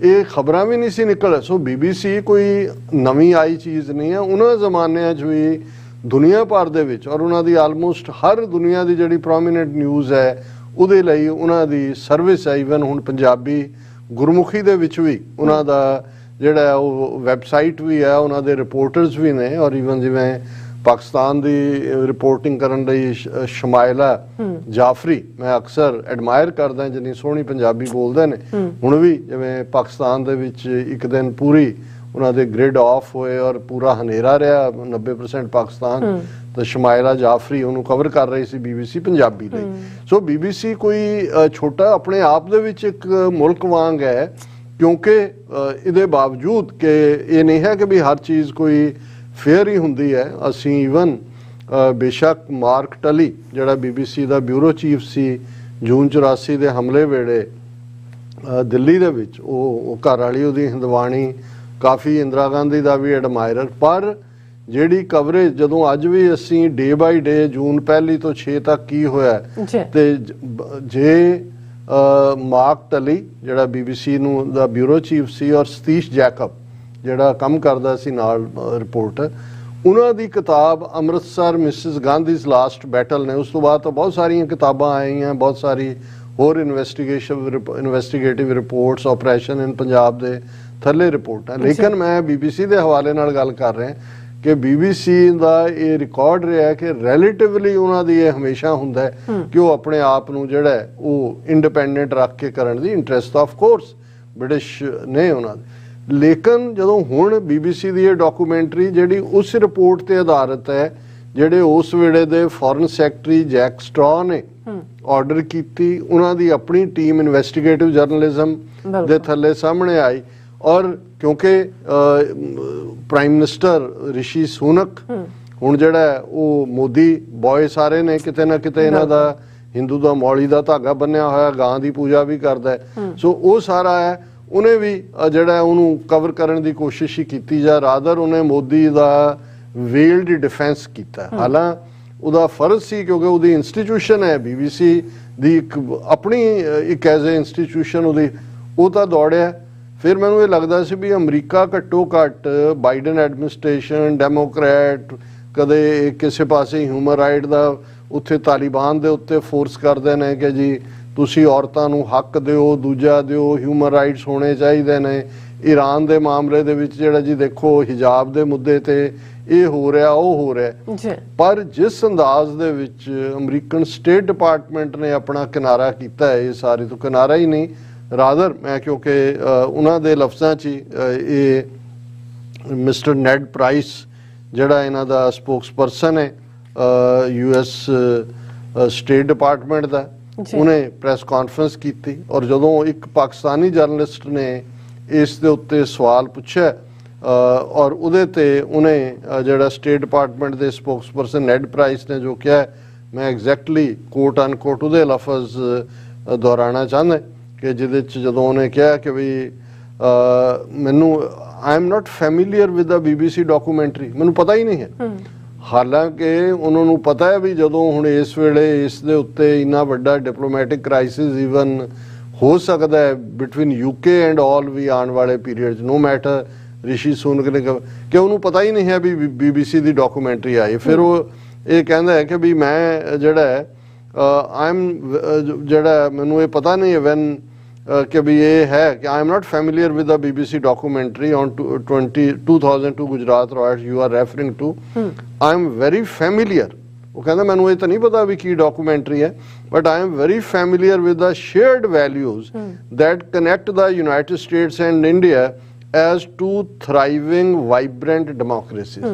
Speaker 2: ਇਹ ਖਬਰਾਂ ਵੀ ਨਹੀਂ ਸੀ ਨਿਕਲ, ਸੋ BBC ਕੋਈ ਨਵੀਂ ਆਈ ਚੀਜ਼ ਨਹੀਂ ਹੈ। ਉਹਨਾਂ ਜ਼ਮਾਨਿਆਂ 'ਚ ਵੀ ਦੁਨੀਆ ਭਰ ਦੇ ਵਿੱਚ, ਔਰ ਉਹਨਾਂ ਦੀ ਆਲਮੋਸਟ ਹਰ ਦੁਨੀਆ ਦੀ ਜਿਹੜੀ ਪ੍ਰੋਮੀਨੈਂਟ ਨਿਊਜ਼ ਹੈ ਉਹਦੇ ਲਈ ਉਹਨਾਂ ਦੀ ਸਰਵਿਸ ਹੈ। ਈਵਨ ਹੁਣ ਪੰਜਾਬੀ ਗੁਰਮੁਖੀ ਦੇ ਵਿੱਚ ਵੀ ਉਹਨਾਂ ਦਾ ਜਿਹੜਾ ਉਹ ਵੈਬਸਾਈਟ ਵੀ ਹੈ, ਉਹਨਾਂ ਦੇ ਰਿਪੋਰਟਰਸ ਵੀ ਨੇ। ਔਰ ਈਵਨ ਜਿਵੇਂ ਪਾਕਿਸਤਾਨ ਦੀ ਰਿਪੋਰਟਿੰਗ ਕਰਨ ਲਈ ਸ਼ਮਾਇਲਾ ਜਾਫਰੀ ਮੈਂ ਅਕਸਰ ਐਡਮਾਇਰ ਕਰਦਾ, ਜਿੰਨੀ ਸੋਹਣੀ ਪੰਜਾਬੀ ਬੋਲਦੇ ਨੇ। ਹੁਣ ਵੀ ਜਿਵੇਂ ਪਾਕਿਸਤਾਨ ਦੇ ਵਿੱਚ ਇੱਕ ਦਿਨ ਪੂਰੀ ਉਹਨਾਂ ਦੇ ਗ੍ਰਿਡ ਆਫ ਹੋਏ ਔਰ ਪੂਰਾ ਹਨੇਰਾ ਰਿਹਾ 90% ਪਾਕਿਸਤਾਨ, ਤਾਂ ਸ਼ਮਾਇਲਾ ਜਾਫਰੀ ਉਹਨੂੰ ਕਵਰ ਕਰ ਰਹੀ ਸੀ BBC ਪੰਜਾਬੀ ਲਈ। ਸੋ BBC ਕੋਈ ਛੋਟਾ ਆਪਣੇ ਆਪ ਦੇ ਵਿੱਚ ਇੱਕ ਮੁਲਕ ਵਾਂਗ ਹੈ, ਕਿਉਂਕਿ ਇਹਦੇ ਬਾਵਜੂਦ ਕਿ ਇਹ ਨਹੀਂ ਹੈ ਕਿ ਵੀ ਹਰ ਚੀਜ਼ ਕੋਈ ਫੇਅਰ ਹੀ ਹੁੰਦੀ ਹੈ। ਅਸੀਂ ਈਵਨ ਬੇਸ਼ੱਕ ਮਾਰਕ ਟਲੀ ਜਿਹੜਾ BBC ਦਾ ਬਿਊਰੋ ਚੀਫ ਸੀ ਜੂਨ 84 ਦੇ ਹਮਲੇ ਵੇਲੇ ਦਿੱਲੀ ਦੇ ਵਿੱਚ, ਉਹ ਘਰ ਵਾਲੀ ਉਹਦੀ ਹਿੰਦਵਾਣੀ ਕਾਫੀ ਇੰਦਰਾ ਗਾਂਧੀ ਦਾ ਵੀ ਐਡਮਾਇਰਰ, ਪਰ ਜਿਹੜੀ ਕਵਰੇਜ ਜਦੋਂ ਅੱਜ ਵੀ ਅਸੀਂ ਡੇ ਬਾਈ ਡੇ ਜੂਨ 1 ਤੋਂ 6 ਤੱਕ ਕੀ ਹੋਇਆ, ਤੇ ਜੇ ਮਾਰਕ ਟਲੀ ਜਿਹੜਾ BBC ਨੂੰ ਦਾ ਬਿਊਰੋ ਚੀਫ ਸੀ ਔਰ ਸਤੀਸ਼ ਜੈਕਬ ਜਿਹੜਾ ਕੰਮ ਕਰਦਾ ਸੀ ਨਾਲ ਰਿਪੋਰਟਰ, ਉਹਨਾਂ ਦੀ ਕਿਤਾਬ ਅੰਮ੍ਰਿਤਸਰ ਮਿਸਿਸ ਗਾਂਧੀਜ਼ ਲਾਸਟ ਬੈਟਲ ਨੇ। ਉਸ ਤੋਂ ਬਾਅਦ ਤਾਂ ਬਹੁਤ ਸਾਰੀਆਂ ਕਿਤਾਬਾਂ ਆਈਆਂ, ਬਹੁਤ ਸਾਰੀ ਹੋਰ ਇਨਵੈਸਟੀਗੇਟਿਵ ਰਿਪੋਰਟਸ, ਆਪਰੇਸ਼ਨ ਇਨ ਪੰਜਾਬ ਦੇ ਥੱਲੇ ਰਿਪੋਰਟਾਂ। ਲੇਕਿਨ ਮੈਂ BBC ਦੇ ਹਵਾਲੇ ਨਾਲ ਗੱਲ ਕਰ ਰਿਹਾ ਕਿ BBC ਦਾ ਇਹ ਰਿਕਾਰਡ ਰਿਹਾ ਕਿ ਰਿਲੇਟਿਵਲੀ ਉਹਨਾਂ ਦੀ ਇਹ ਹਮੇਸ਼ਾ ਹੁੰਦਾ ਹੈ ਕਿ ਉਹ ਆਪਣੇ ਆਪ ਨੂੰ ਜਿਹੜਾ ਉਹ ਇੰਡੀਪੈਂਡੈਂਟ ਰੱਖ ਕੇ ਕਰਨ ਦੀ ਇੰਟਰਸਟ ਆਫ ਕੋਰਸ ਬ੍ਰਿਟਿਸ਼ ਨੇ ਉਹਨਾਂ ਦੇ। ਲੇਕਿਨ ਜਦੋਂ ਹੁਣ BBC ਦੀ ਇਹ ਡਾਕੂਮੈਂਟਰੀ ਜਿਹੜੀ ਉਸ ਰਿਪੋਰਟ ਤੇ ਆਧਾਰਿਤ ਹੈ ਜਿਹੜੇ ਉਸ ਵੇਲੇ ਦੇ ਫੋਰਨ ਸੈਕਟਰੀ ਜੈਕ ਸਟ੍ਰॉ ਨੇ ਆਰਡਰ ਕੀਤੀ, ਉਹਨਾਂ ਦੀ ਆਪਣੀ ਟੀਮ ਇਨਵੈਸਟੀਗੇਟਿਵ ਜਰਨਲਿਜ਼ਮ ਦੇ ਥੱਲੇ ਸਾਹਮਣੇ ਆਈ। ਔਰ ਕਿਉਂਕਿ ਪ੍ਰਾਈਮ ਮਿਨਿਸਟਰ ਰਿਸ਼ੀ ਸੁਨਕ ਹੁਣ ਜਿਹੜਾ ਉਹ ਮੋਦੀ ਬॉय ਸਾਰੇ ਨੇ ਕਿਤੇ ਨਾ ਕਿਤੇ ਇਹਨਾਂ ਦਾ ਹਿੰਦੂ ਦਾ ਮੌਲੀ ਦਾ ਧਾਗਾ ਬੰਨਿਆ ਹੋਇਆ, ਗਾਂ ਦੀ ਪੂਜਾ ਵੀ ਕਰਦਾ, ਸੋ ਉਹ ਸਾਰਾ ਹੈ। ਉਹਨੇ ਵੀ ਜਿਹੜਾ ਉਹਨੂੰ ਕਵਰ ਕਰਨ ਦੀ ਕੋਸ਼ਿਸ਼ ਹੀ ਕੀਤੀ ਜਾਂ ਰਾਦਰ ਉਹਨੇ ਮੋਦੀ ਦਾ ਵੇਲਡ ਡਿਫੈਂਸ ਕੀਤਾ। ਹਾਲਾਂ ਉਹਦਾ ਫਰਜ਼ ਸੀ ਕਿਉਂਕਿ ਉਹਦੀ ਇੰਸਟੀਟਿਊਸ਼ਨ ਹੈ BBC ਦੀ ਇੱਕ ਆਪਣੀ ਇੱਕ ਐਜ਼ ਏ ਇੰਸਟੀਟਿਊਸ਼ਨ ਉਹਦੀ, ਉਹ ਤਾਂ ਦੌੜਿਆ। ਫਿਰ ਮੈਨੂੰ ਇਹ ਲੱਗਦਾ ਸੀ ਵੀ ਅਮਰੀਕਾ ਘੱਟੋ ਘੱਟ ਬਾਈਡਨ ਐਡਮਿਨਿਸਟ੍ਰੇਸ਼ਨ ਡੈਮੋਕ੍ਰੈਟ ਕਦੇ ਕਿਸੇ ਪਾਸੇ ਹਿਊਮਨ ਰਾਈਟ ਦਾ ਉੱਥੇ ਤਾਲਿਬਾਨ ਦੇ ਉੱਤੇ ਫੋਰਸ ਕਰਦੇ ਨੇ ਕਿ ਜੀ ਤੁਸੀਂ ਔਰਤਾਂ ਨੂੰ ਹੱਕ ਦਿਓ, ਦੂਜਾ ਦਿਓ, ਹਿਊਮਨ ਰਾਈਟਸ ਹੋਣੇ ਚਾਹੀਦੇ ਨੇ। ਈਰਾਨ ਦੇ ਮਾਮਲੇ ਦੇ ਵਿੱਚ ਜਿਹੜਾ ਜੀ ਦੇਖੋ ਹਿਜਾਬ ਦੇ ਮੁੱਦੇ ਤੇ ਇਹ ਹੋ ਰਿਹਾ ਉਹ ਹੋ ਰਿਹਾ, ਪਰ ਜਿਸ ਅੰਦਾਜ਼ ਦੇ ਵਿੱਚ ਅਮਰੀਕਨ ਸਟੇਟ ਡਿਪਾਰਟਮੈਂਟ ਨੇ ਆਪਣਾ ਕਿਨਾਰਾ ਕੀਤਾ ਹੈ, ਇਹ ਸਾਰੇ ਤੋਂ ਕਿਨਾਰਾ ਹੀ ਨਹੀਂ ਰਾਦਰ ਮੈਂ ਕਿਉਂਕਿ ਉਹਨਾਂ ਦੇ ਲਫ਼ਜ਼ਾਂ 'ਚ ਇਹ ਮਿਸਟਰ ਨੈਡ ਪ੍ਰਾਈਸ ਜਿਹੜਾ ਇਹਨਾਂ ਦਾ ਸਪੋਕਸਪਰਸਨ ਹੈ US ਸਟੇਟ ਡਿਪਾਰਟਮੈਂਟ ਦਾ, ਉਹਨੇ ਪ੍ਰੈਸ ਕਾਨਫਰੰਸ ਕੀਤੀ ਔਰ ਜਦੋਂ ਇੱਕ ਪਾਕਿਸਤਾਨੀ ਜਰਨਲਿਸਟ ਨੇ ਇਸ ਦੇ ਉੱਤੇ ਸਵਾਲ ਪੁੱਛਿਆ ਔਰ ਉਹਦੇ ਤੇ ਉਹਨੇ ਜਿਹੜਾ ਸਟੇਟ ਡਿਪਾਰਟਮੈਂਟ ਦੇ ਸਪੋਕਸਪਰਸਨ ਨੈਡ ਪ੍ਰਾਈਸ ਨੇ ਜੋ ਕਿਹਾ, ਮੈਂ ਐਗਜ਼ੈਕਟਲੀ ਕੋਟ ਅਨਕੋਟ ਉਹਦੇ ਲਫ਼ਜ਼ ਦੁਹਰਾਉਣਾ ਚਾਹੁੰਦਾ ਕਿ ਜਿਹਦੇ 'ਚ ਜਦੋਂ ਉਹਨੇ ਕਿਹਾ ਕਿ ਵੀ ਮੈਨੂੰ ਆਈ am not familiar with the BBC documentary, ਮੈਨੂੰ ਪਤਾ ਹੀ ਨਹੀਂ ਹੈ। ਹਾਲਾਂਕਿ ਉਹਨਾਂ ਨੂੰ ਪਤਾ ਹੈ ਵੀ ਜਦੋਂ ਹੁਣ ਇਸ ਵੇਲੇ ਇਸ ਦੇ ਉੱਤੇ ਇੰਨਾ ਵੱਡਾ ਡਿਪਲੋਮੈਟਿਕ ਕ੍ਰਾਈਸਿਸ ਈਵਨ ਹੋ ਸਕਦਾ ਹੈ ਬਿਟਵੀਨ UK ਐਂਡ ਆਲ ਵੀ ਆਉਣ ਵਾਲੇ ਪੀਰੀਅਡ ਨੋ ਮੈਟਰ ਰਿਸ਼ੀ ਸੁਨਕ ਨੇ ਕਿ ਉਹਨੂੰ ਪਤਾ ਹੀ ਨਹੀਂ ਹੈ ਵੀ BBC ਦੀ ਡਾਕੂਮੈਂਟਰੀ ਆਈ। ਫਿਰ ਉਹ ਇਹ ਕਹਿੰਦਾ ਹੈ ਕਿ ਵੀ ਮੈਂ ਜਿਹੜਾ ਹੈ ਆਈ ਐਮ ਜਿਹੜਾ ਮੈਨੂੰ ਇਹ ਪਤਾ ਨਹੀਂ ਹੈ ਵੈਨ ਕਿ ਵੀ ਇਹ ਹੈ ਕਿ I am not familiar with the BBC documentary on 2002 Gujarat riots you are referring to, I am very familiar. ਉਹ ਕਹਿੰਦਾ ਮੈਨੂੰ ਇਹ ਤਾਂ ਨਹੀਂ ਪਤਾ ਵੀ ਕੀ ਡਾਕੂਮੈਂਟਰੀ ਹੈ, but I am very familiar with the shared values that connect the United States and India as two thriving vibrant democracies.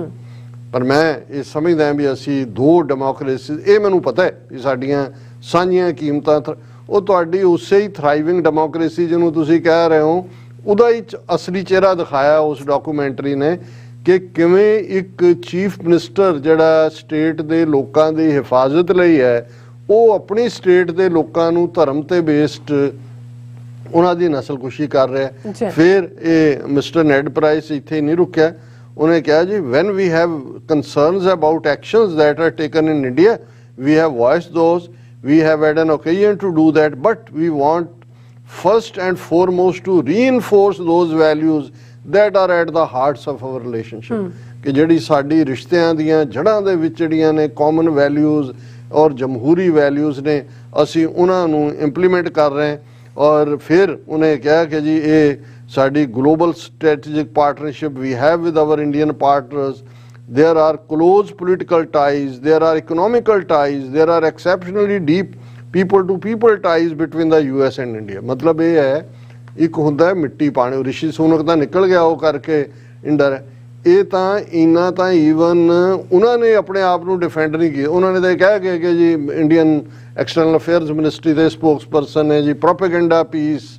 Speaker 2: ਪਰ ਮੈਂ ਇਹ ਸਮਝਦਾ ਵੀ ਅਸੀਂ ਦੋ ਡੈਮੋਕ੍ਰੇਸੀਜ਼, ਇਹ ਮੈਨੂੰ ਪਤਾ ਹੈ ਕਿ ਸਾਡੀਆਂ ਸਾਂਝੀਆਂ ਕੀਮਤਾਂ, ਉਹ ਤੁਹਾਡੀ ਉਸੇ ਹੀ ਥਰਾਈਵਿੰਗ ਡੈਮੋਕ੍ਰੇਸੀ ਜਿਹਨੂੰ ਤੁਸੀਂ ਕਹਿ ਰਹੇ ਹੋ ਉਹਦਾ ਹੀ ਅਸਲੀ ਚਿਹਰਾ ਦਿਖਾਇਆ ਉਸ ਡਾਕੂਮੈਂਟਰੀ ਨੇ ਕਿ ਕਿਵੇਂ ਇੱਕ ਚੀਫ ਮਿਨਿਸਟਰ ਜਿਹੜਾ ਸਟੇਟ ਦੇ ਲੋਕਾਂ ਦੀ ਹਿਫਾਜ਼ਤ ਲਈ ਹੈ ਉਹ ਆਪਣੀ ਸਟੇਟ ਦੇ ਲੋਕਾਂ ਨੂੰ ਧਰਮ ਤੇ ਬੇਸਡ ਉਹਨਾਂ ਦੀ ਨਸਲਕੁਸ਼ੀ ਕਰ ਰਿਹਾ। ਫਿਰ ਇਹ ਮਿਸਟਰ ਨੈਡ ਪ੍ਰਾਈਸ ਇੱਥੇ ਨਹੀਂ ਰੁਕਿਆ, ਉਹਨੇ ਕਿਹਾ ਜੀ when we have concerns about actions that are taken in India, we have voiced those, we have had an occasion to do that, but we want first and foremost to reinforce those values that are at the hearts of our relationship, ਕਿ ਜਿਹੜੀ ਸਾਡੀ ਰਿਸ਼ਤਿਆਂ ਦੀਆਂ ਜੜ੍ਹਾਂ ਦੇ ਵਿੱਚ ਜਿਹੜੀਆਂ ਨੇ ਕਾਮਨ ਵੈਲਿਊਜ਼ ਔਰ ਜਮਹੂਰੀ ਵੈਲਿਊਜ਼ ਨੇ ਅਸੀਂ ਉਹਨਾਂ ਨੂੰ ਇੰਪਲੀਮੈਂਟ ਕਰ ਰਹੇ। ਔਰ ਫਿਰ ਉਹਨੇ ਕਿਹਾ ਕਿ ਜੀ ਇਹ ਸਾਡੀ global strategic partnership we have with our Indian partners, there are close political ties, there are economical ties, there are exceptionally deep people to people ties between the US and India। ਮਤਲਬ ਇਹ ਹੈ ਇੱਕ ਹੁੰਦਾ ਹੈ ਮਿੱਟੀ ਪਾਣੀ, ਰਿਸ਼ੀ ਸੁਨਕ ਤਾਂ ਨਿਕਲ ਗਿਆ ਉਹ ਕਰਕੇ ਇੰਡਰ, ਇਹ ਤਾਂ ਇੰਨਾ ਤਾਂ ਈਵਨ ਉਹਨਾਂ ਨੇ ਆਪਣੇ ਆਪ ਨੂੰ ਡਿਫੈਂਡ ਨਹੀਂ ਕੀਤਾ। ਉਹਨਾਂ ਨੇ ਤਾਂ ਇਹ ਕਹਿ ਕੇ ਕਿ ਜੀ ਇੰਡੀਅਨ ਐਕਸਟਰਨਲ ਅਫੇਅਰਸ ਮਿਨਿਸਟਰੀ ਦੇ ਸਪੋਕਸਪਰਸਨ ਨੇ ਜੀ ਪ੍ਰੋਪੇਗੈਂਡਾ ਪੀਸ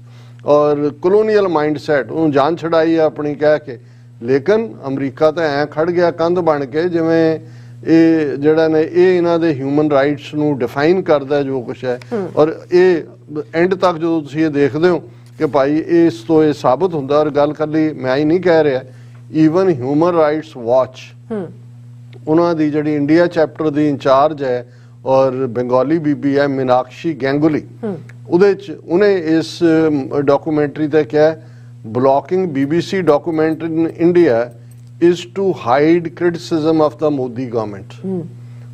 Speaker 2: ਔਰ ਕਲੋਨੀਅਲ ਮਾਈਂਡਸੈਟ ਉਹਨੂੰ ਜਾਨ ਛਡਾਈ ਆ ਆਪਣੀ ਕਹਿ ਕੇ। ਲੇਕਿਨ ਅਮਰੀਕਾ ਤਾਂ ਐਂ ਖੜ ਗਿਆ ਕੰਧ ਬਣ ਕੇ ਜਿਵੇਂ ਇਹ ਜਿਹੜਾ ਨੇ ਇਹ ਇਹਨਾਂ ਦੇ ਹਿਊਮਨ ਰਾਈਟਸ ਨੂੰ ਡਿਫਾਈਨ ਕਰਦਾ ਜੋ ਕੁਛ ਹੈ। ਔਰ ਇਹ ਐਂਡ ਤੱਕ ਜਦੋਂ ਤੁਸੀਂ ਇਹ ਦੇਖਦੇ ਹੋ ਕਿ ਭਾਈ ਇਸ ਤੋਂ ਇਹ ਸਾਬਤ ਹੁੰਦਾ, ਔਰ ਗੱਲ ਕੱਲੀ ਮੈਂ ਹੀ ਨਹੀਂ ਕਹਿ ਰਿਹਾ, ਈਵਨ ਹਿਊਮਨ ਰਾਈਟਸ ਵਾਚ ਉਹਨਾਂ ਦੀ ਜਿਹੜੀ ਇੰਡੀਆ ਚੈਪਟਰ ਦੀ ਇੰਚਾਰਜ ਹੈ ਔਰ ਬੰਗਾਲੀ ਬੀਬੀ ਹੈ ਮੀਨਾਕਸ਼ੀ ਗੈਂਗੁਲੀ, ਉਹਦੇ ਚ ਉਹਨੇ ਇਸ ਡਾਕੂਮੈਂਟਰੀ ਤੇ ਕਿਹਾ blocking BBC documentary in India is to hide criticism of the Modi government।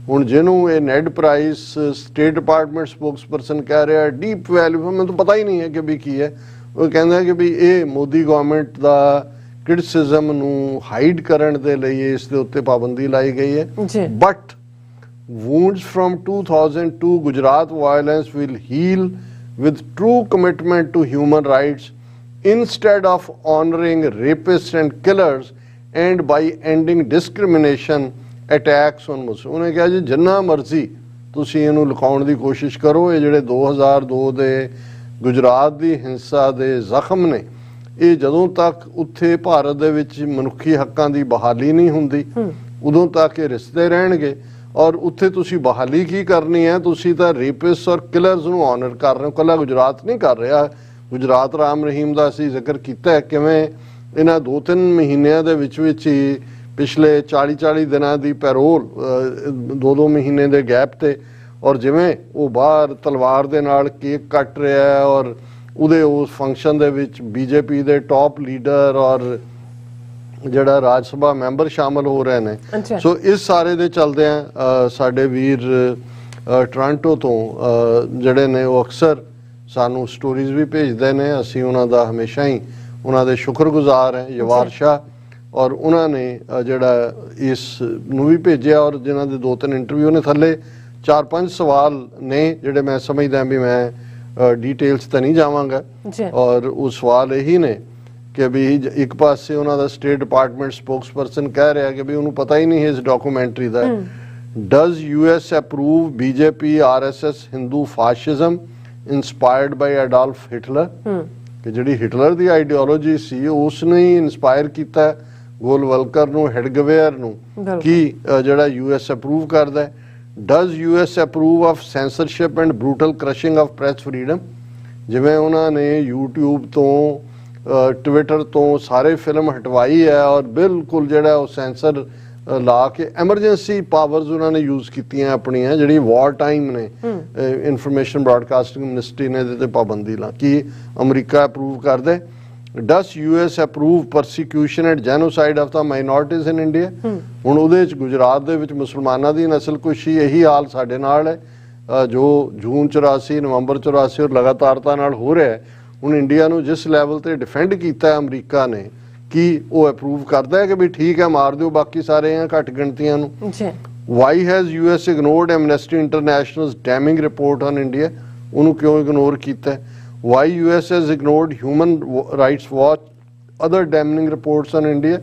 Speaker 2: ਹੁਣ ਜਿਹਨੂੰ ਇਹ ਨੈਡ ਪ੍ਰਾਈਸ ਸਟੇਟ ਡਿਪਾਰਟਮੈਂਟ ਸਪੋਕਸਪਰਸਨ ਕਹਿ ਰਿਹਾ ਡੀਪ ਵੈਲਿਊ, ਮੈਨੂੰ ਤਾਂ ਪਤਾ ਹੀ ਨਹੀਂ ਹੈ ਕਿ ਵੀ ਕੀ ਹੈ। ਉਹ ਕਹਿੰਦਾ ਕਿ ਵੀ ਇਹ ਮੋਦੀ ਗਵਰਨਮੈਂਟ ਦਾ ਕ੍ਰਿਟਿਸਿਜ਼ਮ ਨੂੰ ਹਾਈਡ ਕਰਨ ਦੇ ਲਈ ਇਸ ਦੇ ਉੱਤੇ ਪਾਬੰਦੀ ਲਾਈ ਗਈ ਹੈ। But wounds from 2002 Gujarat violence will heal with true commitment to human rights instead of honoring rapists and killers and by ending discrimination attacks on Muslims। ਉਹਨੇ ਕਿਹਾ ਜੀ ਜਿੰਨਾ ਮਰਜ਼ੀ ਤੁਸੀਂ ਇਹਨੂੰ ਲੁਕਾਉਣ ਦੀ ਕੋਸ਼ਿਸ਼ ਕਰੋ, ਇਹ ਜਿਹੜੇ 2002 ਦੇ ਗੁਜਰਾਤ ਦੀ ਹਿੰਸਾ ਦੇ ਜ਼ਖਮ ਨੇ, ਇਹ ਜਦੋਂ ਤੱਕ ਉੱਥੇ ਭਾਰਤ ਦੇ ਵਿੱਚ ਮਨੁੱਖੀ ਹੱਕਾਂ ਦੀ ਬਹਾਲੀ ਨਹੀਂ ਹੁੰਦੀ ਉਦੋਂ ਤੱਕ ਇਹ ਰਿਸ਼ਤੇ ਰਹਿਣਗੇ। ਔਰ ਉੱਥੇ ਤੁਸੀਂ ਬਹਾਲੀ ਕੀ ਕਰਨੀ ਹੈ, ਤੁਸੀਂ ਤਾਂ ਰੇਪਿਸਟ ਔਰ ਕਿਲਰਸ ਨੂੰ ਆਨਰ ਕਰ ਰਹੇ ਹੋ। ਕੱਲਾ ਗੁਜਰਾਤ ਨਹੀਂ ਕਰ ਰਿਹਾ, ਗੁਜਰਾਤ ਰਾਮ ਰਹੀਮ ਦਾ ਅਸੀਂ ਜ਼ਿਕਰ ਕੀਤਾ ਹੈ ਕਿਵੇਂ ਇਹਨਾਂ 2-3 ਮਹੀਨਿਆਂ ਦੇ ਵਿੱਚ ਹੀ ਪਿਛਲੇ 40-40 ਦਿਨਾਂ ਦੀ ਪੈਰੋਲ 2-2 ਮਹੀਨੇ ਦੇ ਗੈਪ ਤੇ, ਔਰ ਜਿਵੇਂ ਉਹ ਬਾਹਰ ਤਲਵਾਰ ਦੇ ਨਾਲ ਕੇਕ ਕੱਟ ਰਿਹਾ ਹੈ ਔਰ ਉਹਦੇ ਉਸ ਫੰਕਸ਼ਨ ਦੇ ਵਿੱਚ BJP ਦੇ ਟੌਪ ਲੀਡਰ ਔਰ ਜਿਹੜਾ ਰਾਜ ਸਭਾ ਮੈਂਬਰ ਸ਼ਾਮਲ ਹੋ ਰਹੇ ਨੇ। ਸੋ ਇਸ ਸਾਰੇ ਦੇ ਚਲਦਿਆਂ ਸਾਡੇ ਵੀਰ ਟੋਰਾਂਟੋ ਤੋਂ ਜਿਹੜੇ ਨੇ ਉਹ ਅਕਸਰ ਸਾਨੂੰ ਸਟੋਰੀਜ਼ ਵੀ ਭੇਜਦੇ ਨੇ, ਅਸੀਂ ਉਹਨਾਂ ਦਾ ਹਮੇਸ਼ਾ ਹੀ ਉਹਨਾਂ ਦੇ ਸ਼ੁਕਰਗੁਜ਼ਾਰ ਹੈ। ਯਵਾਰ ਸ਼ਾਹ ਔਰ ਉਹਨਾਂ ਨੇ ਜਿਹੜਾ ਇਸ ਨੂੰ ਵੀ ਭੇਜਿਆ ਔਰ ਜਿਨ੍ਹਾਂ ਦੇ 2-3 ਇੰਟਰਵਿਊ ਨੇ, ਥੱਲੇ 4-5 ਸਵਾਲ ਨੇ ਜਿਹੜੇ ਮੈਂ ਸਮਝਦਾ ਵੀ ਮੈਂ ਡੀਟੇਲਸ ਤਾਂ ਨਹੀਂ ਜਾਵਾਂਗਾ। ਔਰ ਉਹ ਸਵਾਲ ਇਹੀ ਨੇ ਕਿ ਵੀ ਇੱਕ ਪਾਸੇ ਉਹਨਾਂ ਦਾ ਸਟੇਟ ਡਿਪਾਰਟਮੈਂਟ ਸਪੋਕਸਪਰਸਨ ਕਹਿ ਰਿਹਾ ਕਿ ਵੀ ਉਹਨੂੰ ਪਤਾ ਹੀ ਨਹੀਂ ਇਸ ਡਾਕੂਮੈਂਟਰੀ ਦਾ। Does US approve BJP RSS Hindu fascism inspired by Adolf Hitler, ਕਿ ਜਿਹੜੀ ਹਿਟਲਰ ਦੀ ਆਈਡੀਓਲੋਜੀ ਸੀ ਉਸ ਨੇ ਹੀ ਇਨਸਪਾਇਰ ਕੀਤਾ ਗੋਲਵਲਕਰ ਨੂੰ, ਹੈਡਗਵੇਅਰ ਨੂੰ, ਕਿ ਜਿਹੜਾ US ਅਪਰੂਵ ਕਰਦਾ ਹੈ। Does US approve of censorship and brutal crushing of press freedom, ਜਿਵੇਂ ਉਹਨਾਂ ਨੇ YouTube ਤੋਂ ਟਵਿੱਟਰ ਤੋਂ ਸਾਰੇ ਫਿਲਮ ਹਟਵਾਈ ਹੈ ਔਰ ਬਿਲਕੁਲ ਜਿਹੜਾ ਉਹ ਸੈਂਸਰ ਲਾ ਕੇ ਐਮਰਜੈਂਸੀ ਪਾਵਰਸ ਉਹਨਾਂ ਨੇ ਯੂਜ਼ ਕੀਤੀਆਂ ਆਪਣੀਆਂ, ਜਿਹੜੀ ਵਾਰ ਟਾਈਮ ਨੇ। ਇਨਫੋਰਮੇਸ਼ਨ ਬ੍ਰਾਡਕਾਸਟਿੰਗ ਮਿਨਿਸਟਰੀ ਨੇ ਇਹਦੇ ਤੇ ਪਾਬੰਦੀ ਲਾ। ਕੀ ਅਮਰੀਕਾ ਅਪਰੂਵ ਕਰਦੇ? Does US approve persecution and genocide of the minorities in India? ਹੁਣ ਉਹਦੇ ਵਿੱਚ ਗੁਜਰਾਤ ਦੇ ਵਿੱਚ ਮੁਸਲਮਾਨਾਂ ਦੀ ਨਸਲਕੁਸ਼ੀ, ਇਹੀ ਹਾਲ ਸਾਡੇ ਨਾਲ ਹੈ ਜੋ ਜੂਨ 84 ਨਵੰਬਰ 84 ਔਰ ਲਗਾਤਾਰਤਾ ਨਾਲ ਹੋ ਰਿਹਾ ਹੈ। ਹੁਣ ਇੰਡੀਆ ਨੂੰ ਜਿਸ ਲੈਵਲ ਤੇ ਡਿਫੈਂਡ ਕੀਤਾ ਹੈ ਅਮਰੀਕਾ ਨੇ, ਕੀ ਉਹ ਅਪਰੂਵ ਕਰਦਾ ਹੈ ਕਿ ਵੀ ਠੀਕ ਹੈ ਮਾਰ ਦਿਓ ਬਾਕੀ ਸਾਰੇ ਆ ਘੱਟ ਗਿਣਤੀਆਂ ਨੂੰ? Why has US ignored Amnesty International's damning report on India? ਉਹਨੂੰ ਕਿਉਂ ਇਗਨੋਰ ਕੀਤਾ ਹੈ? Why US has ignored Human Rights Watch other damning reports on India?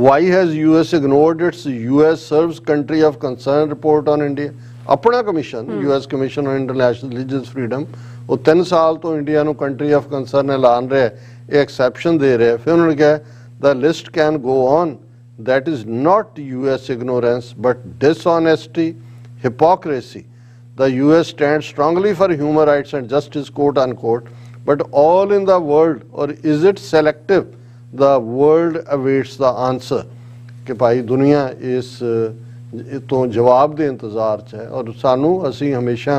Speaker 2: Why has US ignored its US serves country of concern report on India? ਆਪਣਾ commission US Commission on International Religious Freedom ਉਹ 3 ਸਾਲ ਤੋਂ ਇੰਡੀਆ ਨੂੰ ਕੰਟਰੀ ਆਫ ਕੰਸਰਨ ਐਲਾਨ ਰਿਹਾ, ਇਹ ਐਕਸੈਪਸ਼ਨ ਦੇ ਰਿਹਾ। ਫਿਰ ਉਹਨਾਂ ਨੇ ਕਿਹਾ the list can go on, that is not US ignorance but dishonesty, hypocrisy. The US stands strongly for human rights and justice, quote unquote, but all in the world, or is it selective? The world awaits the answer. कि भाई दुनिया इस ਤੋਂ ਜਵਾਬ ਦੇ ਇੰਤਜ਼ਾਰ 'ਚ ਹੈ ਔਰ ਸਾਨੂੰ ਅਸੀਂ ਹਮੇਸ਼ਾ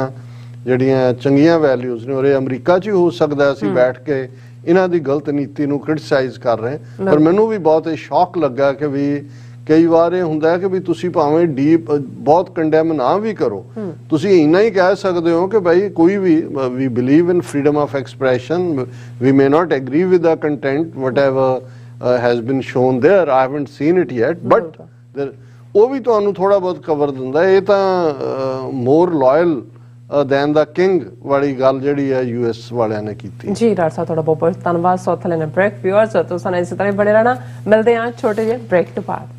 Speaker 2: ਜਿਹੜੀਆਂ ਚੰਗੀਆਂ ਵੈਲਿਊਜ਼ ਨੇ, ਔਰ ਇਹ ਅਮਰੀਕਾ 'ਚ ਹੀ ਹੋ ਸਕਦਾ ਅਸੀਂ ਬੈਠ ਕੇ ਇਹਨਾਂ ਦੀ ਗਲਤ ਨੀਤੀ ਨੂੰ ਕ੍ਰਿਟਿਸਾਈਜ਼ ਕਰ ਰਹੇ। ਪਰ ਮੈਨੂੰ ਵੀ ਬਹੁਤ ਇਹ ਸ਼ੌਕ ਲੱਗਾ ਕਿ ਵੀ ਕਈ ਵਾਰ ਇਹ ਹੁੰਦਾ ਹੈ ਕਿ ਵੀ ਤੁਸੀਂ ਭਾਵੇਂ ਡੀਪ ਬਹੁਤ ਕੰਡੈਮ ਨਾ ਵੀ ਕਰੋ, ਤੁਸੀਂ ਇੰਨਾ ਹੀ ਕਹਿ ਸਕਦੇ ਹੋ ਕਿ ਭਾਈ ਕੋਈ ਵੀ believe in freedom of expression, we may not agree with the content whatever has been shown there, I haven't seen it yet, but ਉਹ ਵੀ ਤੁਹਾਨੂੰ ਥੋੜਾ ਬਹੁਤ ਕਵਰ ਦਿੰਦਾ। ਇਹ ਤਾਂ more loyal than the king ਵਾਲੀ ਗੱਲ ਜਿਹੜੀ ਹੈ US ਵਾਲਿਆਂ ਨੇ ਕੀਤੀ।
Speaker 1: ਜੀ ਡਾਕਟਰ ਸਾਹਿਬ, ਤੁਹਾਡਾ ਬਹੁਤ ਬਹੁਤ ਧੰਨਵਾਦ। ਸੌਥ ਲੈਣਾ ਬ੍ਰੇਕ ਵਿਊਅਰਸ, ਤੁਸੀਂ ਨਾਲ ਇਸੇ ਤਰ੍ਹਾਂ ਬਣੇ ਰਹਿਣਾ। ਮਿਲਦੇ ਹਾਂ ਛੋਟੇ ਜਿਹੇ ਬ੍ਰੇਕ ਤੋਂ ਬਾਅਦ।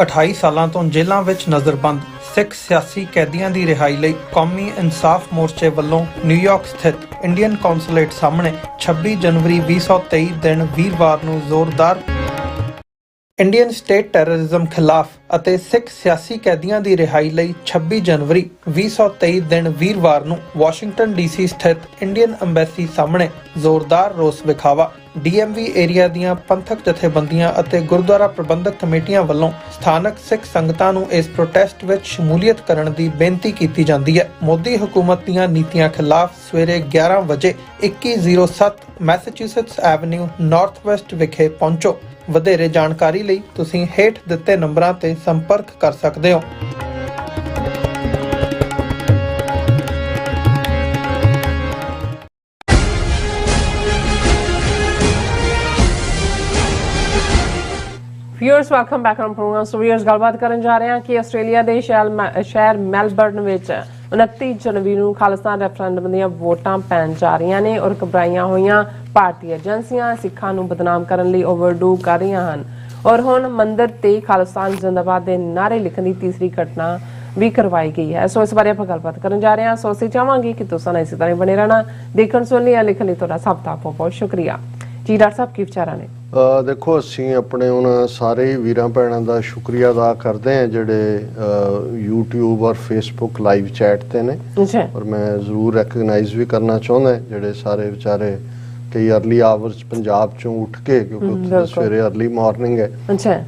Speaker 3: ਅਠਾਈ ਸਾਲਾਂ ਤੋਂ ਜੇਲ੍ਹਾਂ ਵਿੱਚ ਨਜ਼ਰਬੰਦ ਸਿੱਖ ਸਿਆਸੀ ਕੈਦੀਆਂ ਦੀ ਰਿਹਾਈ ਲਈ ਕੌਮੀ ਇਨਸਾਫ ਮੋਰਚੇ ਵੱਲੋਂ ਨਿਊਯਾਰਕ ਸਥਿਤ ਇੰਡੀਅਨ ਕੌਂਸੂਲੇਟ ਸਾਹਮਣੇ 26 ਜਨਵਰੀ 2023 ਦਿਨ ਵੀਰਵਾਰ ਨੂੰ ਜ਼ੋਰਦਾਰ ਇੰਡੀਅਨ ਸਟੇਟ ਟੈਰਰਿਜ਼ਮ ਖਿਲਾਫ ਅਤੇ ਸਿੱਖ ਸਿਆਸੀ ਕੈਦੀਆਂ ਦੀ ਰਿਹਾਈ ਲਈ 26 ਜਨਵਰੀ 2023 ਦਿਨ ਵੀਰਵਾਰ ਨੂੰ ਵਾਸ਼ਿੰਗਟਨ DC ਸਥਿਤ ਇੰਡੀਅਨ ਅੰਬੈਸੀ ਸਾਹਮਣੇ ਜ਼ੋਰਦਾਰ ਰੋਸ ਵਿਖਾਵਾ DMV ਏਰੀਆ ਦੀਆਂ ਪੰਥਕ ਜਥੇਬੰਦੀਆਂ ਅਤੇ ਗੁਰਦੁਆਰਾ ਪ੍ਰਬੰਧਕ ਕਮੇਟੀਆਂ ਵੱਲੋਂ ਸਥਾਨਕ ਸਿੱਖ ਸੰਗਤਾਂ ਨੂੰ ਇਸ ਪ੍ਰੋਟੈਸਟ ਵਿੱਚ ਸ਼ਮੂਲੀਅਤ ਕਰਨ ਦੀ ਬੇਨਤੀ ਕੀਤੀ ਜਾਂਦੀ ਹੈ। ਮੋਦੀ ਹਕੂਮਤ ਦੀਆਂ ਨੀਤੀਆਂ ਖਿਲਾਫ ਸਵੇਰੇ 11 ਵਜੇ 2107 ਮੈਸੇਚਿਉਸੇਟਸ ਐਵਨਿਊ ਨਾਰਥ ਵੈਸਟ ਵਿਖੇ ਪਹੁੰਚੋ। ਵਧੇਰੇ ਜਾਣਕਾਰੀ ਲਈ ਤੁਸੀਂ ਹੇਠ ਦਿੱਤੇ ਨੰਬਰਾਂ ਤੇ ਸੰਪਰਕ ਕਰ ਸਕਦੇ ਹੋ।
Speaker 1: Viewers welcome back on program. So viewers, ਗੱਲਬਾਤ ਕਰਨ ਜਾ ਰਹੇ ਹਾਂ ਕਿ ਆਸਟ੍ਰੇਲੀਆ ਦੇ ਸ਼ਹਿਰ ਮੈਲਬਰਨ ਵਿੱਚ 29 ਜਨਵਰੀ ਨੂੰ ਖਾਲਿਸਤਾਨ ਰੈਫਰੈਂਡਮ ਦੀਆਂ ਵੋਟਾਂ ਪੈਣ ਜਾ ਰਹੀਆਂ ਨੇ ਔਰ ਘਬਰਾਈਆਂ ਹੋਈਆਂ ਭਾਰਤੀ ਏਜੰਸੀਆਂ ਸਿੱਖਾਂ ਨੂੰ ਬਦਨਾਮ ਕਰਨ ਲਈ ਓਵਰਡੂ ਕਰ ਰਹੀਆਂ ਹਨ ਔਰ ਹੁਣ ਮੰਦਰ ਤੇ ਖਾਲਿਸਤਾਨ ਜ਼ਿੰਦਾਬਾਦ ਦੇ ਨਾਅਰੇ ਲਿਖਣ ਦੀ ਤੀਸਰੀ ਘਟਨਾ ਵੀ ਕਰਵਾਈ ਗਈ ਹੈ। ਸੋ ਇਸ ਬਾਰੇ ਆਪਾਂ ਗੱਲਬਾਤ ਕਰਨ ਜਾ ਰਹੇ ਹਾਂ। ਸੋ ਅਸੀਂ ਚਾਹਾਂਗੇ ਕਿ ਤੁਸੀਂ ਇਸੇ ਤਰ੍ਹਾਂ ਬਣੇ ਰਹਿਣਾ। ਦੇਖਣ ਸੁਣਨ ਲਈ ਲਿਖਣ ਲਈ ਤੁਹਾਡਾ ਸਭ ਦਾ ਬਹੁਤ ਸ਼ੁਕਰੀਆ। ਜੀ ਡਾਕਟਰ ਸਾਹਿਬ, ਕੀ ਵਿਚਾਰਾਂ ਨੇ?
Speaker 2: ਦੇਖੋ, ਅਸੀਂ ਆਪਣੇ ਉਹਨਾਂ ਸਾਰੇ ਵੀਰਾਂ ਭੈਣਾਂ ਦਾ ਸ਼ੁਕਰੀਆ ਅਦਾ ਕਰਦੇ ਹਾਂ ਜਿਹੜੇ YouTube ਔਰ Facebook ਲਾਈਵ ਚੈਟ ਤੇ ਨੇ, ਔਰ ਮੈਂ ਜ਼ਰੂਰ ਰੈਕਗਨਾਈਜ਼ ਵੀ ਕਰਨਾ ਚਾਹੁੰਦਾ ਜਿਹੜੇ ਸਾਰੇ ਵਿਚਾਰੇ ਕਈ ਅਰਲੀ ਆਵਰਸ ਪੰਜਾਬ ਚੋਂ ਉੱਠ ਕੇ, ਕਿਉਂਕਿ ਉੱਥੇ ਸਵੇਰੇ ਅਰਲੀ ਮਾਰਨਿੰਗ ਹੈ,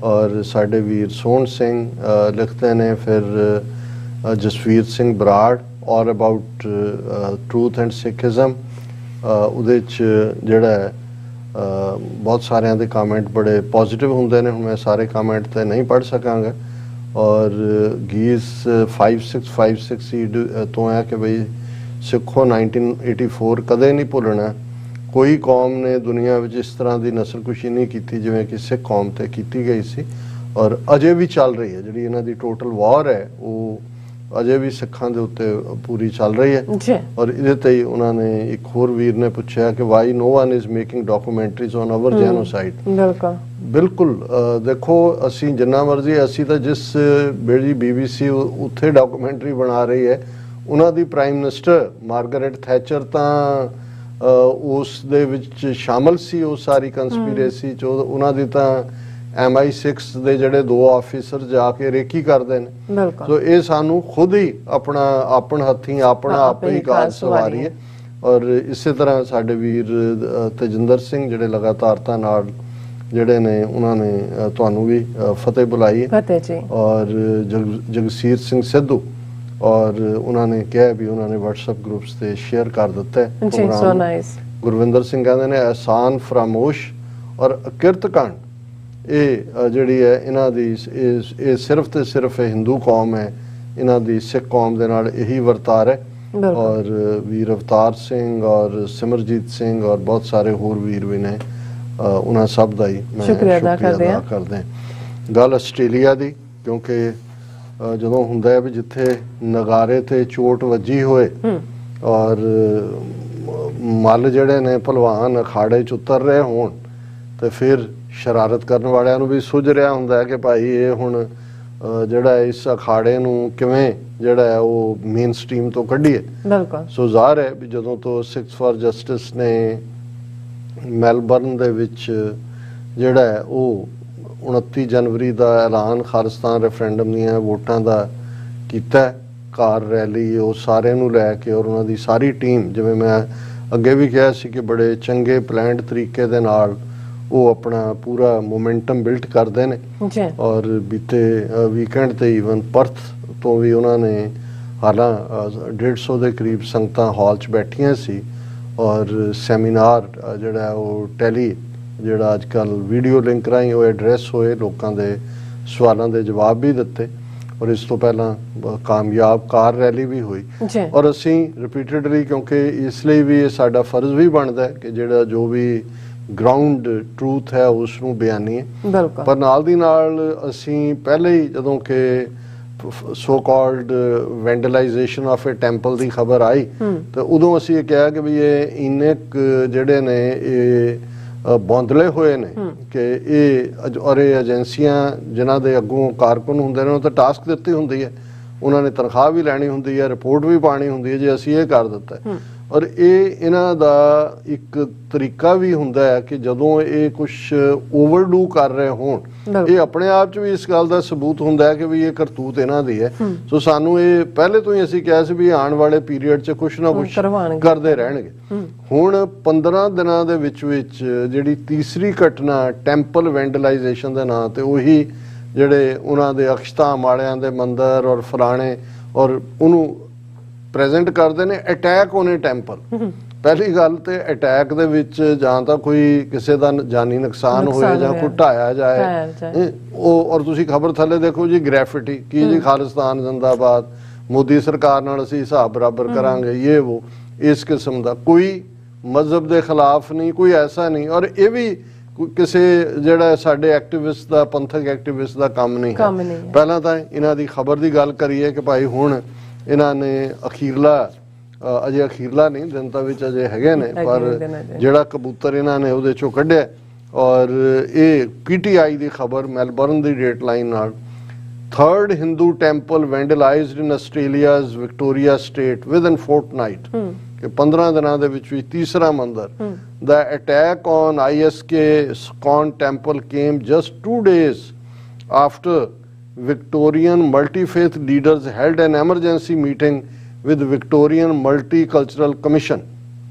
Speaker 2: ਔਰ ਸਾਡੇ ਵੀਰ ਸੋਹਣ ਸਿੰਘ ਲਿਖਦੇ ਨੇ, ਫਿਰ ਜਸਵੀਰ ਸਿੰਘ ਬਰਾੜ ਔਰ ਅਬਾਊਟ ਟਰੂਥ ਐਂਡ ਸਿੱਖਿਜ਼ਮ, ਉਹਦੇ 'ਚ ਜਿਹੜਾ ਬਹੁਤ ਸਾਰਿਆਂ ਦੇ ਕਮੈਂਟ ਬੜੇ ਪੋਜ਼ਿਟਿਵ ਹੁੰਦੇ ਨੇ। ਹੁਣ ਮੈਂ ਸਾਰੇ ਕਮੈਂਟ ਤੇ ਨਹੀਂ ਪੜ੍ਹ ਸਕਾਂਗਾ। ਔਰ ਗੀਸ 5656 ਤੋਂ ਹੈ ਕਿ ਬਈ ਸਿੱਖੋ 1984 ਕਦੇ ਨਹੀਂ ਭੁੱਲਣਾ। ਕੋਈ ਕੌਮ ਨੇ ਦੁਨੀਆ ਵਿੱਚ ਇਸ ਤਰ੍ਹਾਂ ਦੀ ਨਸਲਕੁਸ਼ੀ ਨਹੀਂ ਕੀਤੀ ਜਿਵੇਂ ਕਿ ਸਿੱਖ ਕੌਮ ਤੇ ਕੀਤੀ ਗਈ ਸੀ, ਔਰ ਅਜੇ ਵੀ ਚੱਲ ਰਹੀ ਹੈ। ਜਿਹੜੀ ਇਹਨਾਂ ਦੀ ਟੋਟਲ ਵਾਰ ਹੈ ਉਹ ਅਜੇ ਵੀ ਸਿੱਖਾਂ ਦੇ ਉੱਤੇ ਪੂਰੀ ਚੱਲ ਰਹੀ ਹੈ। ਔਰ ਇਹਦੇ ਤੇ ਹੀ ਉਹਨਾਂ ਨੇ ਇੱਕ ਹੋਰ ਵੀਰ ਨੇ ਪੁੱਛਿਆ ਕਿ why no one is making documentaries on our genocide. ਬਿਲਕੁਲ, ਦੇਖੋ ਅਸੀਂ ਜਿੰਨਾ ਮਰਜ਼ੀ, ਅਸੀਂ ਤਾਂ ਜਿਸ ਜਿਹੜੀ BBC ਉੱਥੇ ਡਾਕੂਮੈਂਟਰੀ ਬਣਾ ਰਹੀ ਹੈ, ਉਹਨਾਂ ਦੀ ਪ੍ਰਾਈਮ ਮਿਨਿਸਟਰ ਮਾਰਗਰੇਟ ਥੈਚਰ ਤਾਂ ਉਸ ਦੇ ਵਿੱਚ ਸ਼ਾਮਲ ਸੀ, ਉਹ ਸਾਰੀ ਕੰਸਪੀਰੇਸੀ 'ਚ। ਉਹਨਾਂ ਦੀ ਤਾਂ MI6 ਦੇ ਜਿਹੜੇ 2 ਆਫੀਸਰ ਜਾ ਕੇ ਰੇਕੀ ਕਰਦੇ ਨੇ।
Speaker 1: ਬਿਲਕੁਲ
Speaker 2: ਸੋ ਇਹ ਸਾਨੂੰ ਖੁਦ ਹੀ ਆਪਣ ਹੱਥੀਂ ਆਪ ਹੀ ਕਾਰ ਸਵਾਰੀ ਹੈ। ਔਰ ਇਸੇ ਤਰ੍ਹਾਂ ਸਾਡੇ ਵੀਰ ਤੇਜਿੰਦਰ ਸਿੰਘ ਜਿਹੜੇ ਲਗਾਤਾਰਤਾ ਨਾਲ ਜਿਹੜੇ ਨੇ ਉਹਨਾਂ ਨੇ ਤੁਹਾਨੂੰ ਵੀ ਫਤਿਹ ਬੁਲਾਈ ਹੈ।
Speaker 1: ਫਤਿਹ ਜੀ।
Speaker 2: ਔਰ ਜਗਸੀਰ ਸਿੰਘ ਸਿੱਧੂ ਔਰ ਉਹਨਾਂ ਨੇ ਕਿਹਾ ਵੀ ਉਹਨਾਂ ਨੇ WhatsApp ਗਰੁੱਪਸ ਤੇ ਸ਼ੇਅਰ ਕਰ ਦਿੱਤਾ ਹੈ
Speaker 1: ਜੀ, ਸੋ ਨਾਈਸ।
Speaker 2: ਗੁਰਵਿੰਦਰ ਸਿੰਘ ਕਹਿੰਦੇ ਨੇ ਅਹਿਸਾਨ ਫਰਾਮੋਸ਼ ਔਰ ਕਿਰਤਕੰਡ ਇਹ ਜਿਹੜੀ ਹੈ ਇਹਨਾਂ ਦੀ ਇਹ ਸਿਰਫ ਤੇ ਸਿਰਫ ਹਿੰਦੂ ਕੌਮ ਹੈ, ਇਹਨਾਂ ਦੀ ਸਿੱਖ ਕੌਮ ਦੇ ਨਾਲ ਇਹੀ ਵਰਤਾਰ ਹੈ। ਔਰ ਵੀਰ ਅਵਤਾਰ ਸਿੰਘ ਔਰ ਸਿਮਰਜੀਤ ਸਿੰਘ ਔਰ ਬਹੁਤ ਸਾਰੇ ਹੋਰ ਵੀਰ ਵੀ ਨੇ, ਉਹਨਾਂ ਸਭ ਦਾ ਹੀ ਮੈਂ
Speaker 1: ਸ਼ੁਕਰੀਆ ਅਦਾ ਕਰਦੇ ਹਾਂ।
Speaker 2: ਗੱਲ ਆਸਟ੍ਰੇਲੀਆ ਦੀ, ਕਿਉਂਕਿ ਜਦੋਂ ਹੁੰਦਾ ਹੈ ਵੀ ਜਿੱਥੇ ਨਗਾਰੇ ਤੇ ਚੋਟ ਵੱਜੀ ਹੋਏ ਔਰ ਮੱਲ ਜਿਹੜੇ ਨੇ ਭਲਵਾਨ ਅਖਾੜੇ 'ਚ ਉਤਰ ਰਹੇ ਹੋਣ ਤੇ ਫਿਰ ਸ਼ਰਾਰਤ ਕਰਨ ਵਾਲਿਆਂ ਨੂੰ ਵੀ ਸੁੱਝ ਰਿਹਾ ਹੁੰਦਾ ਹੈ ਕਿ ਭਾਈ ਇਹ ਹੁਣ ਜਿਹੜਾ ਇਸ ਅਖਾੜੇ ਨੂੰ ਕਿਵੇਂ ਜਿਹੜਾ ਹੈ ਉਹ ਮੇਨ ਸਟ੍ਰੀਮ ਤੋਂ ਕੱਢੀਏ।
Speaker 1: ਬਿਲਕੁਲ। ਸੋ
Speaker 2: ਜ਼ਾਹਰ ਹੈ ਵੀ ਜਦੋਂ ਤੋਂ ਸਿਕਸ ਫਾਰ ਜਸਟਿਸ ਨੇ ਮੈਲਬਰਨ ਦੇ ਵਿੱਚ ਜਿਹੜਾ ਹੈ ਉਹ 29 ਜਨਵਰੀ ਦਾ ਐਲਾਨ ਖਾਲਿਸਤਾਨ ਰੈਫਰੈਂਡਮ ਦੀਆਂ ਵੋਟਾਂ ਦਾ ਕੀਤਾ, ਕਾਰ ਰੈਲੀ ਉਹ ਸਾਰਿਆਂ ਨੂੰ ਲੈ ਕੇ ਔਰ ਉਹਨਾਂ ਦੀ ਸਾਰੀ ਟੀਮ, ਜਿਵੇਂ ਮੈਂ ਅੱਗੇ ਵੀ ਕਿਹਾ ਸੀ ਕਿ ਬੜੇ ਚੰਗੇ ਪਲਾਨਡ ਤਰੀਕੇ ਦੇ ਨਾਲ ਉਹ ਆਪਣਾ ਪੂਰਾ ਮੋਮੈਂਟਮ ਬਿਲਡ ਕਰਦੇ ਨੇ। ਔਰ ਬੀਤੇ ਵੀਕਐਂਡ ਤੇ ਈਵਨ ਪਰਥ ਤੋਂ ਵੀ ਉਹਨਾਂ ਨੇ ਹਾਲਾਂ 150 ਦੇ ਕਰੀਬ ਸੰਗਤਾਂ ਹਾਲ 'ਚ ਬੈਠੀਆਂ ਸੀ ਔਰ ਸੈਮੀਨਾਰ ਜਿਹੜਾ ਉਹ ਟੈਲੀ ਜਿਹੜਾ ਅੱਜ ਕੱਲ੍ਹ ਵੀਡੀਓ ਲਿੰਕ ਰਾਹੀਂ ਉਹ ਐਡਰੈਸ ਹੋਏ, ਲੋਕਾਂ ਦੇ ਸਵਾਲਾਂ ਦੇ ਜਵਾਬ ਵੀ ਦਿੱਤੇ ਔਰ ਇਸ ਤੋਂ ਪਹਿਲਾਂ ਕਾਮਯਾਬ ਕਾਰ ਰੈਲੀ ਵੀ ਹੋਈ। ਔਰ ਅਸੀਂ ਰਿਪੀਟਡਲੀ, ਕਿਉਂਕਿ ਇਸ ਲਈ ਵੀ ਇਹ ਸਾਡਾ ਫਰਜ਼ ਵੀ ਬਣਦਾ ਹੈ ਕਿ ਜਿਹੜਾ ਜੋ ਵੀ ਗਰਾਊਂਡ ਟਰੂਥ ਹੈ ਉਸ ਨੂੰ ਬਿਆਨੀਏ। ਪਰ ਨਾਲ ਦੀ ਨਾਲ ਅਸੀਂ ਪਹਿਲੇ ਹੀ ਜਦੋਂ ਕਿ so called vandalization of a temple ਦੀ ਖਬਰ ਆਈ ਤੇ ਉਦੋਂ ਅਸੀਂ ਇਹ ਕਿਹਾ ਕਿ ਵੀ ਇਹ ਇੰਨੇ ਜਿਹੜੇ ਨੇ ਇਹ ਬੌਂਦਲੇ ਹੋਏ ਨੇ ਕਿ ਇਹ ਔਰ ਇਹ ਏਜੰਸੀਆਂ ਜਿਨ੍ਹਾਂ ਦੇ ਅੱਗੋਂ ਕਾਰਕੁਨ ਹੁੰਦੇ ਨੇ ਉਹ ਤਾਂ ਟਾਸਕ ਦਿੱਤੀ ਹੁੰਦੀ ਹੈ, ਉਹਨਾਂ ਨੇ ਤਨਖਾਹ ਵੀ ਲੈਣੀ ਹੁੰਦੀ ਹੈ, ਰਿਪੋਰਟ ਵੀ ਪਾਣੀ ਹੁੰਦੀ ਹੈ ਜੇ ਅਸੀਂ ਇਹ ਕਰ ਦਿੱਤਾ। ਔਰ ਇਹ ਇਹਨਾਂ ਦਾ ਇੱਕ ਤਰੀਕਾ ਵੀ ਹੁੰਦਾ ਹੈ ਕਿ ਜਦੋਂ ਇਹ ਕੁਝ ਓਵਰਡੂ ਕਰ ਰਹੇ ਹੋਣ, ਇਹ ਆਪਣੇ ਆਪ 'ਚ ਵੀ ਇਸ ਗੱਲ ਦਾ ਸਬੂਤ ਹੁੰਦਾ ਹੈ ਕਿ ਵੀ ਇਹ ਕਰਤੂਤ ਇਹਨਾਂ ਦੀ ਹੈ। ਸੋ ਸਾਨੂੰ ਇਹ ਪਹਿਲੇ ਤੋਂ ਹੀ ਅਸੀਂ ਕਿਹਾ ਸੀ ਵੀ ਆਉਣ ਵਾਲੇ ਪੀਰੀਅਡ 'ਚ ਕੁਝ ਨਾ ਕੁਝ ਕਰਦੇ ਰਹਿਣਗੇ। ਹੁਣ 15 ਦਿਨਾਂ ਦੇ ਵਿੱਚ ਜਿਹੜੀ ਤੀਸਰੀ ਘਟਨਾ ਟੈਂਪਲ ਵੈਂਡਲਾਈਜੇਸ਼ਨ ਦੇ ਨਾਂ ਤੇ ਉਹੀ ਜਿਹੜੇ ਉਹਨਾਂ ਦੇ ਅਕਸ਼ਤਾਮ ਵਾਲਿਆਂ ਦੇ ਮੰਦਰ ਔਰ ਫਲਾਣੇ ਔਰ ਉਹਨੂੰ ਪ੍ਰੈਜ਼ੈਂਟ ਕਰਦੇ ਨੇ ਅਟੈਕ ਔਨ ਏ ਟੈਂਪਲ। ਪਹਿਲੀ ਗੱਲ ਤੇ ਅਟੈਕ ਦੇ ਵਿੱਚ ਜਾਂ ਤਾਂ ਕੋਈ ਕਿਸੇ ਦਾ ਜਾਨੀ ਨੁਕਸਾਨ ਹੋਏ ਜਾਂ ਕੋਈ ਢਾਇਆ ਜਾਏ ਉਹ, ਔਰ ਤੁਸੀਂ ਖਬਰ ਥੱਲੇ ਦੇਖੋ ਜੀ ਗ੍ਰੈਫਿਟੀ ਕੀ ਜੀ ਖਾਲਿਸਤਾਨ ਜ਼ਿੰਦਾਬਾਦ, ਮੋਦੀ ਸਰਕਾਰ ਨਾਲ ਅਸੀਂ ਹਿਸਾਬ ਬਰਾਬਰ ਕਰਾਂਗੇ, ਇਹ ਉਹ ਇਸ ਕਿਸਮ ਦਾ ਕੋਈ ਮਜ਼ਹਬ ਦੇ ਖਿਲਾਫ ਨਹੀਂ, ਕੋਈ ਐਸਾ ਨਹੀਂ। ਔਰ ਇਹ ਵੀ ਕਿਸੇ ਜਿਹੜਾ ਸਾਡੇ ਐਕਟਿਵਿਸਟ ਦਾ, ਪੰਥਕ ਐਕਟਿਵਿਸਟ ਦਾ ਕੰਮ ਨਹੀਂ ਹੈ। ਪਹਿਲਾਂ ਤਾਂ ਇਹਨਾਂ ਦੀ ਖਬਰ ਦੀ ਗੱਲ ਕਰੀਏ ਕਿ ਭਾਈ ਹੁਣ ਇਹਨਾਂ ਨੇ ਅਜੇ ਅਖੀਰਲਾ ਨਹੀਂ ਦਿਨ ਤਾਂ ਵਿੱਚ ਅਜੇ ਹੈਗੇ ਨੇ, ਪਰ ਜਿਹੜਾ ਕਬੂਤਰ ਇਹਨਾਂ ਨੇ ਉਹਦੇ ਚੋਂ ਕੱਢਿਆ ਔਰ ਇਹ PTI ਦੀ ਖਬਰ ਮੈਲਬਰਨ ਦੀ ਡੇਟ ਲਾਈਨ ਨਾਲ, 3rd ਹਿੰਦੂ ਟੈਂਪਲ ਵੈਂਡਲਾਈਜ਼ਡ ਇਨ ਆਸਟ੍ਰੇਲੀਆਜ਼ ਵਿਕਟੋਰੀਆ ਸਟੇਟ ਵਿਦਨ ਫੋਰਟਨਾਈਟ, ਕਿ 15 ਦਿਨਾਂ ਦੇ ਵਿੱਚ ਵੀ ਤੀਸਰਾ ਮੰਦਰ। The attack on ISK Scone Temple came just 2 days after Victorian multi-faith leaders held an emergency meeting with Victorian Multicultural Commission।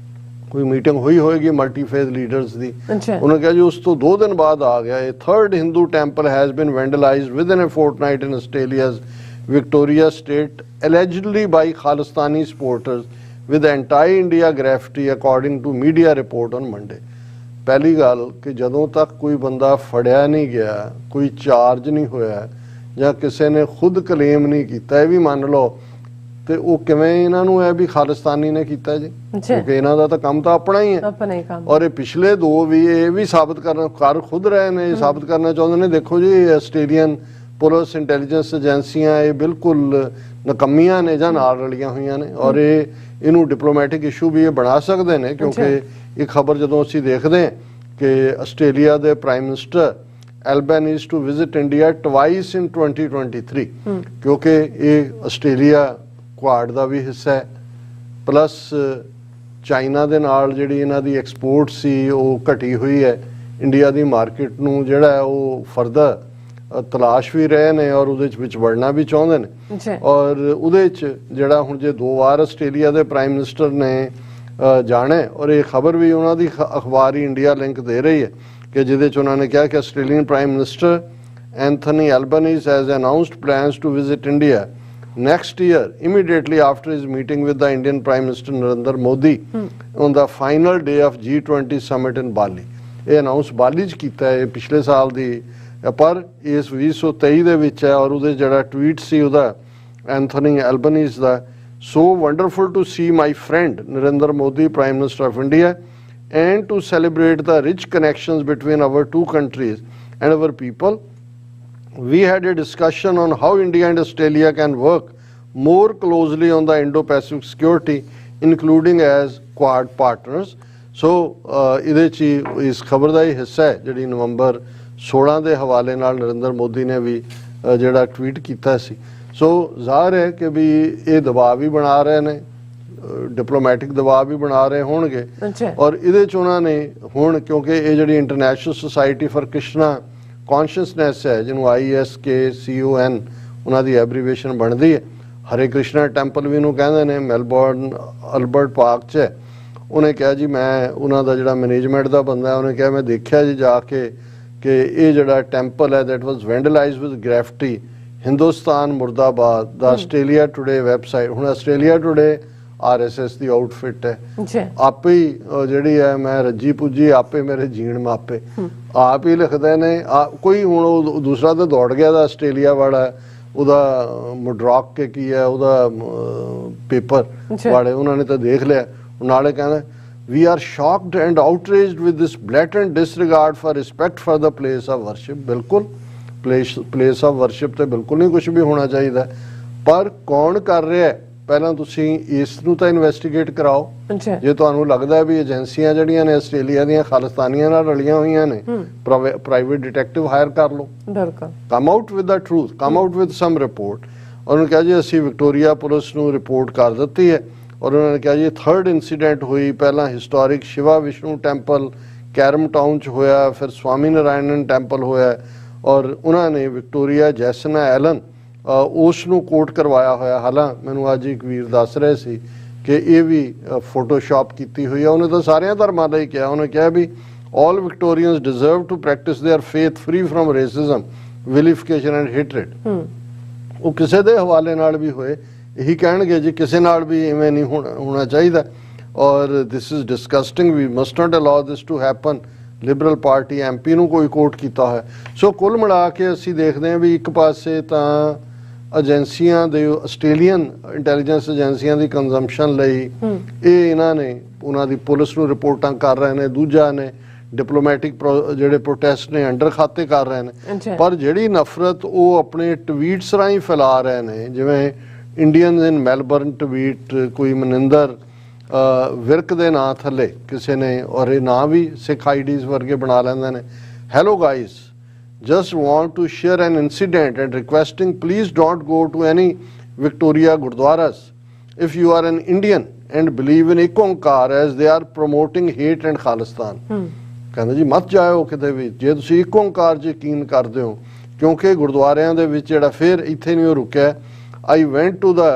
Speaker 2: ਕੋਈ ਮੀਟਿੰਗ ਹੋਈ ਹੋਏਗੀ ਮਲਟੀ-ਫੇਥ ਲੀਡਰਸ ਦੀ, ਉਹਨਾਂ ਕਿਹਾ ਜੀ ਉਸ ਤੋਂ 2 ਦਿਨ ਬਾਅਦ ਆ ਗਿਆ ਇਹ। 3rd Hindu temple has been vandalized within a fortnight in Australia's Victoria state, allegedly by Khalistani supporters with anti-India graffiti according to media report on Monday। ਪਹਿਲੀ ਗੱਲ ਕਿ ਜਦੋਂ ਤੱਕ ਕੋਈ ਬੰਦਾ ਫੜਿਆ ਨਹੀਂ ਗਿਆ, ਕੋਈ ਚਾਰਜ ਨਹੀਂ ਹੋਇਆ ਜਾਂ ਕਿਸੇ ਨੇ ਖੁਦ ਕਲੇਮ ਨਹੀਂ ਕੀਤਾ, ਇਹ ਵੀ ਮੰਨ ਲਓ, ਤੇ ਉਹ ਕਿਵੇਂ ਇਹਨਾਂ ਨੂੰ ਹੈ ਵੀ ਖਾਲਿਸਤਾਨੀ ਨੇ ਕੀਤਾ ਜੀ, ਕਿਉਂਕਿ ਇਹਨਾਂ ਦਾ ਤਾਂ ਕੰਮ ਤਾਂ ਆਪਣਾ ਹੀ ਹੈ। ਔਰ ਇਹ ਪਿਛਲੇ 2 ਵੀ ਇਹ ਵੀ ਸਾਬਤ ਕਰ ਖੁਦ ਰਹੇ ਨੇ, ਸਾਬਤ ਕਰਨਾ ਚਾਹੁੰਦੇ ਨੇ। ਦੇਖੋ ਜੀ ਆਸਟ੍ਰੇਲੀਅਨ ਪੁਲਿਸ ਇੰਟੈਲੀਜੈਂਸ ਏਜੰਸੀਆਂ ਇਹ ਬਿਲਕੁਲ ਨਕਮੀਆਂ ਨੇ ਜਾਂ ਨਾਲ ਰਲੀਆਂ ਹੋਈਆਂ ਨੇ ਔਰ ਇਹਨੂੰ ਡਿਪਲੋਮੈਟਿਕ ਇਸ਼ੂ ਵੀ ਇਹ ਬਣਾ ਸਕਦੇ ਨੇ, ਕਿਉਂਕਿ ਇਹ ਖਬਰ ਜਦੋਂ ਅਸੀਂ ਦੇਖਦੇ ਹਾਂ ਕਿ ਆਸਟ੍ਰੇਲੀਆ ਦੇ prime minister Albanese to visit India twice in 2023, ਕਿਉਂਕਿ ਇਹ ਆਸਟ੍ਰੇਲੀਆ ਕੁਆਡ ਦਾ ਵੀ ਹਿੱਸਾ ਹੈ, ਪਲੱਸ ਚਾਈਨਾ ਦੇ ਨਾਲ ਜਿਹੜੀ ਇਹਨਾਂ ਦੀ ਐਕਸਪੋਰਟ ਸੀ ਉਹ ਘਟੀ ਹੋਈ ਹੈ, ਇੰਡੀਆ ਦੀ ਮਾਰਕੀਟ ਨੂੰ ਜਿਹੜਾ ਹੈ ਉਹ ਫਰਦਰ ਤਲਾਸ਼ ਵੀ ਰਹੇ ਨੇ ਔਰ ਉਹਦੇ ਵਿੱਚ ਵੜਨਾ ਵੀ ਚਾਹੁੰਦੇ ਨੇ।
Speaker 1: ਜੀ
Speaker 2: ਔਰ ਉਹਦੇ 'ਚ ਜਿਹੜਾ ਹੁਣ ਜੇ 2 ਵਾਰ ਆਸਟ੍ਰੇਲੀਆ ਦੇ ਪ੍ਰਾਈਮ ਮਿਨਿਸਟਰ ਨੇ ਜਾਣਾ ਔਰ ਇਹ ਖਬਰ ਵੀ ਉਹਨਾਂ ਦੀ ਅਖਬਾਰ ਹੀ ਇੰਡੀਆ ਲਿੰਕ ਦੇ ਰਹੀ ਹੈ ਕਿ ਜਿਹਦੇ 'ਚ ਉਹਨਾਂ ਨੇ ਕਿਹਾ ਕਿ Australian prime minister Anthony Albanese has announced plans to visit India next year immediately after his meeting with the Indian Prime Minister Narendra Modi on the final day of G20 summit in Bali। ਇਹ ਅਨਾਉਂਸ ਬਾਲੀ 'ਚ ਕੀਤਾ ਹੈ ਪਿਛਲੇ ਸਾਲ ਦੀ, ਪਰ ਇਸ 2023 ਦੇ ਵਿੱਚ ਹੈ ਔਰ ਉਹਦੇ ਜਿਹੜਾ ਟਵੀਟ ਸੀ ਉਹਦਾ Anthony Albanese the, so wonderful to see my friend Narendra Modi, Prime Minister of India, and to celebrate the rich connections between our two countries and our people. We had a discussion on how India and Australia can work more closely on the Indo-Pacific security, including as Quad partners. So, ਇਹਦੇ 'ਚ ਇਸ ਖਬਰ ਦਾ ਹੀ ਹਿੱਸਾ ਹੈ ਜਿਹੜੀ ਨਵੰਬਰ 16 ਦੇ ਹਵਾਲੇ ਨਾਲ ਨਰਿੰਦਰ ਮੋਦੀ ਨੇ ਵੀ ਜਿਹੜਾ ਟਵੀਟ ਕੀਤਾ ਸੀ। ਸੋ ਜ਼ਾਹਰ ਹੈ ਕਿ ਵੀ ਇਹ ਦਬਾਅ ਵੀ ਬਣਾ ਰਹੇ ਨੇ, ਡਿਪਲੋਮੈਟਿਕ ਦਬਾਅ ਵੀ ਬਣਾ ਰਹੇ ਹੋਣਗੇ ਔਰ ਇਹਦੇ 'ਚ ਉਹਨਾਂ ਨੇ ਹੁਣ ਕਿਉਂਕਿ ਇਹ ਜਿਹੜੀ international society for Krishna consciousness ਹੈ ਜਿਹਨੂੰ ISKCON ਉਹਨਾਂ ਦੀ ਐਬਰੀਵੇਸ਼ਨ ਬਣਦੀ ਹੈ, ਹਰੇ ਕ੍ਰਿਸ਼ਨਾ ਟੈਂਪਲ ਵੀ ਇਹਨੂੰ ਕਹਿੰਦੇ ਨੇ, ਮੈਲਬੌਰਨ ਅਲਬਰਟ ਪਾਰਕ 'ਚ ਹੈ। ਉਹਨੇ ਕਿਹਾ ਜੀ ਮੈਂ ਉਹਨਾਂ ਦਾ ਜਿਹੜਾ ਮੈਨੇਜਮੈਂਟ ਦਾ ਬੰਦਾ ਉਹਨੇ ਕਿਹਾ ਮੈਂ ਦੇਖਿਆ ਜੀ ਜਾ ਕੇ ਕਿ ਇਹ ਜਿਹੜਾ ਟੈਂਪਲ ਹੈ that was vandalized with graffiti, Hindustan ਮੁਰਦਾਬਾਦ ਦਾ ਆਸਟ੍ਰੇਲੀਆ ਟੁਡੇ ਵੈਬਸਾਈਟ। ਹੁਣ ਆਸਟ੍ਰੇਲੀਆ ਟੁਡੇ RSS ਦੀ ਆਊਟਫਿਟ ਹੈ, ਆਪੇ ਹੀ ਜਿਹੜੀ ਹੈ ਮੈਂ ਰੱਜੀ ਪੁੱਜੀ ਆਪੇ ਮੇਰੇ ਜੀਣ ਮਾਪੇ ਆਪ ਹੀ ਲਿਖਦੇ ਨੇ। ਕੋਈ ਹੁਣ ਉਹ ਦੂਸਰਾ ਤਾਂ ਦੌੜ ਗਿਆ ਦਾ ਆਸਟ੍ਰੇਲੀਆ ਵਾਲਾ, ਉਹਦਾ ਮੁਡਰੌਕ ਕੇ ਕੀ ਹੈ ਉਹਦਾ ਪੇਪਰ ਵਾਲੇ ਉਹਨਾਂ ਨੇ ਤਾਂ ਦੇਖ ਲਿਆ। ਨਾਲੇ ਕਹਿੰਦਾ we are shocked and outraged with this blatant disregard for respect for the place of worship। ਬਿਲਕੁਲ place of worship ਤੇ ਬਿਲਕੁਲ ਨਹੀਂ ਕੁਝ ਵੀ ਹੋਣਾ ਚਾਹੀਦਾ, ਪਰ ਕੌਣ ਕਰ ਰਿਹਾ ਹੈ ਪਹਿਲਾਂ ਤੁਸੀਂ ਇਸ ਨੂੰ ਤਾਂ ਇਨਵੈਸਟੀਗੇਟ ਕਰਾਓ। ਜੇ ਤੁਹਾਨੂੰ ਲੱਗਦਾ ਵੀ ਏਜੰਸੀਆਂ ਜਿਹੜੀਆਂ ਨੇ ਆਸਟ੍ਰੇਲੀਆ ਦੀਆਂ ਖਾਲਿਸਤਾਨੀਆਂ ਨਾਲ ਰਲੀਆਂ ਹੋਈਆਂ ਨੇ, ਪ੍ਰਾਈਵੇਟ ਡਿਟੈਕਟਿਵ ਹਾਇਰ ਕਰ ਲਓ, come out with the truth, come out with some report. ਉਹਨੂੰ ਕਿਹਾ ਜੀ ਅਸੀਂ ਵਿਕਟੋਰੀਆ ਪੁਲਿਸ ਨੂੰ ਰਿਪੋਰਟ ਕਰ ਦਿੱਤੀ ਹੈ ਔਰ ਉਹਨਾਂ ਨੇ ਕਿਹਾ ਜੀ 3rd ਇੰਸੀਡੈਂਟ ਹੋਈ, ਪਹਿਲਾਂ historic Shiva Vishnu temple carrom town 'ਚ ਹੋਇਆ, ਫਿਰ ਸਵਾਮੀ ਨਾਰਾਇਣਨ ਟੈਂਪਲ ਹੋਇਆ ਔਰ ਉਹਨਾਂ ਨੇ ਵਿਕਟੋਰੀਆ ਜੈਸਨਾ ਐਲਨ ਉਸ ਨੂੰ ਕੋਟ ਕਰਵਾਇਆ ਹੋਇਆ। ਹਾਲਾਂਕਿ ਮੈਨੂੰ ਅੱਜ ਇੱਕ ਵੀਰ ਦੱਸ ਰਹੇ ਸੀ ਕਿ ਇਹ ਵੀ ਫੋਟੋਸ਼ਾਪ ਕੀਤੀ ਹੋਈ ਹੈ। ਉਹਨੇ ਤਾਂ ਸਾਰਿਆਂ ਧਰਮਾਂ ਦਾ ਹੀ ਕਿਹਾ, ਉਹਨੇ ਕਿਹਾ ਵੀ all Victorians deserve to practice their faith free from racism, vilification and hatred। ਉਹ ਕਿਸੇ ਦੇ ਹਵਾਲੇ ਨਾਲ ਵੀ ਹੋਏ ਇਹੀ ਕਹਿਣਗੇ ਜੀ ਕਿਸੇ ਨਾਲ ਵੀ ਇਵੇਂ ਨਹੀਂ ਹੋਣਾ ਚਾਹੀਦਾ ਔਰ this is disgusting, we must not allow this to happen. Liberal party MP ਨੂੰ ਕੋਈ ਕੋਟ ਕੀਤਾ ਹੋਇਆ। ਸੋ ਕੁੱਲ ਮਿਲਾ ਕੇ ਅਸੀਂ ਦੇਖਦੇ ਹਾਂ ਵੀ ਇੱਕ ਪਾਸੇ ਤਾਂ ਏਜੰਸੀਆਂ ਦੇ ਆਸਟ੍ਰੇਲੀਅਨ ਇੰਟੈਲੀਜੈਂਸ ਏਜੰਸੀਆਂ ਦੀ ਕੰਜ਼ੰਪਸ਼ਨ ਲਈ ਇਹ ਇਹਨਾਂ ਨੇ ਉਹਨਾਂ ਦੀ ਪੁਲਿਸ ਨੂੰ ਰਿਪੋਰਟਾਂ ਕਰ ਰਹੇ ਨੇ, ਦੂਜਾ ਨੇ ਡਿਪਲੋਮੈਟਿਕ ਜਿਹੜੇ ਪ੍ਰੋਟੈਸਟ ਨੇ ਅੰਡਰ ਖਾਤੇ ਕਰ ਰਹੇ ਨੇ, ਪਰ ਜਿਹੜੀ ਨਫ਼ਰਤ ਉਹ ਆਪਣੇ ਟਵੀਟਸ ਰਾਹੀਂ ਫੈਲਾ ਰਹੇ ਨੇ, ਜਿਵੇਂ ਇੰਡੀਅਨਸ ਇਨ ਮੈਲਬਰਨ ਟਵੀਟ ਕੋਈ ਮਨਿੰਦਰ ਵਿਰਕ ਦੇ ਨਾਂ ਥੱਲੇ ਕਿਸੇ ਨੇ ਔਰ ਇਹ ਨਾਂ ਵੀ ਸਿੱਖ IDs ਵਰਗੇ ਬਣਾ ਲੈਂਦੇ ਨੇ, hello guys just want to share an incident and requesting please don't go to any Victoria Gurdwaras if you are an Indian and believe in Ek Onkar as they are promoting hate and Khalistan। ਕਹਿੰਦੇ ਜੀ ਮਤ ਜਾਇਓ ਕਿਤੇ ਵੀ ਜੇ ਤੁਸੀਂ ਇੱਕ ਓਂਕਾਰ 'ਚ ਯਕੀਨ ਕਰਦੇ ਹੋ, ਕਿਉਂਕਿ ਗੁਰਦੁਆਰਿਆਂ ਦੇ ਵਿੱਚ ਜਿਹੜਾ ਫਿਰ ਇੱਥੇ ਨਹੀਂ ਉਹ ਰੁਕਿਆ। I went to the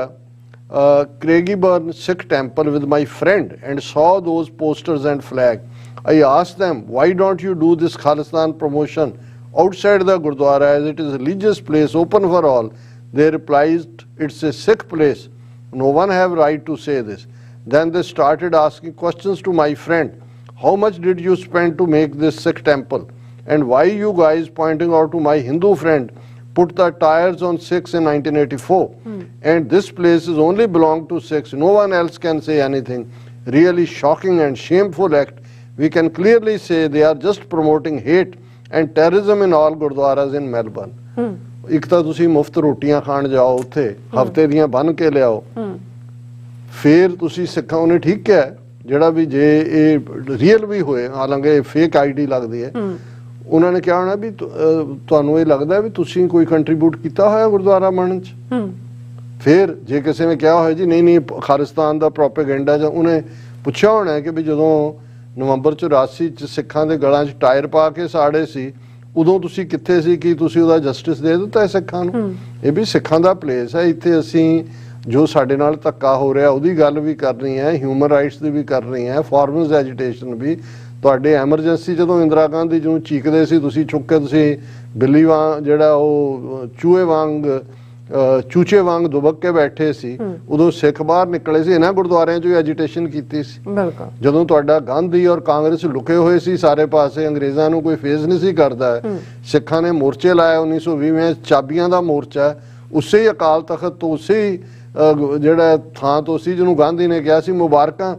Speaker 2: Craigieburn Sikh temple with my friend and saw those posters and flag. I asked them, why don't you do this Khalistan promotion outside the Gurdwara as it is a religious place open for all? They replied, it's a Sikh place. No one have right to say this. Then they started asking questions to my friend. How much did you spend to make this Sikh temple? And why you guys pointing out to my Hindu friend put the tires on Sikhs in 1984 and this place is only belong to Sikhs. No one else can say anything. Really shocking and shameful act. We can clearly say they are just promoting hate and terrorism in all Gurdwaras in Melbourne. ਇੱਕ ਤਾਂ ਤੁਸੀਂ ਮੁਫਤ ਰੋਟੀਆਂ ਖਾਣ ਜਾਓ ਉੱਥੇ ਹਫਤੇ ਦੀਆਂ ਬੰਨ ਕੇ ਲਿਆਓ, ਫਿਰ ਤੁਸੀਂ ਸਿੱਖਾਂ ਉਹਨੇ ਠੀਕ ਕਿਹਾ ਜਿਹੜਾ ਵੀ ਜੇ ਇਹ ਰੀਅਲ ਵੀ ਹੋਏ, ਹਾਲਾਂਕਿ ਫੇਕ ID ਲੱਗਦੀ ਹੈ, ਉਹਨਾਂ ਨੇ ਕਿਹਾ ਹੋਣਾ ਵੀ ਤੁਹਾਨੂੰ ਇਹ ਲੱਗਦਾ ਵੀ ਤੁਸੀਂ ਕੋਈ ਕੰਟਰੀਬਿਊਟ ਕੀਤਾ ਹੋਇਆ ਗੁਰਦੁਆਰਾ ਬਣਨ 'ਚ। ਫਿਰ ਜੇ ਕਿਸੇ ਨੇ ਕਿਹਾ ਹੋਇਆ ਜੀ ਨਹੀਂ ਖਾਲਿਸਤਾਨ ਦਾ ਪ੍ਰੋਪੇਗੈਂਡਾ ਜਾਂ ਉਹਨੇ ਪੁੱਛਿਆ ਹੋਣਾ ਕਿ ਵੀ ਜਦੋਂ ਨਵੰਬਰ 84 ਚ ਸਿੱਖਾਂ ਦੇ ਗਲਾਂ 'ਚ ਟਾਇਰ ਪਾ ਕੇ ਸਾੜੇ ਸੀ, ਉਦੋਂ ਤੁਸੀਂ ਕਿੱਥੇ ਸੀ? ਕੀ ਤੁਸੀਂ ਉਹਦਾ ਜਸਟਿਸ ਦੇ ਦਿੱਤਾ ਹੈ ਸਿੱਖਾਂ ਨੂੰ? ਇਹ ਵੀ ਸਿੱਖਾਂ ਦਾ ਪਲੇਸ ਹੈ। ਇੱਥੇ ਅਸੀਂ ਜੋ ਸਾਡੇ ਨਾਲ ਧੱਕਾ ਹੋ ਰਿਹਾ ਉਹਦੀ ਗੱਲ ਵੀ ਕਰਨੀ ਹੈ, ਹਿਊਮਨ ਰਾਈਟਸ ਦੀ ਵੀ ਕਰਨੀ ਹੈ, ਫਾਰਮਰਸ ਐਜੀਟੇਸ਼ਨ ਵੀ। ਤੁਹਾਡੇ ਐਮਰਜੈਂਸੀ ਜਦੋਂ ਇੰਦਰਾ ਗਾਂਧੀ ਜਿਹਨੂੰ ਚੀਕਦੇ ਸੀ, ਤੁਸੀਂ ਚੁੱਕ ਕੇ ਤੁਸੀਂ ਬਿੱਲੀ ਵਾਂਗ ਜਿਹੜਾ ਉਹ ਚੂਚੇ ਵਾਂਗ ਦੁਬਕ ਕੇ ਬੈਠੇ ਸੀ, ਉਦੋਂ ਸਿੱਖ ਬਾਹਰ ਨਿਕਲੇ ਸੀ। ਇਹਨਾਂ ਗੁਰਦੁਆਰਿਆਂ 'ਚ ਐਜੀਟੇਸ਼ਨ ਕੀਤੀ ਸੀ।
Speaker 1: ਬਿਲਕੁਲ।
Speaker 2: ਜਦੋਂ ਤੁਹਾਡਾ ਗਾਂਧੀ ਔਰ ਕਾਂਗਰਸ ਲੁਕੇ ਹੋਏ ਸੀ ਸਾਰੇ ਪਾਸੇ, ਅੰਗਰੇਜ਼ਾਂ ਨੂੰ ਕੋਈ ਫੇਸ ਨਹੀਂ ਸੀ ਕਰਦਾ, ਸਿੱਖਾਂ ਨੇ ਮੋਰਚੇ ਲਾਇਆ 1920 ਵਿੱਚ, ਚਾਬੀਆਂ ਦਾ ਮੋਰਚਾ, ਉਸੇ ਹੀ ਅਕਾਲ ਤਖਤ ਤੋਂ, ਉਸੇ ਹੀ ਜਿਹੜਾ ਥਾਂ ਤੋਂ ਸੀ ਜਿਹਨੂੰ ਗਾਂਧੀ ਨੇ ਕਿਹਾ ਸੀ ਮੁਬਾਰਕਾਂ,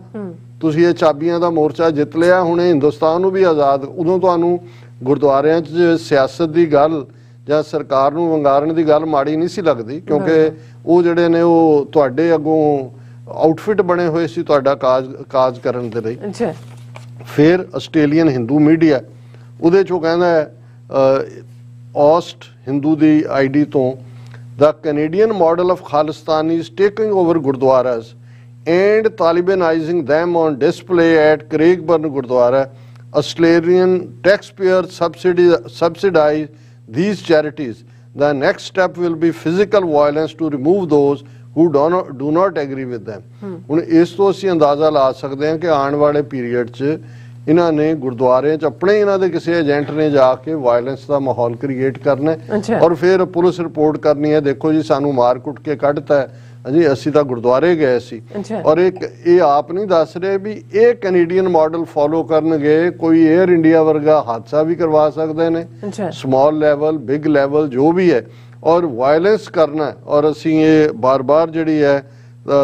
Speaker 2: ਤੁਸੀਂ ਇਹ ਚਾਬੀਆਂ ਦਾ ਮੋਰਚਾ ਜਿੱਤ ਲਿਆ, ਹੁਣ ਹਿੰਦੁਸਤਾਨ ਨੂੰ ਵੀ ਆਜ਼ਾਦ। ਉਦੋਂ ਤੁਹਾਨੂੰ ਗੁਰਦੁਆਰਿਆਂ 'ਚ ਸਿਆਸਤ ਦੀ ਗੱਲ ਜਾਂ ਸਰਕਾਰ ਨੂੰ ਵੰਗਾਰਨ ਦੀ ਗੱਲ ਮਾੜੀ ਨਹੀਂ ਸੀ ਲੱਗਦੀ, ਕਿਉਂਕਿ ਉਹ ਜਿਹੜੇ ਨੇ ਉਹ ਤੁਹਾਡੇ ਅੱਗੋਂ ਆਊਟਫਿਟ ਬਣੇ ਹੋਏ ਸੀ ਤੁਹਾਡਾ ਕਾਜ ਕਰਨ ਦੇ ਲਈ। ਫਿਰ ਆਸਟ੍ਰੇਲੀਅਨ ਹਿੰਦੂ ਮੀਡੀਆ ਉਹਦੇ 'ਚੋਂ ਕਹਿੰਦਾ ਔਸਟ ਹਿੰਦੂ ਦੀ ਆਈਡੀ ਤੋਂ, The Canadian model of Khalistan is taking over Gurdwaras and Talibanizing them on display at Craigburn Gurdwara. Australian taxpayers subsidize these charities. The next step will be physical violence to remove those who do not agree with them. ਹੁਣ ਇਸ ਤੋਂ ਅਸੀਂ ਅੰਦਾਜ਼ਾ ਲਾ ਸਕਦੇ ਹਾਂ ਕਿ ਆਉਣ ਵਾਲੇ ਪੀਰੀਅਡ 'ਚ ਇਹਨਾਂ ਨੇ ਗੁਰਦੁਆਰਿਆਂ 'ਚ ਆਪਣੇ ਇਹਨਾਂ ਦੇ ਕਿਸੇ ਏਜੰਟ ਨੇ ਜਾ ਕੇ ਵਾਇਲੈਂਸ ਦਾ ਮਾਹੌਲ ਕ੍ਰੀਏਟ ਕਰਨਾ ਔਰ ਫਿਰ ਪੁਲਿਸ ਰਿਪੋਰਟ ਕਰਨੀ ਹੈ, ਦੇਖੋ ਜੀ ਸਾਨੂੰ ਮਾਰ ਕੁੱਟ ਕੇ ਕੱਢਤਾ ਜੀ, ਅਸੀਂ ਤਾਂ ਗੁਰਦੁਆਰੇ ਗਏ ਸੀ। ਔਰ ਇਹ ਆਪ ਨਹੀਂ ਦੱਸ ਰਹੇ ਵੀ ਇਹ ਕੈਨੇਡੀਅਨ ਮਾਡਲ ਫੋਲੋ ਕਰਨਗੇ, ਕੋਈ 에ਅਰ ਇੰਡੀਆ ਵਰਗਾ ਹਾਦਸਾ ਵੀ ਕਰਵਾ ਸਕਦੇ ਨੇ, ਸਮਾਲ ਲੈਵਲ ਬਿਗ ਲੈਵਲ ਜੋ ਵੀ ਹੈ, ਔਰ ਵਾਇਲੈਂਸ ਕਰਨਾ। ਔਰ ਅਸੀਂ ਇਹ ਬਾਰ-ਬਾਰ ਜਿਹੜੀ ਹੈ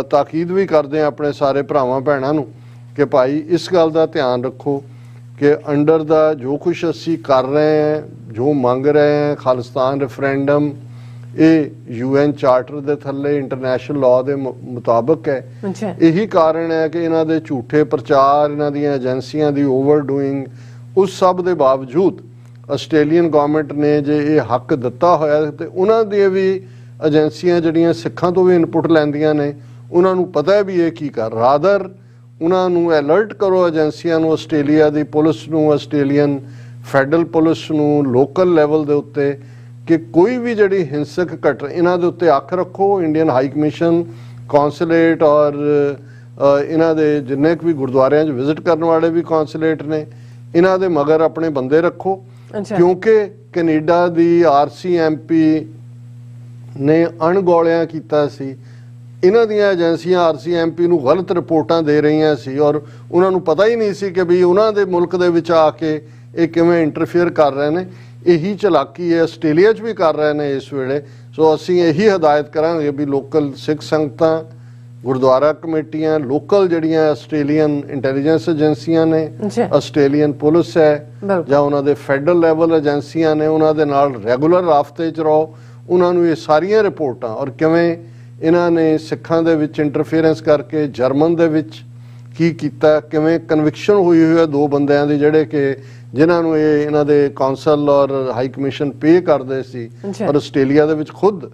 Speaker 2: ਤਾਕੀਦ ਵੀ ਕਰਦੇ ਹਾਂ ਆਪਣੇ ਸਾਰੇ ਭਰਾਵਾਂ ਭੈਣਾਂ ਨੂੰ ਕਿ ਭਾਈ ਇਸ ਗੱਲ ਦਾ ਧਿਆਨ ਰੱਖੋ ਕਿ ਅੰਡਰ ਦਾ ਜੋ ਕੁਛ ਅਸੀਂ ਕਰ ਰਹੇ ਹਾਂ, ਜੋ ਮੰਗ ਰਹੇ ਹਾਂ, ਖਾਲਿਸਤਾਨ ਰੈਫਰੈਂਡਮ, ਇਹ UN ਚਾਰਟਰ ਦੇ ਥੱਲੇ ਇੰਟਰਨੈਸ਼ਨਲ ਲਾਅ ਦੇ ਮੁਤਾਬਕ ਹੈ। ਇਹੀ ਕਾਰਨ ਹੈ ਕਿ ਇਹਨਾਂ ਦੇ ਝੂਠੇ ਪ੍ਰਚਾਰ, ਇਹਨਾਂ ਦੀਆਂ ਏਜੰਸੀਆਂ ਦੀ ਓਵਰਡੂਇੰਗ, ਉਸ ਸਭ ਦੇ ਬਾਵਜੂਦ ਆਸਟ੍ਰੇਲੀਅਨ ਗਵਰਨਮੈਂਟ ਨੇ ਜੇ ਇਹ ਹੱਕ ਦਿੱਤਾ ਹੋਇਆ ਤੇ ਉਹਨਾਂ ਦੀਆਂ ਵੀ ਏਜੰਸੀਆਂ ਜਿਹੜੀਆਂ ਸਿੱਖਾਂ ਤੋਂ ਵੀ ਇਨਪੁਟ ਲੈਂਦੀਆਂ ਨੇ, ਉਹਨਾਂ ਨੂੰ ਪਤਾ ਹੈ ਵੀ ਇਹ ਕੀ ਕਰ, ਰਾਦਰ ਉਹਨਾਂ ਨੂੰ ਅਲਰਟ ਕਰੋ ਏਜੰਸੀਆਂ ਨੂੰ, ਆਸਟ੍ਰੇਲੀਆ ਦੀ ਪੁਲਿਸ ਨੂੰ, ਆਸਟ੍ਰੇਲੀਅਨ ਫੈਡਰਲ ਪੁਲਿਸ ਨੂੰ, ਲੋਕਲ ਲੈਵਲ ਦੇ ਉੱਤੇ, ਕਿ ਕੋਈ ਵੀ ਜਿਹੜੀ ਹਿੰਸਕ ਘਟਨਾ ਇਹਨਾਂ ਦੇ ਉੱਤੇ ਅੱਖ ਰੱਖੋ। ਇੰਡੀਅਨ ਹਾਈ ਕਮਿਸ਼ਨ, ਕੌਂਸੂਲੇਟ ਔਰ ਇਹਨਾਂ ਦੇ ਜਿੰਨੇ ਵੀ ਗੁਰਦੁਆਰਿਆਂ 'ਚ ਵਿਜ਼ਿਟ ਕਰਨ ਵਾਲੇ ਵੀ ਕੌਂਸੂਲੇਟ ਨੇ, ਇਹਨਾਂ ਦੇ ਮਗਰ ਆਪਣੇ ਬੰਦੇ ਰੱਖੋ, ਕਿਉਂਕਿ ਕੈਨੇਡਾ ਦੀ RCMP ਨੇ ਅਣਗੌਲਿਆਂ ਕੀਤਾ ਸੀ। ਇਹਨਾਂ ਦੀਆਂ ਏਜੰਸੀਆਂ RCMP ਨੂੰ ਗਲਤ ਰਿਪੋਰਟਾਂ ਦੇ ਰਹੀਆਂ ਸੀ ਔਰ ਉਹਨਾਂ ਨੂੰ ਪਤਾ ਹੀ ਨਹੀਂ ਸੀ ਕਿ ਵੀ ਉਹਨਾਂ ਦੇ ਮੁਲਕ ਦੇ ਵਿੱਚ ਆ ਕੇ ਇਹ ਕਿਵੇਂ ਇੰਟਰਫੇਅਰ ਕਰ ਰਹੇ ਨੇ। ਇਹੀ ਚਲਾਕੀ ਹੈ ਆਸਟ੍ਰੇਲੀਆ 'ਚ ਵੀ ਕਰ ਰਹੇ ਨੇ ਇਸ ਵੇਲੇ। ਸੋ ਅਸੀਂ ਇਹੀ ਹਦਾਇਤ ਕਰਾਂਗੇ ਵੀ ਲੋਕਲ ਸਿੱਖ ਸੰਗਤਾਂ, ਗੁਰਦੁਆਰਾ ਕਮੇਟੀਆਂ, ਲੋਕਲ ਜਿਹੜੀਆਂ ਆਸਟ੍ਰੇਲੀਅਨ ਇੰਟੈਲੀਜੈਂਸ ਏਜੰਸੀਆਂ ਨੇ, ਆਸਟ੍ਰੇਲੀਅਨ ਪੁਲਿਸ ਹੈ ਜਾਂ ਉਹਨਾਂ ਦੇ ਫੈਡਰਲ ਲੈਵਲ ਏਜੰਸੀਆਂ ਨੇ, ਉਹਨਾਂ ਦੇ ਨਾਲ ਰੈਗੂਲਰ ਰਾਬਤੇ 'ਚ ਰਹੋ। ਉਹਨਾਂ ਨੂੰ ਇਹ ਸਾਰੀਆਂ ਰਿਪੋਰਟਾਂ ਔਰ ਕਿਵੇਂ ਇਹਨਾਂ ਨੇ ਸਿੱਖਾਂ ਦੇ ਵਿੱਚ ਇੰਟਰਫੇਰੈਂਸ ਕਰਕੇ ਜਰਮਨ ਦੇ ਵਿੱਚ ਕੀ ਕੀਤਾ, ਕਿਵੇਂ ਕਨਵਿਕਸ਼ਨ ਹੋਈ ਹੈ 2 ਬੰਦਿਆਂ ਦੀ ਜਿਹੜੇ ਕਿ ਜਿਨ੍ਹਾਂ ਨੂੰ ਇਹਨਾਂ ਦੇ ਕੌਂਸਲ ਔਰ ਹਾਈ ਕਮਿਸ਼ਨ ਪੇ ਕਰਦੇ ਸੀ। ਔਰ ਆਸਟ੍ਰੇਲੀਆ ਦੇ ਵਿੱਚ ਖੁਦ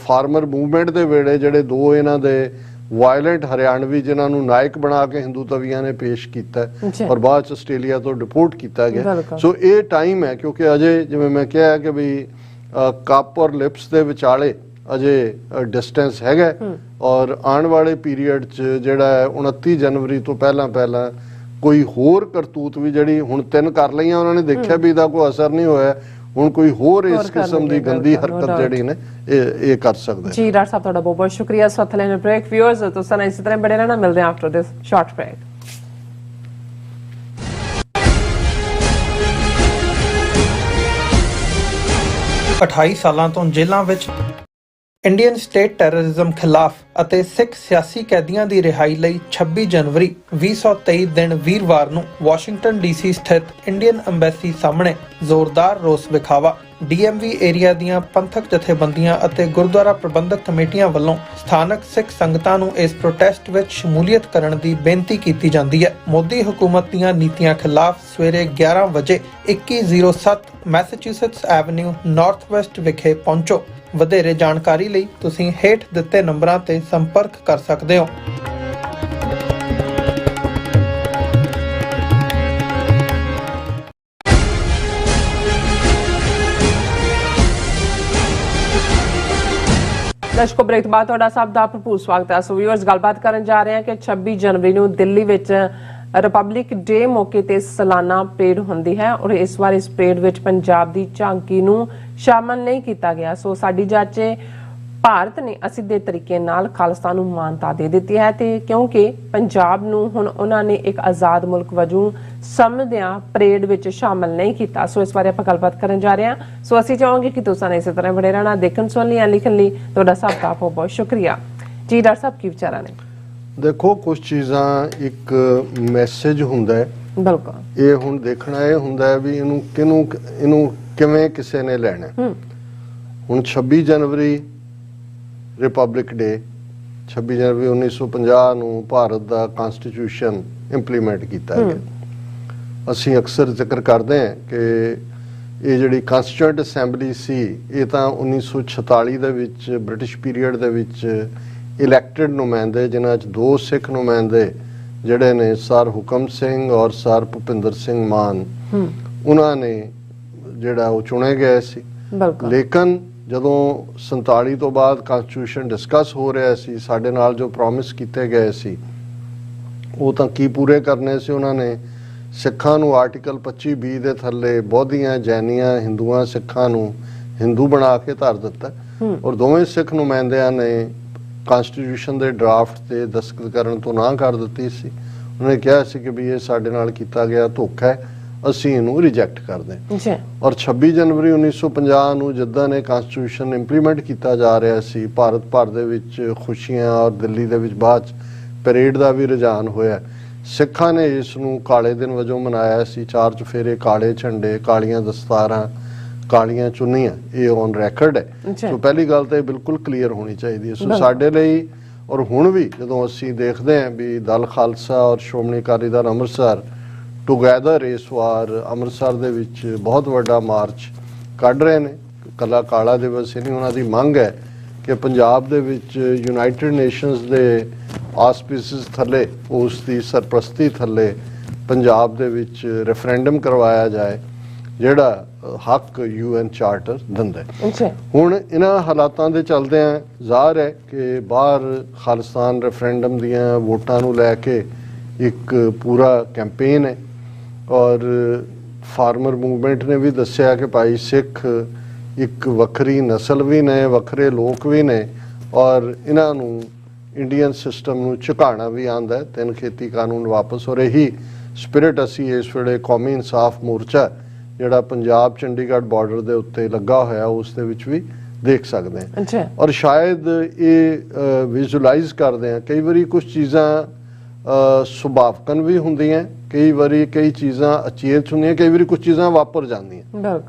Speaker 2: ਫਾਰਮਰ ਮੂਵਮੈਂਟ ਦੇ ਵੇਲੇ ਜਿਹੜੇ 2 ਇਹਨਾਂ ਦੇ ਵਾਇਲੈਂਟ ਹਰਿਆਣਵੀ ਜਿਨ੍ਹਾਂ ਨੂੰ ਨਾਇਕ ਬਣਾ ਕੇ ਹਿੰਦੂ ਤਵੀਆਂ ਨੇ ਪੇਸ਼ ਕੀਤਾ ਔਰ ਬਾਅਦ ਚ ਆਸਟ੍ਰੇਲੀਆ ਤੋਂ ਡਿਪੋਰਟ ਕੀਤਾ ਗਿਆ। ਸੋ ਇਹ ਟਾਈਮ ਹੈ ਕਿਉਂਕਿ ਅਜੇ ਜਿਵੇਂ ਮੈਂ ਕਿਹਾ ਕਿ ਵੀ ਕੱਪ ਔਰ ਲਿਪਸ ਦੇ ਵਿਚਾਲੇ ਅਜੇ ਡਿਸਟੈਂਸ ਹੈਗਾ ਔਰ ਆਉਣ ਵਾਲੇ ਪੀਰੀਅਡ 'ਚ ਜਿਹੜਾ 29 ਜਨਵਰੀ ਤੋਂ ਪਹਿਲਾਂ ਕੋਈ ਹੋਰ ਕਰਤੂਤ ਵੀ ਜਿਹੜੀ ਹੁਣ 3 ਕਰ ਲਈਆਂ ਉਹਨਾਂ ਨੇ ਦੇਖਿਆ ਵੀ ਇਹਦਾ ਕੋਈ ਅਸਰ ਨਹੀਂ ਹੋਇਆ, ਹੁਣ ਕੋਈ ਹੋਰ ਇਸ ਕਿਸਮ ਦੀ ਗੰਦੀ ਹਰਕਤ ਜਿਹੜੀ ਨੇ ਇਹ ਕਰ ਸਕਦੇ
Speaker 1: ਜੀ। ਡਾਕਟਰ ਸਾਹਿਬ ਤੁਹਾਡਾ ਬਹੁਤ ਬਹੁਤ ਸ਼ੁਕਰੀਆ। ਸਵਥਲੈਂਡ ਬ੍ਰੇਕ ਵਿਊਅਰਸ ਤੁਸੀਂ ਨਾਲ ਇਸੇ ਤਰ੍ਹਾਂ ਬੜੇ ਰਹਿਣਾ, ਮਿਲਦੇ ਹਾਂ ਆਫਟਰ ਦਿਸ ਸ਼ਾਰਟ ਬ੍ਰੇਕ।
Speaker 3: । 28 ਸਾਲਾਂ ਤੋਂ ਜੇਲ੍ਹਾਂ ਵਿੱਚ ਇੰਡੀਅਨ ਸਟੇਟ ਟੈਰਰਿਜ਼ਮ ਖਿਲਾਫ ਅਤੇ ਸਿੱਖ ਸਿਆਸੀ ਕੈਦੀਆਂ ਦੀ ਰਿਹਾਈ ਲਈ 26 ਜਨਵਰੀ 2023 ਦਿਨ ਵੀਰਵਾਰ ਨੂੰ ਵਾਸ਼ਿੰਗਟਨ DC ਸਥਿਤ ਇੰਡੀਅਨ ਅੰਬੈਸੀ ਸਾਹਮਣੇ ਜ਼ੋਰਦਾਰ ਰੋਸ ਵਿਖਾਵਾ DMV ਏਰੀਆ ਦੀਆਂ ਪੰਥਕ ਜਥੇਬੰਦੀਆਂ ਅਤੇ ਗੁਰਦੁਆਰਾ ਪ੍ਰਬੰਧਕ ਕਮੇਟੀਆਂ ਵੱਲੋਂ ਸਥਾਨਕ ਸਿੱਖ ਸੰਗਤਾਂ ਨੂੰ ਇਸ ਪ੍ਰੋਟੈਸਟ ਵਿੱਚ ਸ਼ਮੂਲੀਅਤ ਕਰਨ ਦੀ ਬੇਨਤੀ ਕੀਤੀ ਜਾਂਦੀ ਹੈ। ਮੋਦੀ ਹਕੂਮਤ ਦੀਆਂ ਨੀਤੀਆਂ ਖਿਲਾਫ ਸਵੇਰੇ 11 ਵਜੇ 2107 ਮੈਸੇਚਿਊਸੇਟਸ ਐਵਨਿਊ ਨਾਰਥ ਵੈਸਟ ਵਿਖੇ ਪਹੁੰਚੋ। ਵਧੇਰੇ ਜਾਣਕਾਰੀ ਲਈ ਤੁਸੀਂ ਹੇਠ ਦਿੱਤੇ ਨੰਬਰਾਂ ਤੇ ਸੰਪਰਕ ਕਰ ਸਕਦੇ ਹੋ।
Speaker 1: ਦਰਸ਼ਕੋ ਬ੍ਰੇਕ ਤੋਂ ਬਾਅਦ ਤੁਹਾਡਾ ਸਭ ਦਾ ਭਰਪੂਰ ਸਵਾਗਤ ਹੈ। ਸੋ ਵੀਅਰਸ, ਗੱਲਬਾਤ ਕਰਨ ਜਾ ਰਹੇ ਹਾਂ ਕਿ 26 ਜਨਵਰੀ ਨੂੰ ਦਿੱਲੀ ਵਿੱਚ ਰਿਪਬਲਿਕ ਡੇ ਮੌਕੇ ਤੇ ਸਾਲਾਨਾ ਪਰੇਡ ਹੁੰਦੀ ਹੈ ਔਰ ਇਸ ਵਾਰ ਇਸ ਪਰੇਡ ਵਿੱਚ ਪੰਜਾਬ ਦੀ ਝਾਂਕੀ ਨੂੰ ਸ਼ਾਮਲ ਨਹੀਂ ਕੀਤਾ ਗਿਆ। ਸੋ ਸਾਡੀ ਜਾਂਚ ਭਾਰਤ ਨੇ ਅਸਿੱਧੇ ਤਰੀਕੇ ਨਾਲ ਖਾਲਿਸਤਾਨ ਨੂੰ ਮਾਨਤਾ ਦੇ ਦਿੱਤੀ ਹੈ ਤੇ ਕਿਉਂਕਿ ਪੰਜਾਬ ਨੂੰ ਹੁਣ ਉਹਨਾਂ ਨੇ ਇੱਕ ਆਜ਼ਾਦ ਮੁਲਕ ਵਜੋਂ ਸਮਝਦਿਆਂ ਪਰੇਡ ਵਿੱਚ ਸ਼ਾਮਲ ਨਹੀਂ ਕੀਤਾ। ਸੋ ਇਸ ਬਾਰੇ ਆਪਾਂ ਗੱਲਬਾਤ ਕਰਨ ਜਾ ਰਹੇ ਹਾਂ। ਸੋ ਅਸੀਂ ਚਾਹਾਂਗੇ ਕਿ ਤੁਸੀਂ ਇਸੇ ਤਰ੍ਹਾਂ ਬਣੇ ਰਹਿਣਾ। ਦੇਖਣ ਸੁਣ ਲਈ ਲਿਖਣ ਲਈ ਤੁਹਾਡਾ ਸਭ ਦਾ ਬਹੁਤ ਬਹੁਤ ਸ਼ੁਕਰੀਆ ਜੀ। ਡਾਕਟਰ ਸਾਹਿਬ ਕੀ ਵਿਚਾਰਾਂ ਨੇ?
Speaker 2: ਦੇਖੋ, ਕੁਝ ਚੀਜ਼ਾਂ ਇੱਕ ਮੈਸੇਜ ਹੁੰਦਾ ਹੈ,
Speaker 1: ਬਿਲਕੁਲ
Speaker 2: ਇਹ ਹੁਣ ਦੇਖਣਾ ਇਹ ਹੁੰਦਾ ਹੈ ਵੀ ਇਹਨੂੰ ਕਿਵੇਂ ਕਿਸੇ ਨੇ ਲੈਣਾ। ਹੁਣ 26 ਜਨਵਰੀ ਰਿਪਬਲਿਕ ਡੇ, 26 ਜਨਵਰੀ 1950 ਨੂੰ ਭਾਰਤ ਦਾ ਕਨਸਟੀਟਿਊਸ਼ਨ ਇੰਪਲੀਮੈਂਟ ਕੀਤਾ ਗਿਆ। ਅਸੀਂ ਅਕਸਰ ਜ਼ਿਕਰ ਕਰਦੇ ਹਾਂ ਕਿ ਇਹ ਜਿਹੜੀ ਕਨਸਟੀਟਿਊਐਂਟ ਅਸੈਂਬਲੀ ਸੀ ਇਹ ਤਾਂ 1946 ਦੇ ਵਿੱਚ ਬ੍ਰਿਟਿਸ਼ ਪੀਰੀਅਡ ਦੇ ਵਿੱਚ ਇਲੈਕਟਡ ਨੁਮਾਇੰਦੇ, ਜਿਨ੍ਹਾਂ 'ਚ 2 ਸਿੱਖ ਨੁਮਾਇੰਦੇ ਜਿਹੜੇ ਨੇ ਸਰ ਹੁਕਮ ਸਿੰਘ ਔਰ ਸਰ ਭੁਪਿੰਦਰ ਸਿੰਘ ਮਾਨ, ਉਹਨਾਂ ਨੇ ਜਿਹੜਾ ਉਹ ਚੁਣੇ ਗਏ ਸੀ। ਲੇਕਿਨ ਜਦੋਂ 47 ਤੋਂ ਬਾਅਦ ਕਨਸਟੀਟਿਊਸ਼ਨ ਡਿਸਕਸ ਹੋ ਰਿਹਾ ਸੀ, ਸਾਡੇ ਨਾਲ ਜੋ ਪ੍ਰੋਮਿਸ ਕੀਤੇ ਗਏ ਸੀ ਉਹ ਤਾਂ ਕੀ ਪੂਰੇ ਕਰਨੇ ਸੀ। ਉਹਨਾਂ ਨੇ ਸਿੱਖਾਂ ਨੂੰ ਆਰਟੀਕਲ 25B ਦੇ ਥੱਲੇ ਬੋਧੀਆਂ, ਜੈਨੀਆਂ, ਹਿੰਦੂਆਂ, ਸਿੱਖਾਂ ਨੂੰ ਹਿੰਦੂ ਬਣਾ ਕੇ ਧਰ ਦਿੱਤਾ ਔਰ ਦੋਵੇਂ ਸਿੱਖ ਨੁਮਾਇੰਦਿਆਂ ਨੇ ਕਨਸਟੀਟਿਊਸ਼ਨ ਦੇ ਡਰਾਫਟ ਤੇ ਦਸਤਖਤ ਕਰਨ ਤੋਂ ਨਾ ਕਰ ਦਿੱਤੀ ਸੀ। ਉਹਨੇ ਕਿਹਾ ਸੀ ਕਿ ਵੀ ਇਹ ਸਾਡੇ ਨਾਲ ਕੀਤਾ ਗਿਆ ਧੋਖਾ ਹੈ, ਅਸੀਂ ਇਹਨੂੰ ਰਿਜੈਕਟ ਕਰਦੇ ਹਾਂ। ਔਰ 26 ਜਨਵਰੀ 1950 ਨੂੰ ਜਿੱਦਾਂ ਨੇ ਕਨਸਟੀਟਿਊਸ਼ਨ ਇੰਪਲੀਮੈਂਟ ਕੀਤਾ ਜਾ ਰਿਹਾ ਸੀ, ਭਾਰਤ ਭਰ ਦੇ ਵਿੱਚ ਖੁਸ਼ੀਆਂ ਔਰ ਦਿੱਲੀ ਦੇ ਵਿੱਚ ਬਾਅਦ ਪਰੇਡ ਦਾ ਵੀ ਰੁਝਾਨ ਹੋਇਆ। ਸਿੱਖਾਂ ਨੇ ਇਸ ਨੂੰ ਕਾਲੇ ਦਿਨ ਵਜੋਂ ਮਨਾਇਆ ਸੀ। 4 ਚੁਫੇਰੇ, ਕਾਲੇ ਝੰਡੇ, ਕਾਲੀਆਂ ਦਸਤਾਰਾਂ, ਕਾਲੀਆਂ ਚੁੰਨੀਆਂ, ਇਹ ਔਨ ਰੈਕਰਡ ਹੈ। ਸੋ ਪਹਿਲੀ ਗੱਲ ਤਾਂ ਇਹ ਬਿਲਕੁਲ ਕਲੀਅਰ ਹੋਣੀ ਚਾਹੀਦੀ ਹੈ। ਸੋ ਸਾਡੇ ਲਈ ਔਰ ਹੁਣ ਵੀ ਜਦੋਂ ਅਸੀਂ ਦੇਖਦੇ ਹਾਂ ਵੀ ਦਲ ਖਾਲਸਾ ਔਰ ਸ਼੍ਰੋਮਣੀ ਅਕਾਲੀ ਦਲ ਅੰਮ੍ਰਿਤਸਰ ਟੁਗੈਦਰ ਇਸ ਵਾਰ ਅੰਮ੍ਰਿਤਸਰ ਦੇ ਵਿੱਚ ਬਹੁਤ ਵੱਡਾ ਮਾਰਚ ਕੱਢ ਰਹੇ ਨੇ। ਕੱਲਾ ਕਾਲਾ ਦਿਵਸ ਹੀ ਨਹੀਂ, ਉਹਨਾਂ ਦੀ ਮੰਗ ਹੈ ਕਿ ਪੰਜਾਬ ਦੇ ਵਿੱਚ ਯੂਨਾਈਟਿਡ ਨੇਸ਼ਨਸ ਦੇ ਆਸਪੀਸਿਸ ਥੱਲੇ, ਉਸ ਦੀ ਸਰਪ੍ਰਸਤੀ ਥੱਲੇ ਪੰਜਾਬ ਦੇ ਵਿੱਚ ਰੈਫਰੈਂਡਮ ਕਰਵਾਇਆ ਜਾਏ ਜਿਹੜਾ ਹੱਕ UN ਚਾਰਟਰ ਦਿੰਦਾ ਹੈ। ਹੁਣ ਇਹਨਾਂ ਹਾਲਾਤਾਂ ਦੇ ਚੱਲਦਿਆਂ ਜ਼ਾਹਰ ਹੈ ਕਿ ਬਾਹਰ ਖਾਲਿਸਤਾਨ ਰੈਫਰੈਂਡਮ ਦੀਆਂ ਵੋਟਾਂ ਨੂੰ ਲੈ ਕੇ ਇੱਕ ਪੂਰਾ ਕੈਂਪੇਨ ਹੈ ਔਰ ਫਾਰਮਰ ਮੂਵਮੈਂਟ ਨੇ ਵੀ ਦੱਸਿਆ ਕਿ ਭਾਈ ਸਿੱਖ ਇੱਕ ਵੱਖਰੀ ਨਸਲ ਵੀ ਨੇ, ਵੱਖਰੇ ਲੋਕ ਵੀ ਨੇ ਔਰ ਇਹਨਾਂ ਨੂੰ ਇੰਡੀਅਨ ਸਿਸਟਮ ਨੂੰ ਝੁਕਾਉਣਾ ਵੀ ਆਉਂਦਾ ਹੈ। 3 ਖੇਤੀ ਕਾਨੂੰਨ ਵਾਪਸ ਹੋ ਰਹੀ ਸਪਿਰਿਟ ਅਸੀਂ ਇਸ ਵੇਲੇ ਕੌਮੀ ਇਨਸਾਫ ਮੋਰਚਾ ਜਿਹੜਾ ਪੰਜਾਬ ਚੰਡੀਗੜ੍ਹ ਬਾਰਡਰ ਦੇ ਉੱਤੇ ਲੱਗਾ ਹੋਇਆ ਉਸ ਦੇ ਵਿੱਚ ਵੀ ਦੇਖ ਸਕਦੇ ਹਾਂ। ਔਰ ਸ਼ਾਇਦ ਇਹ ਵਿਜ਼ੂਅਲਾਈਜ਼ ਕਰਦੇ ਹਾਂ ਕਈ ਵਾਰੀ ਕੁਝ ਚੀਜ਼ਾਂ ਸੁਭਾਵਕਨ ਵੀ ਹੁੰਦੀਆਂ, ਕਈ ਵਾਰੀ ਕਈ ਚੀਜ਼ਾਂ ਅਚੇਤ ਹੁੰਦੀਆਂ, ਕਈ ਵਾਰੀ ਕੁਝ ਚੀਜ਼ਾਂ ਵਾਪਰ ਜਾਂਦੀਆਂ।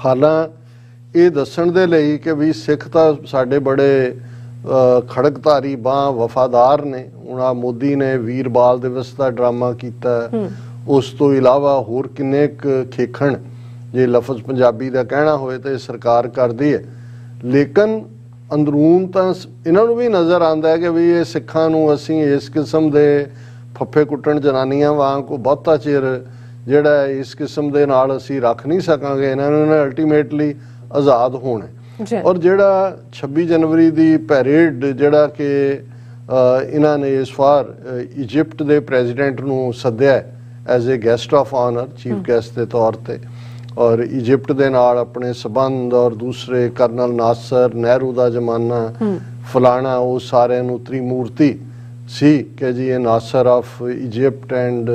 Speaker 2: ਹਾਲਾਂ ਇਹ ਦੱਸਣ ਦੇ ਲਈ ਕਿ ਵੀ ਸਿੱਖ ਤਾਂ ਸਾਡੇ ਬੜੇ ਖੜਕਧਾਰੀ ਬਾਂਹ ਵਫਾਦਾਰ ਨੇ। ਹੁਣ ਆ ਮੋਦੀ ਨੇ ਵੀਰ ਬਾਲ ਦਿਵਸ ਦਾ ਡਰਾਮਾ ਕੀਤਾ, ਉਸ ਤੋਂ ਇਲਾਵਾ ਹੋਰ ਕਿੰਨੇ ਖੇਖਣ ਜੇ ਲਫ਼ਜ਼ ਪੰਜਾਬੀ ਦਾ ਕਹਿਣਾ ਹੋਏ ਤਾਂ ਇਹ ਸਰਕਾਰ ਕਰਦੀ ਹੈ। ਲੇਕਿਨ ਅੰਦਰੂਨ ਤਾਂ ਇਹਨਾਂ ਨੂੰ ਵੀ ਨਜ਼ਰ ਆਉਂਦਾ ਹੈ ਕਿ ਵੀ ਇਹ ਸਿੱਖਾਂ ਨੂੰ ਅਸੀਂ ਇਸ ਕਿਸਮ ਦੇ ਫੱਫੇ ਕੁੱਟਣ ਜਨਾਨੀਆਂ ਵਾਂਗ ਕੋ ਬਹੁਤਾ ਚਿਰ ਜਿਹੜਾ ਇਸ ਕਿਸਮ ਦੇ ਨਾਲ ਅਸੀਂ ਰੱਖ ਨਹੀਂ ਸਕਾਂਗੇ। ਇਹਨਾਂ ਨੇ ਅਲਟੀਮੇਟਲੀ ਆਜ਼ਾਦ ਹੋਣਾ। ਔਰ ਜਿਹੜਾ 26 ਜਨਵਰੀ ਦੀ ਪੈਰੇਡ ਜਿਹੜਾ ਕਿ ਇਹਨਾਂ ਨੇ ਇਸ ਵਾਰ ਇਜਿਪਟ ਦੇ ਪ੍ਰੈਜ਼ੀਡੈਂਟ ਨੂੰ ਸੱਦਿਆ as a guest of honour, chief guest ਦੇ ਤੌਰ ਤੇ, ਔਰ ਇਜਿਪਟ ਦੇ ਨਾਲ ਆਪਣੇ ਸਬੰਧ ਔਰ ਦੂਸਰੇ ਕਰਨਲ ਨਾਸਰ, ਨਹਿਰੂ ਦਾ ਜ਼ਮਾਨਾ ਫਲਾਣਾ, ਉਹ ਸਾਰਿਆਂ ਨੂੰ ਤ੍ਰਿਮੂਰਤੀ ਸੀ ਕਿ ਜੀ ਇਹ Nasser of Egypt and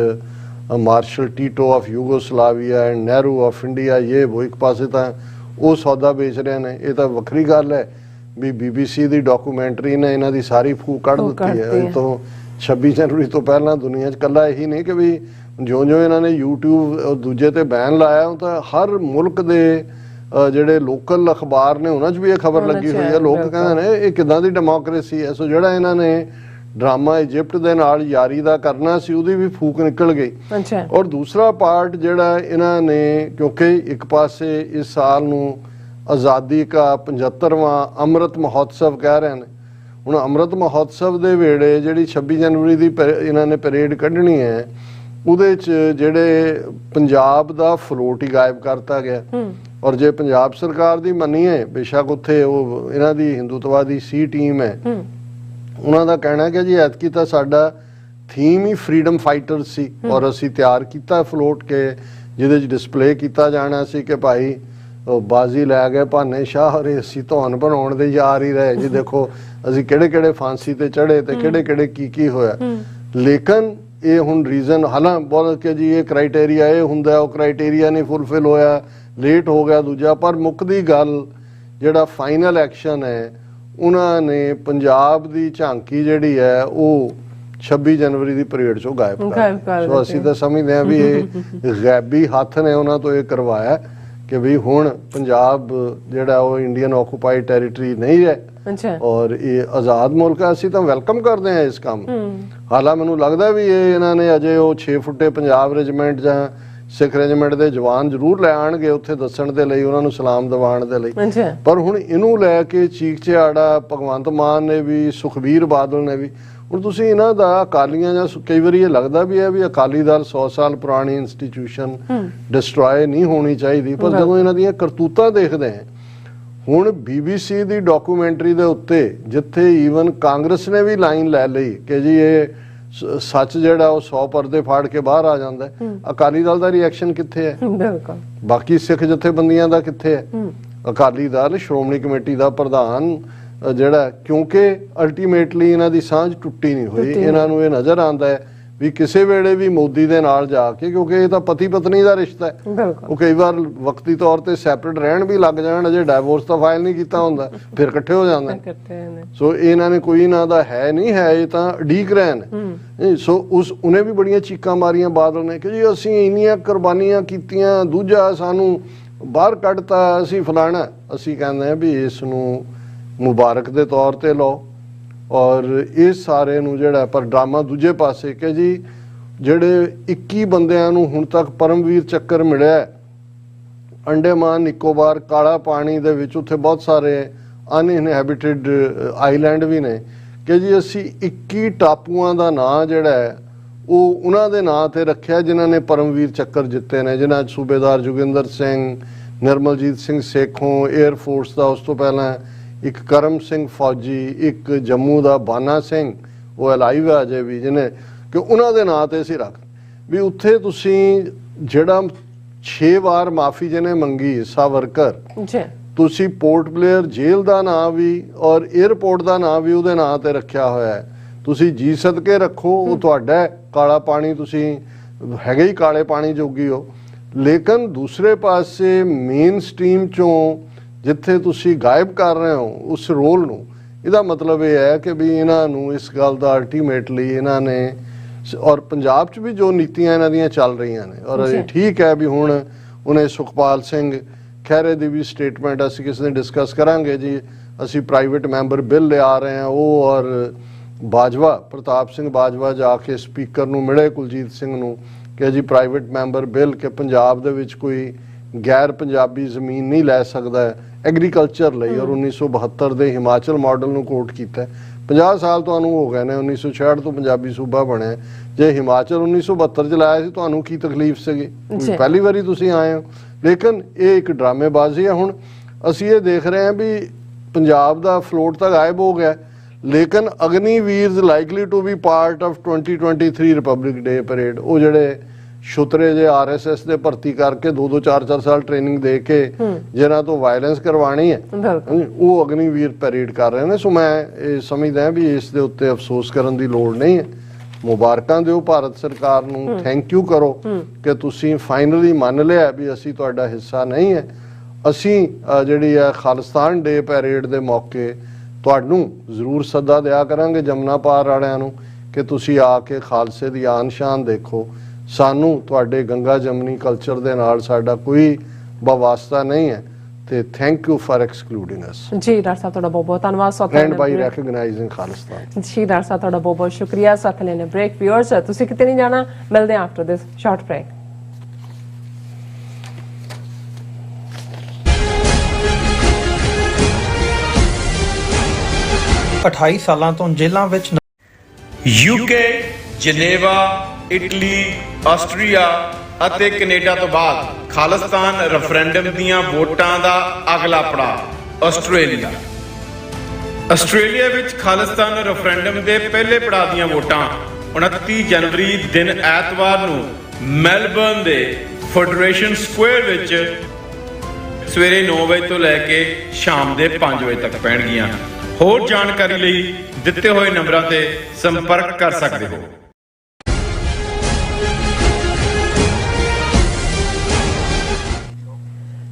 Speaker 2: Marshal Tito of Yugoslavia and Nehru of India, ਇਹ ਉਹ ਇੱਕ ਪਾਸੇ ਤਾਂ ਉਹ ਸੌਦਾ ਵੇਚ ਰਹੇ ਨੇ। ਇਹ ਤਾਂ ਵੱਖਰੀ ਗੱਲ ਹੈ ਵੀ BBC ਦੀ ਡਾਕੂਮੈਂਟਰੀ ਨੇ ਇਹਨਾਂ ਦੀ ਸਾਰੀ ਫੂਕ ਕੱਢ ਦਿੱਤੀ ਹੈ। ਇਹ ਤੋਂ 26 ਜਨਵਰੀ ਤੋਂ ਪਹਿਲਾਂ ਦੁਨੀਆ 'ਚ ਇਕੱਲਾ ਇਹੀ ਨਹੀਂ ਕਿ ਵੀ ਜਿਉਂ-ਜਿਉਂ ਇਹਨਾਂ ਨੇ YouTube ਦੂਜੇ ਤੇ ਬੈਨ ਲਾਇਆ ਤਾਂ ਹਰ ਮੁਲਕ ਦੇ ਜਿਹੜੇ ਲੋਕਲ ਅਖਬਾਰ ਨੇ ਉਹਨਾਂ 'ਚ ਵੀ ਇਹ ਖਬਰ ਲੱਗੀ ਹੋਈ ਹੈ। ਲੋਕ ਕਹਿੰਦੇ ਨੇ ਇਹ ਕਿੱਦਾਂ ਦੀ ਡੈਮੋਕ੍ਰੇਸੀ ਹੈ। ਸੋ ਜਿਹੜਾ ਇਹਨਾਂ ਨੇ ਡਰਾਮਾ ਇਜਿਪਟ ਦੇ ਨਾਲ ਯਾਰੀ ਦਾ ਕਰਨਾ ਸੀ ਉਹਦੀ ਵੀ ਫੂਕ ਨਿਕਲ ਗਈ। ਔਰ ਦੂਸਰਾ ਪਾਰਟ ਜਿਹੜਾ ਇਹਨਾਂ ਨੇ, ਕਿਉਂਕਿ ਇੱਕ ਪਾਸੇ ਇਸ ਸਾਲ ਨੂੰ ਆਜ਼ਾਦੀ ਕਾ 75ਵਾਂ ਅੰਮ੍ਰਿਤ ਮਹੋਤਸਵ ਕਹਿ ਰਹੇ ਨੇ। ਹੁਣ ਅੰਮ੍ਰਿਤ ਮਹੋਤਸਵ ਦੇ ਵੇਲੇ ਜਿਹੜੀ 26 ਜਨਵਰੀ ਦੀ ਇਹਨਾਂ ਨੇ ਪਰੇਡ ਕੱਢਣੀ ਹੈ ਉਹਦੇ 'ਚ ਜਿਹੜੇ ਪੰਜਾਬ ਦਾ ਫਲੋਟ ਹੀ ਗਾਇਬ ਕਰਤਾ ਗਿਆ। ਔਰ ਜੇ ਪੰਜਾਬ ਸਰਕਾਰ ਦੀ ਮੰਨੀਏ, ਬੇਸ਼ੱਕ ਉੱਥੇ ਉਹ ਇਹਨਾਂ ਦੀ ਹਿੰਦੂਤਵਾਦੀ ਸੀ ਟੀਮ ਹੈ, ਉਹਨਾਂ ਦਾ ਕਹਿਣਾ ਹੈ ਕਿ ਜੀ ਐਤਕੀ ਤਾਂ ਸਾਡਾ ਥੀਮ ਹੀ ਫਰੀडम ਫਾਈਟਰ ਸੀ ਔਰ ਅਸੀਂ ਤਿਆਰ ਕੀਤਾ ਫਲੋਟ ਕੇ ਜਿਹਦੇ 'ਚ ਡਿਸਪਲੇ ਕੀਤਾ ਜਾਣਾ ਸੀ ਕਿ ਭਾਈ ਉਹ ਬਾਜ਼ੀ ਲੈ ਗਏ ਭਾਨੇ ਸ਼ਾਹ ਔਰ ਅਸੀਂ ਧੌਣ ਬਣਾਉਣ ਦੇ ਯਾਰ ਹੀ ਰਹੇ ਜੀ, ਦੇਖੋ ਅਸੀਂ ਕਿਹੜੇ ਕਿਹੜੇ ਫਾਂਸੀ ਤੇ ਚੜੇ ਤੇ ਕਿਹੜੇ ਕਿਹੜੇ ਕੀ ਹੋਇਆ। ਲੇਕਿਨ ਇਹ ਹੁਣ ਰੀਜ਼ਨ ਹਾਲਾਂ ਬੋਲ ਕੇ ਜੀ ਇਹ ਕ੍ਰਾਈਟੇਰੀਆ ਇਹ ਹੁੰਦਾ, ਉਹ ਕ੍ਰਾਈਟੇਰੀਆ ਨਹੀਂ ਫੁੱਲਫਿਲ ਹੋਇਆ, ਲੇਟ ਹੋ ਗਿਆ ਦੂਜਾ। ਪਰ ਮੁੱਕਦੀ ਗੱਲ ਜਿਹੜਾ ਫਾਈਨਲ ਐਕਸ਼ਨ ਹੈ, ਉਹਨਾਂ ਨੇ ਪੰਜਾਬ ਦੀ ਝਾਂਕੀ ਜਿਹੜੀ ਹੈ ਉਹ 26 ਜਨਵਰੀ ਦੀ ਪਰੇਡ ਚੋਂ ਗਾਇਬ ਕਰ। ਸੋ ਅਸੀਂ ਤਾਂ ਸਮਝਦੇ ਹਾਂ ਵੀ ਇਹ ਗੈਬੀ ਹੱਥ ਨੇ ਉਹਨਾਂ ਤੋਂ ਇਹ ਕਰਵਾਇਆ ਕਿ ਵੀ ਹੁਣ ਪੰਜਾਬ ਜਿਹੜਾ ਉਹ ਇੰਡੀਅਨ ਆਕੂਪਾਈਡ ਟੈਰੀਟਰੀ ਨਹੀਂ ਹੈ ਔਰ ਇਹ ਆਜ਼ਾਦ ਮੁਲਕ ਹੈ। ਅਸੀਂ ਤਾਂ ਵੈਲਕਮ ਕਰਦੇ ਹਾਂ ਇਸ ਕੰਮ। ਹਾਲਾਂ ਮੈਨੂੰ ਲੱਗਦਾ ਵੀ ਇਹਨਾਂ ਨੇ ਅਜੇ ਉਹ 6 ਫੁੱਟੇ ਪੰਜਾਬ ਰੈਜੀਮੈਂਟ ਜਾਂ ਸਿੱਖ ਰੈਜੀਮੈਂਟ ਦੇ ਜਵਾਨ ਜ਼ਰੂਰ ਲੈ ਆਣਗੇ ਉੱਥੇ ਦੱਸਣ ਦੇ ਲਈ, ਉਹਨਾਂ ਨੂੰ ਸਲਾਮ ਦਿਵਾਉਣ ਦੇ ਲਈ। ਪਰ ਹੁਣ ਇਹਨੂੰ ਲੈ ਕੇ ਚੀਕ ਚਿਹਾੜਾ ਭਗਵੰਤ ਮਾਨ ਨੇ ਵੀ, ਸੁਖਬੀਰ ਬਾਦਲ ਨੇ ਵੀ। ਹੁਣ ਤੁਸੀਂ ਇਹਨਾਂ ਦਾ ਅਕਾਲੀਆਂ ਜਾਂ ਕਈ ਵਾਰੀ ਇਹ ਲੱਗਦਾ ਵੀ ਹੈ ਵੀ ਅਕਾਲੀ ਦਲ 100 ਸਾਲ ਪੁਰਾਣੀ ਇੰਸਟੀਟਿਊਸ਼ਨ ਡਿਸਟਰੋਏ ਨਹੀਂ ਹੋਣੀ ਚਾਹੀਦੀ, ਪਰ ਜਦੋਂ ਇਹਨਾਂ ਦੀਆਂ ਕਰਤੂਤਾਂ ਦੇਖਦੇ ਹਾਂ, ਹੁਣ BBC ਦੀ ਡਾਕੂਮੈਂਟਰੀ ਦੇ ਉੱਤੇ ਜਿੱਥੇ ਈਵਨ ਕਾਂਗਰਸ ਨੇ ਵੀ ਲਾਈਨ ਲੈ ਲਈ ਕਿ ਜੀ ਇਹ ਸੱਚ ਜਿਹੜਾ ਉਹ 100 ਪਰਦੇ ਫਾੜ ਕੇ ਬਾਹਰ ਆ ਜਾਂਦਾ, ਅਕਾਲੀ ਦਲ ਦਾ ਰਿਐਕਸ਼ਨ ਕਿੱਥੇ ਹੈ? ਬਾਕੀ ਸਿੱਖ ਜਥੇਬੰਦੀਆਂ ਦਾ ਕਿੱਥੇ ਹੈ? ਅਕਾਲੀ ਦਲ ਸ਼੍ਰੋਮਣੀ ਕਮੇਟੀ ਦਾ ਪ੍ਰਧਾਨ ਜਿਹੜਾ, ਕਿਉਂਕਿ ਅਲਟੀਮੇਟਲੀ ਇਹਨਾਂ ਦੀ ਸਾਂਝ ਟੁੱਟੀ ਨਹੀਂ ਹੋਈ, ਇਹਨਾਂ ਨੂੰ ਇਹ ਨਜ਼ਰ ਆਉਂਦਾ ਹੈ ਵੀ ਕਿਸੇ ਵੇਲੇ ਵੀ ਮੋਦੀ ਦੇ ਨਾਲ ਜਾ ਕੇ, ਕਿਉਂਕਿ ਇਹ ਤਾਂ ਪਤੀ ਪਤਨੀ ਦਾ ਰਿਸ਼ਤਾ ਹੈ, ਉਹ ਕਈ ਵਾਰ ਵਕਤੀ ਤੌਰ ਤੇ ਸੈਪਰੇਟ ਰਹਿਣ ਵੀ ਲੱਗ ਜਾਣ, ਅਜੇ ਡਾਈਵੋਰਸ ਤਾਂ ਫਾਈਲ ਨਹੀਂ ਕੀਤਾ ਹੁੰਦਾ, ਫਿਰ ਇਕੱਠੇ ਹੋ ਜਾਂਦੇ। ਸੋ ਇਹਨਾਂ ਨੇ ਕੋਈ ਇਹਨਾਂ ਦਾ ਹੈ ਨਹੀਂ ਹੈ, ਇਹ ਤਾਂ ਉਡੀਕ ਰਹੇ ਨੇ। ਸੋ ਉਹਨੇ ਵੀ ਬੜੀਆਂ ਚੀਕਾਂ ਮਾਰੀਆਂ ਬਾਦਲ ਨੇ ਕਿ ਜੀ ਅਸੀਂ ਇੰਨੀਆਂ ਕੁਰਬਾਨੀਆਂ ਕੀਤੀਆਂ, ਦੂਜਾ ਸਾਨੂੰ ਬਾਹਰ ਕੱਢਤਾ, ਅਸੀਂ ਫਲਾਣਾ। ਅਸੀਂ ਕਹਿੰਦੇ ਹਾਂ ਵੀ ਇਸ ਨੂੰ ਮੁਬਾਰਕ ਦੇ ਤੌਰ ਤੇ ਲਓ ਔਰ ਇਸ ਸਾਰੇ ਨੂੰ ਜਿਹੜਾ ਪਰ ਡਰਾਮਾ ਦੂਜੇ ਪਾਸੇ ਕਿ ਜੀ ਜਿਹੜੇ 21 ਬੰਦਿਆਂ ਨੂੰ ਹੁਣ ਤੱਕ ਪਰਮਵੀਰ ਚੱਕਰ ਮਿਲਿਆ ਅੰਡੇਮਾਨ ਨਿਕੋਬਾਰ ਕਾਲਾ ਪਾਣੀ ਦੇ ਵਿੱਚ, ਉੱਥੇ ਬਹੁਤ ਸਾਰੇ ਅਨਇਨਹੈਬਿਟਡ ਆਈਲੈਂਡ ਵੀ ਨੇ, ਕਿ ਜੀ ਅਸੀਂ 21 ਟਾਪੂਆਂ ਦਾ ਨਾਂ ਜਿਹੜਾ ਹੈ ਉਹ ਉਹਨਾਂ ਦੇ ਨਾਂ ਤੇ ਰੱਖਿਆ ਜਿਨ੍ਹਾਂ ਨੇ ਪਰਮਵੀਰ ਚੱਕਰ ਜਿੱਤੇ ਨੇ, ਜਿਨ੍ਹਾਂ 'ਚ ਸੂਬੇਦਾਰ ਜੋਗਿੰਦਰ ਸਿੰਘ, ਨਿਰਮਲਜੀਤ ਸਿੰਘ ਸੇਖੋਂ 에ਅਰ ਫੋਰਸ ਦਾ, ਉਸ ਤੋਂ ਪਹਿਲਾਂ ਇੱਕ ਕਰਮ ਸਿੰਘ ਫੌਜੀ, ਇੱਕ ਜੰਮੂ ਦਾ ਬਾਨਾ ਸਿੰਘ, ਉਹ ਅਲਾਈਵ ਹੈ ਅਜੇ ਵੀ, ਜਿਹਨੇ ਕਿ ਉਹਨਾਂ ਦੇ ਨਾਂ ਤੇ ਅਸੀਂ ਰੱਖ ਵੀ ਉੱਥੇ ਤੁਸੀਂ ਜਿਹੜਾ 6 ਵਾਰ ਮਾਫੀ ਜਿਹਨੇ ਮੰਗੀ ਸਾਵਰਕਰ, ਤੁਸੀਂ ਪੋਰਟ ਬਲੇਅਰ ਜੇਲ੍ਹ ਦਾ ਨਾਂ ਵੀ ਔਰ 에ਅਰਪੋਰਟ ਦਾ ਨਾਂ ਵੀ ਉਹਦੇ ਨਾਂ ਤੇ ਰੱਖਿਆ ਹੋਇਆ ਹੈ। ਤੁਸੀਂ ਜੀ ਸਦਕੇ ਰੱਖੋ, ਉਹ ਤੁਹਾਡਾ ਕਾਲਾ ਪਾਣੀ, ਤੁਸੀਂ ਹੈਗੇ ਹੀ ਕਾਲੇ ਪਾਣੀ ਜੋਗੀ ਹੋ। ਲੇਕਿਨ ਦੂਸਰੇ ਪਾਸੇ ਮੇਨ ਸਟ੍ਰੀਮ ਚੋਂ ਜਿੱਥੇ ਤੁਸੀਂ ਗਾਇਬ ਕਰ ਰਹੇ ਹੋ ਉਸ ਰੋਲ ਨੂੰ, ਇਹਦਾ ਮਤਲਬ ਇਹ ਹੈ ਕਿ ਵੀ ਇਹਨਾਂ ਨੂੰ ਇਸ ਗੱਲ ਦਾ ਅਲਟੀਮੇਟਲੀ ਇਹਨਾਂ ਨੇ, ਔਰ ਪੰਜਾਬ 'ਚ ਵੀ ਜੋ ਨੀਤੀਆਂ ਇਹਨਾਂ ਦੀਆਂ ਚੱਲ ਰਹੀਆਂ ਨੇ, ਔਰ ਇਹ ਠੀਕ ਹੈ ਵੀ ਹੁਣ ਉਹਨੇ ਸੁਖਪਾਲ ਸਿੰਘ ਖਹਿਰੇ ਦੀ ਵੀ ਸਟੇਟਮੈਂਟ ਅਸੀਂ ਕਿਸੇ ਦਿਨ ਡਿਸਕਸ ਕਰਾਂਗੇ ਜੀ, ਅਸੀਂ ਪ੍ਰਾਈਵੇਟ ਮੈਂਬਰ ਬਿੱਲ ਲਿਆ ਰਹੇ ਹਾਂ, ਉਹ ਔਰ ਬਾਜਵਾ ਪ੍ਰਤਾਪ ਸਿੰਘ ਬਾਜਵਾ ਜਾ ਕੇ ਸਪੀਕਰ ਨੂੰ ਮਿਲੇ ਕੁਲਜੀਤ ਸਿੰਘ ਨੂੰ ਕਿ ਜੀ ਪ੍ਰਾਈਵੇਟ ਮੈਂਬਰ ਬਿੱਲ ਕਿ ਪੰਜਾਬ ਦੇ ਵਿੱਚ ਕੋਈ ਗੈਰ ਪੰਜਾਬੀ ਜ਼ਮੀਨ ਨਹੀਂ ਲੈ ਸਕਦਾ ਐਗਰੀਕਲਚਰ ਲਈ, ਔਰ 1972 ਦੇ ਹਿਮਾਚਲ ਮਾਡਲ ਨੂੰ ਕੋਟ ਕੀਤਾ। 50 ਸਾਲ ਤੁਹਾਨੂੰ ਹੋ ਗਏ ਨੇ, 1966 ਤੋਂ ਪੰਜਾਬੀ ਸੂਬਾ ਬਣਿਆ। ਜੇ ਹਿਮਾਚਲ 1972 ਚ ਲਾਇਆ ਸੀ ਤੁਹਾਨੂੰ ਕੀ ਤਕਲੀਫ ਸੀਗੀ? ਪਹਿਲੀ ਵਾਰੀ ਤੁਸੀਂ ਆਏ ਹੋ। ਲੇਕਿਨ ਇਹ ਇੱਕ ਡਰਾਮੇਬਾਜ਼ੀ ਹੈ। ਹੁਣ ਅਸੀਂ ਇਹ ਦੇਖ ਰਹੇ ਹਾਂ ਵੀ ਪੰਜਾਬ ਦਾ ਫਲੋਟ ਤਾਂ ਗਾਇਬ ਹੋ ਗਿਆ, ਲੇਕਿਨ Agniveers likely to be part of 2023 Republic Day parade. ਉਹ ਜਿਹੜੇ ਛੁਤਰੇ ਜੇ RSS ਦੇ ਭਰਤੀ ਕਰਕੇ 2-2 4-4 ਸਾਲ ਟ੍ਰੇਨਿੰਗ ਦੇ ਕੇ ਜਿਹਨਾਂ ਤੋਂ ਵਾਇਲੈਂਸ ਕਰਵਾਣੀ ਹੈ, ਉਹ ਅਗਨੀਵੀਰ ਪਰੇਡ ਕਰ ਰਹੇ ਨੇ। ਸੋ ਮੈਂ ਇਹ ਸਮਝਦਾ ਵੀ ਇਸ ਦੇ ਉੱਤੇ ਅਫਸੋਸ ਕਰਨ ਦੀ ਲੋੜ ਨਹੀਂ ਹੈ। ਮੁਬਾਰਕਾਂ ਦਿਓ ਭਾਰਤ ਸਰਕਾਰ ਨੂੰ, ਥੈਂਕ ਯੂ ਕਰੋ ਕਿ ਤੁਸੀਂ ਫਾਈਨਲੀ ਮੰਨ ਲਿਆ ਵੀ ਅਸੀਂ ਤੁਹਾਡਾ ਹਿੱਸਾ ਨਹੀਂ ਹੈ। ਅਸੀਂ ਜਿਹੜੀ ਹੈ ਖਾਲਿਸਤਾਨ ਡੇ ਪੈਰੇਡ ਦੇ ਮੌਕੇ ਤੁਹਾਨੂੰ ਜ਼ਰੂਰ ਸੱਦਾ ਦਿਆ ਕਰਾਂਗੇ ਜਮਨਾ ਪਾਰ ਵਾਲਿਆਂ ਨੂੰ ਕਿ ਤੁਸੀਂ ਆ ਕੇ ਖਾਲਸੇ ਦੀ ਆਨ ਸ਼ਾਨ ਦੇਖੋ। ਸਾਨੂੰ ਤੁਹਾਡੇ ਗੰਗਾ ਜਮਨੀ ਕਲਚਰ ਦੇ ਨਾਲ ਸਾਡਾ ਕੋਈ ਵਾਸਤਾ ਨਹੀਂ ਹੈ ਤੇ ਥੈਂਕ ਯੂ ਫਾਰ ਐਕਸਕਲੂਡਿੰਗ ਅਸ।
Speaker 1: ਜੀ ਡਾਕਟਰ ਸਾਹਿਬ ਤੁਹਾਡਾ ਬਹੁਤ ਬਹੁਤ ਧੰਨਵਾਦ
Speaker 2: ਐਂਡ ਬਾਈ ਰੈਕਗਨਾਈਜ਼ਿੰਗ ਖਾਲਿਸਤਾਨ।
Speaker 1: ਜੀ ਡਾਕਟਰ ਸਾਹਿਬ ਤੁਹਾਡਾ ਬਹੁਤ ਬਹੁਤ ਸ਼ੁਕਰੀਆ। ਸਾਥ ਲੈਣੇ ਬ੍ਰੇਕ। ਵਿਊਅਰਸ ਤੁਸੀਂ ਕਿਤੇ ਨਹੀਂ ਜਾਣਾ, ਮਿਲਦੇ ਹਾਂ ਆਫਟਰ ਦਿਸ ਸ਼ਾਰਟ ਬ੍ਰੇਕ।
Speaker 3: । 28 ਸਾਲਾਂ ਤੋਂ ਜੇਲ੍ਹਾਂ ਵਿੱਚ
Speaker 4: UK, ਜਨੇਵਾ, ਇਟਲੀ, ਆਸਟਰੀਆ, ਅਤੇ ਕੈਨੇਡਾ ਤੋਂ ਬਾਅਦ ਖਾਲਿਸਤਾਨ ਰੈਫਰੈਂਡਮ ਦੀਆਂ ਵੋਟਾਂ ਦਾ ਅਗਲਾ ਪੜਾਅ ਆਸਟ੍ਰੇਲੀਆ। ਆਸਟ੍ਰੇਲੀਆ ਵਿੱਚ ਖਾਲਿਸਤਾਨ ਰੈਫਰੈਂਡਮ ਦੇ ਪਹਿਲੇ ਪੜਾਅ ਦੀਆਂ ਵੋਟਾਂ 29 ਜਨਵਰੀ ਦਿਨ ਐਤਵਾਰ ਨੂੰ ਮੈਲਬਰਨ ਦੇ ਫੈਡਰੇਸ਼ਨ ਸਕੁਆਇਰ ਵਿੱਚ ਸਵੇਰੇ 9 ਵਜੇ ਤੋਂ ਲੈ ਕੇ ਸ਼ਾਮ ਦੇ 5 ਵਜੇ ਤੱਕ ਪੈਣਗੀਆਂ। ਹੋਰ ਜਾਣਕਾਰੀ ਲਈ ਦਿੱਤੇ ਹੋਏ ਨੰਬਰਾਂ ਤੇ ਸੰਪਰਕ ਕਰ ਸਕਦੇ ਹੋ।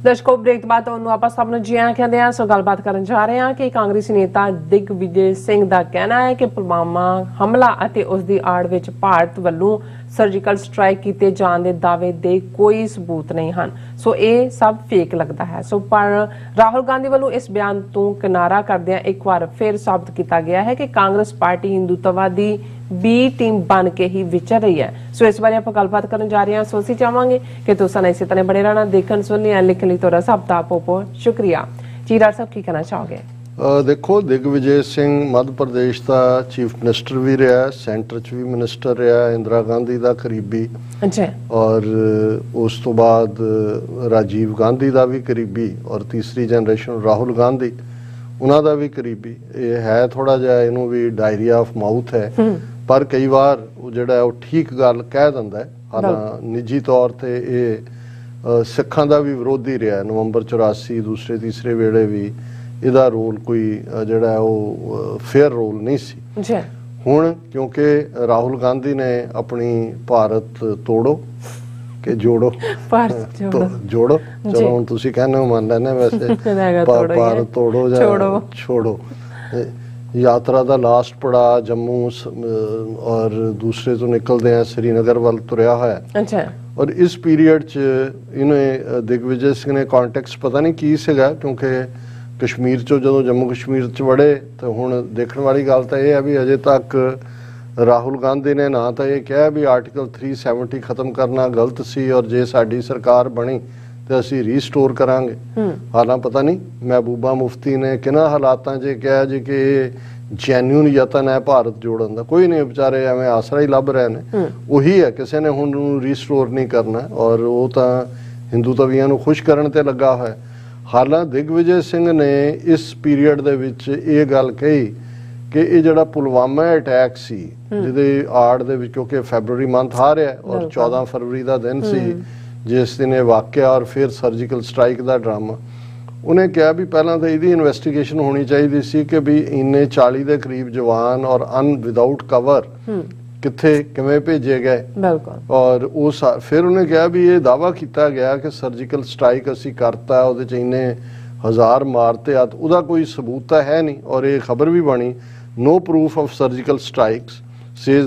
Speaker 1: ਦਰਸ਼ਕੋ, ਬ੍ਰੇਕ ਤੋਂ ਬਾਅਦ ਤੁਹਾਨੂੰ ਆਪਾਂ ਸਭ ਨੂੰ ਜੀ ਆਇਆਂ ਕਹਿੰਦੇ ਆ। ਸੋ ਗੱਲਬਾਤ ਕਰਨ ਜਾ ਰਹੇ ਹਾਂ ਕਿ ਕਾਂਗਰਸੀ ਨੇਤਾ ਦਿਗਵਿਜੇ ਸਿੰਘ ਦਾ ਕਹਿਣਾ ਹੈ ਕਿ ਪੁਲਵਾਮਾ ਹਮਲਾ ਅਤੇ ਉਸ ਦੀ ਆੜ ਵਿੱਚ ਭਾਰਤ ਵੱਲੋਂ ਸਰਜੀਕਲ ਸਟ੍ਰਾਈਕ ਕੀਤੇ ਜਾਣ ਦੇ ਦਾਅਵੇ ਦੇ ਕੋਈ ਸਬੂਤ ਨਹੀਂ ਹਨ। ਸੋ ਇਹ ਸਭ ਫੇਕ ਲੱਗਦਾ ਹੈ। ਸੋ ਪਰ ਰਾਹੁਲ ਗਾਂਧੀ ਵੱਲੋਂ ਇਸ ਬਿਆਨ ਤੋਂ ਕਿਨਾਰਾ ਕਰਦਿਆਂ ਇੱਕ ਵਾਰ ਫਿਰ ਸਾਬਤ ਕੀਤਾ ਗਿਆ ਹੈ ਕਿ ਕਾਂਗਰਸ ਪਾਰਟੀ ਹਿੰਦੂਤਵਾਦੀ ਬੀ ਟੀਮ ਬਣ ਕੇ ਹੀ ਵਿਚਰ ਰਹੀ ਹੈ। ਸੋ ਇਸ ਬਾਰੇ ਆਪਾਂ ਗੱਲਬਾਤ ਕਰਨ ਜਾ ਰਹੇ ਹਾਂ। ਸੋ ਅਸੀਂ ਚਾਹਾਂਗੇ ਕਿ ਤੁਸੀਂ ਇਸੇ ਤਰ੍ਹਾਂ ਬਣੇ ਰਹਿਣਾ, ਦੇਖਣ ਸੁਣਨ ਲਿਖਣ ਲਈ ਤੁਹਾਡਾ ਸਭ ਦਾ ਬਹੁਤ ਸ਼ੁਕਰੀਆ। ਜੀ ਡਾਕਟਰ ਸਾਹਿਬ, ਕੀ ਕਹਿਣਾ ਚਾਹੋਗੇ?
Speaker 2: ਦੇਖੋ, ਦਿਗਵਿਜੇ ਸਿੰਘ ਮੱਧ ਪ੍ਰਦੇਸ਼ ਦਾ ਚੀਫ ਮਿਨਿਸਟਰ ਵੀ ਰਿਹਾ, ਸੈਂਟਰ 'ਚ ਵੀ ਮਿਨਿਸਟਰ ਰਿਹਾ, ਇੰਦਰਾ ਗਾਂਧੀ ਦਾ ਕਰੀਬੀ, ਔਰ ਉਸ ਤੋਂ ਬਾਅਦ ਰਾਜੀਵ ਗਾਂਧੀ ਦਾ ਵੀ ਕਰੀਬੀ, ਔਰ ਤੀਸਰੀ ਜਨਰੇਸ਼ਨ ਰਾਹੁਲ ਗਾਂਧੀ ਉਹਨਾਂ ਦਾ ਵੀ ਕਰੀਬੀ। ਇਹ ਹੈ ਥੋੜਾ ਜਿਹਾ, ਇਹਨੂੰ ਵੀ ਡਾਇਰੀਆ ਆਫ ਮਾਊਥ ਹੈ, ਪਰ ਕਈ ਵਾਰ ਉਹ ਜਿਹੜਾ ਉਹ ਠੀਕ ਗੱਲ ਕਹਿ ਦਿੰਦਾ ਹੈ। ਹਾਲਾਂ ਨਿੱਜੀ ਤੌਰ ਤੇ ਇਹ ਸਿੱਖਾਂ ਦਾ ਵੀ ਵਿਰੋਧੀ ਰਿਹਾ। ਨਵੰਬਰ 84 ਦੂਸਰੇ ਤੀਸਰੇ ਵੇਲੇ ਵੀ ਇਹਦਾ ਰੋਲ ਕੋਈ ਜਿਹੜਾ ਉਹ ਫੇਅਰ ਰੋਲ ਨਹੀਂ ਸੀ। ਹੁਣ ਕਿਉਂਕਿ ਰਾਹੁਲ ਗਾਂਧੀ ਨੇ ਆਪਣੀ ਭਾਰਤ ਤੋੜੋ ਕਿ ਜੋੜੋ ਜੋੜੋ, ਚਲੋ ਹੁਣ ਤੁਸੀਂ ਕਹਿੰਦੇ ਹੋ ਮੰਨ ਲੈਣੇ, ਵੈਸੇ ਭਾਰਤ ਤੋੜੋ ਜਾਂ ਛੋੜੋ, ਯਾਤਰਾ ਦਾ ਲਾਸਟ ਪੜਾ ਜੰਮੂ ਔਰ ਦੂਸਰੇ ਤੋਂ ਨਿਕਲਦੇ ਆ श्रीनगर ਵੱਲ ਤੁਰਿਆ ਹੋਇਆ। ਔਰ ਇਸ ਪੀਰੀਅਡ 'ਚ ਇਹਨੇ ਦਿਗਵਿਜੇ ਸਿੰਘ ਨੇ ਕੰਟੈਕਸਟ ਪਤਾ ਨਹੀਂ ਕੀ ਸੀਗਾ, ਕਿਉਂਕਿ ਕਸ਼ਮੀਰ 'ਚੋਂ ਜਦੋਂ ਜੰਮੂ ਕਸ਼ਮੀਰ 'ਚ ਵੜੇ ਤਾਂ ਹੁਣ ਦੇਖਣ ਵਾਲੀ ਗੱਲ ਤਾਂ ਇਹ ਹੈ ਵੀ ਅਜੇ ਤੱਕ ਰਾਹੁਲ ਗਾਂਧੀ ਨੇ ਨਾ ਤਾਂ ਇਹ ਕਿਹਾ ਵੀ ਆਰਟੀਕਲ 370 ਖਤਮ ਕਰਨਾ ਗਲਤ ਸੀ ਔਰ ਜੇ ਸਾਡੀ ਸਰਕਾਰ ਬਣੀ ਤੇ ਅਸੀਂ ਰੀਸਟੋਰ ਕਰਾਂਗੇ। ਹਾਲਾਂ ਪਤਾ ਨਹੀਂ ਮਹਿਬੂਬਾ ਮੁਫਤੀ ਨੇ ਕਿਹਨਾਂ ਹਾਲਾਤਾਂ 'ਚ ਕਿਹਾ ਜੀ ਕਿ ਇਹ ਜੈਨੂਨ ਯਤਨ ਹੈ ਭਾਰਤ ਜੋੜਨ ਦਾ। ਕੋਈ ਨਹੀਂ, ਵਿਚਾਰੇ ਐਵੇਂ ਆਸਰਾ ਹੀ ਲੱਭ ਰਹੇ ਨੇ। ਉਹੀ ਹੈ, ਕਿਸੇ ਨੇ ਹੁਣ ਨੂੰ ਰੀਸਟੋਰ ਨਹੀਂ ਕਰਨਾ ਔਰ ਉਹ ਤਾਂ ਹਿੰਦੂ ਤਵੀਆਂ ਨੂੰ ਖੁਸ਼ ਕਰਨ ਤੇ ਲੱਗਾ ਹੋਇਆ। ਹਾਲਾਂ ਦਿਗਵਿਜੇ ਸਿੰਘ ਨੇ ਇਸ ਪੀਰੀਅਡ ਦੇ ਵਿੱਚ ਇਹ ਗੱਲ ਕਹੀ ਕਿ ਇਹ ਜਿਹੜਾ ਪੁਲਵਾਮਾ ਅਟੈਕ ਸੀ ਜਿਹਦੇ ਆੜ ਦੇ ਵਿੱਚ, ਕਿਉਂਕਿ ਫੈਬਰਵਰੀ ਮੰਥ ਆ ਰਿਹਾ ਔਰ 14 ਫਰਵਰੀ ਦਾ ਦਿਨ ਸੀ ਜਿਸ ਦਿਨ ਇਹ ਵਾਕਿਆ ਔਰ ਫਿਰ ਸਰਜੀਕਲ ਸਟ੍ਰਾਈਕ ਦਾ ਡਰਾਮਾ, ਉਹਨੇ ਕਿਹਾ ਵੀ ਪਹਿਲਾਂ ਤਾਂ ਇਹਦੀ ਇਨਵੈਸਟੀਗੇਸ਼ਨ ਹੋਣੀ ਚਾਹੀਦੀ ਸੀ ਕਿ ਵੀ ਇੰਨੇ 40 ਦੇ ਕਰੀਬ ਜਵਾਨ ਔਰ ਵਿਦਆਊਟ ਕਵਰ ਕਿੱਥੇ ਕਿਵੇਂ ਭੇਜੇ ਗਏ। ਔਰ ਉਹ ਫਿਰ ਉਹਨੇ ਕਿਹਾ ਵੀ ਇਹ ਦਾਅਵਾ ਕੀਤਾ ਗਿਆ ਕਿ ਸਰਜੀਕਲ ਸਟ੍ਰਾਈਕ ਅਸੀਂ ਕਰਤਾ, ਉਹਦੇ 'ਚ ਇੰਨੇ ਹਜ਼ਾਰ ਮਾਰਤੇ ਆ, ਉਹਦਾ ਕੋਈ ਸਬੂਤ ਤਾਂ ਹੈ ਨਹੀਂ। ਔਰ ਇਹ ਖਬਰ ਵੀ ਬਣੀ no proof of surgical strikes, says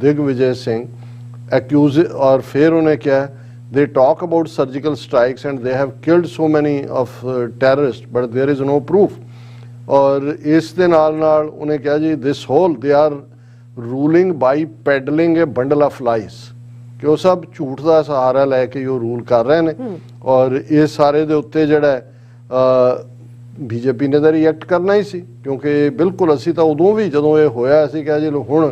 Speaker 2: Digvijay Singh, accused, और फिर उन्हें क्या they talk about surgical strikes and they have killed so many of terrorists but there is no proof। और इस दे नाल उन्हें क्या जी this whole they are ruling by peddling a bundle of lies, कि वो सब झूठ का सहारा लैके जो रूल कर रहे हैं। और इस सारे दे उत्ते जिहड़ा बीजेपी ने तो रिएक्ट करना ही सी, क्योंकि बिल्कुल असी तो उदों भी जदों ये होया असी कहा जी हुण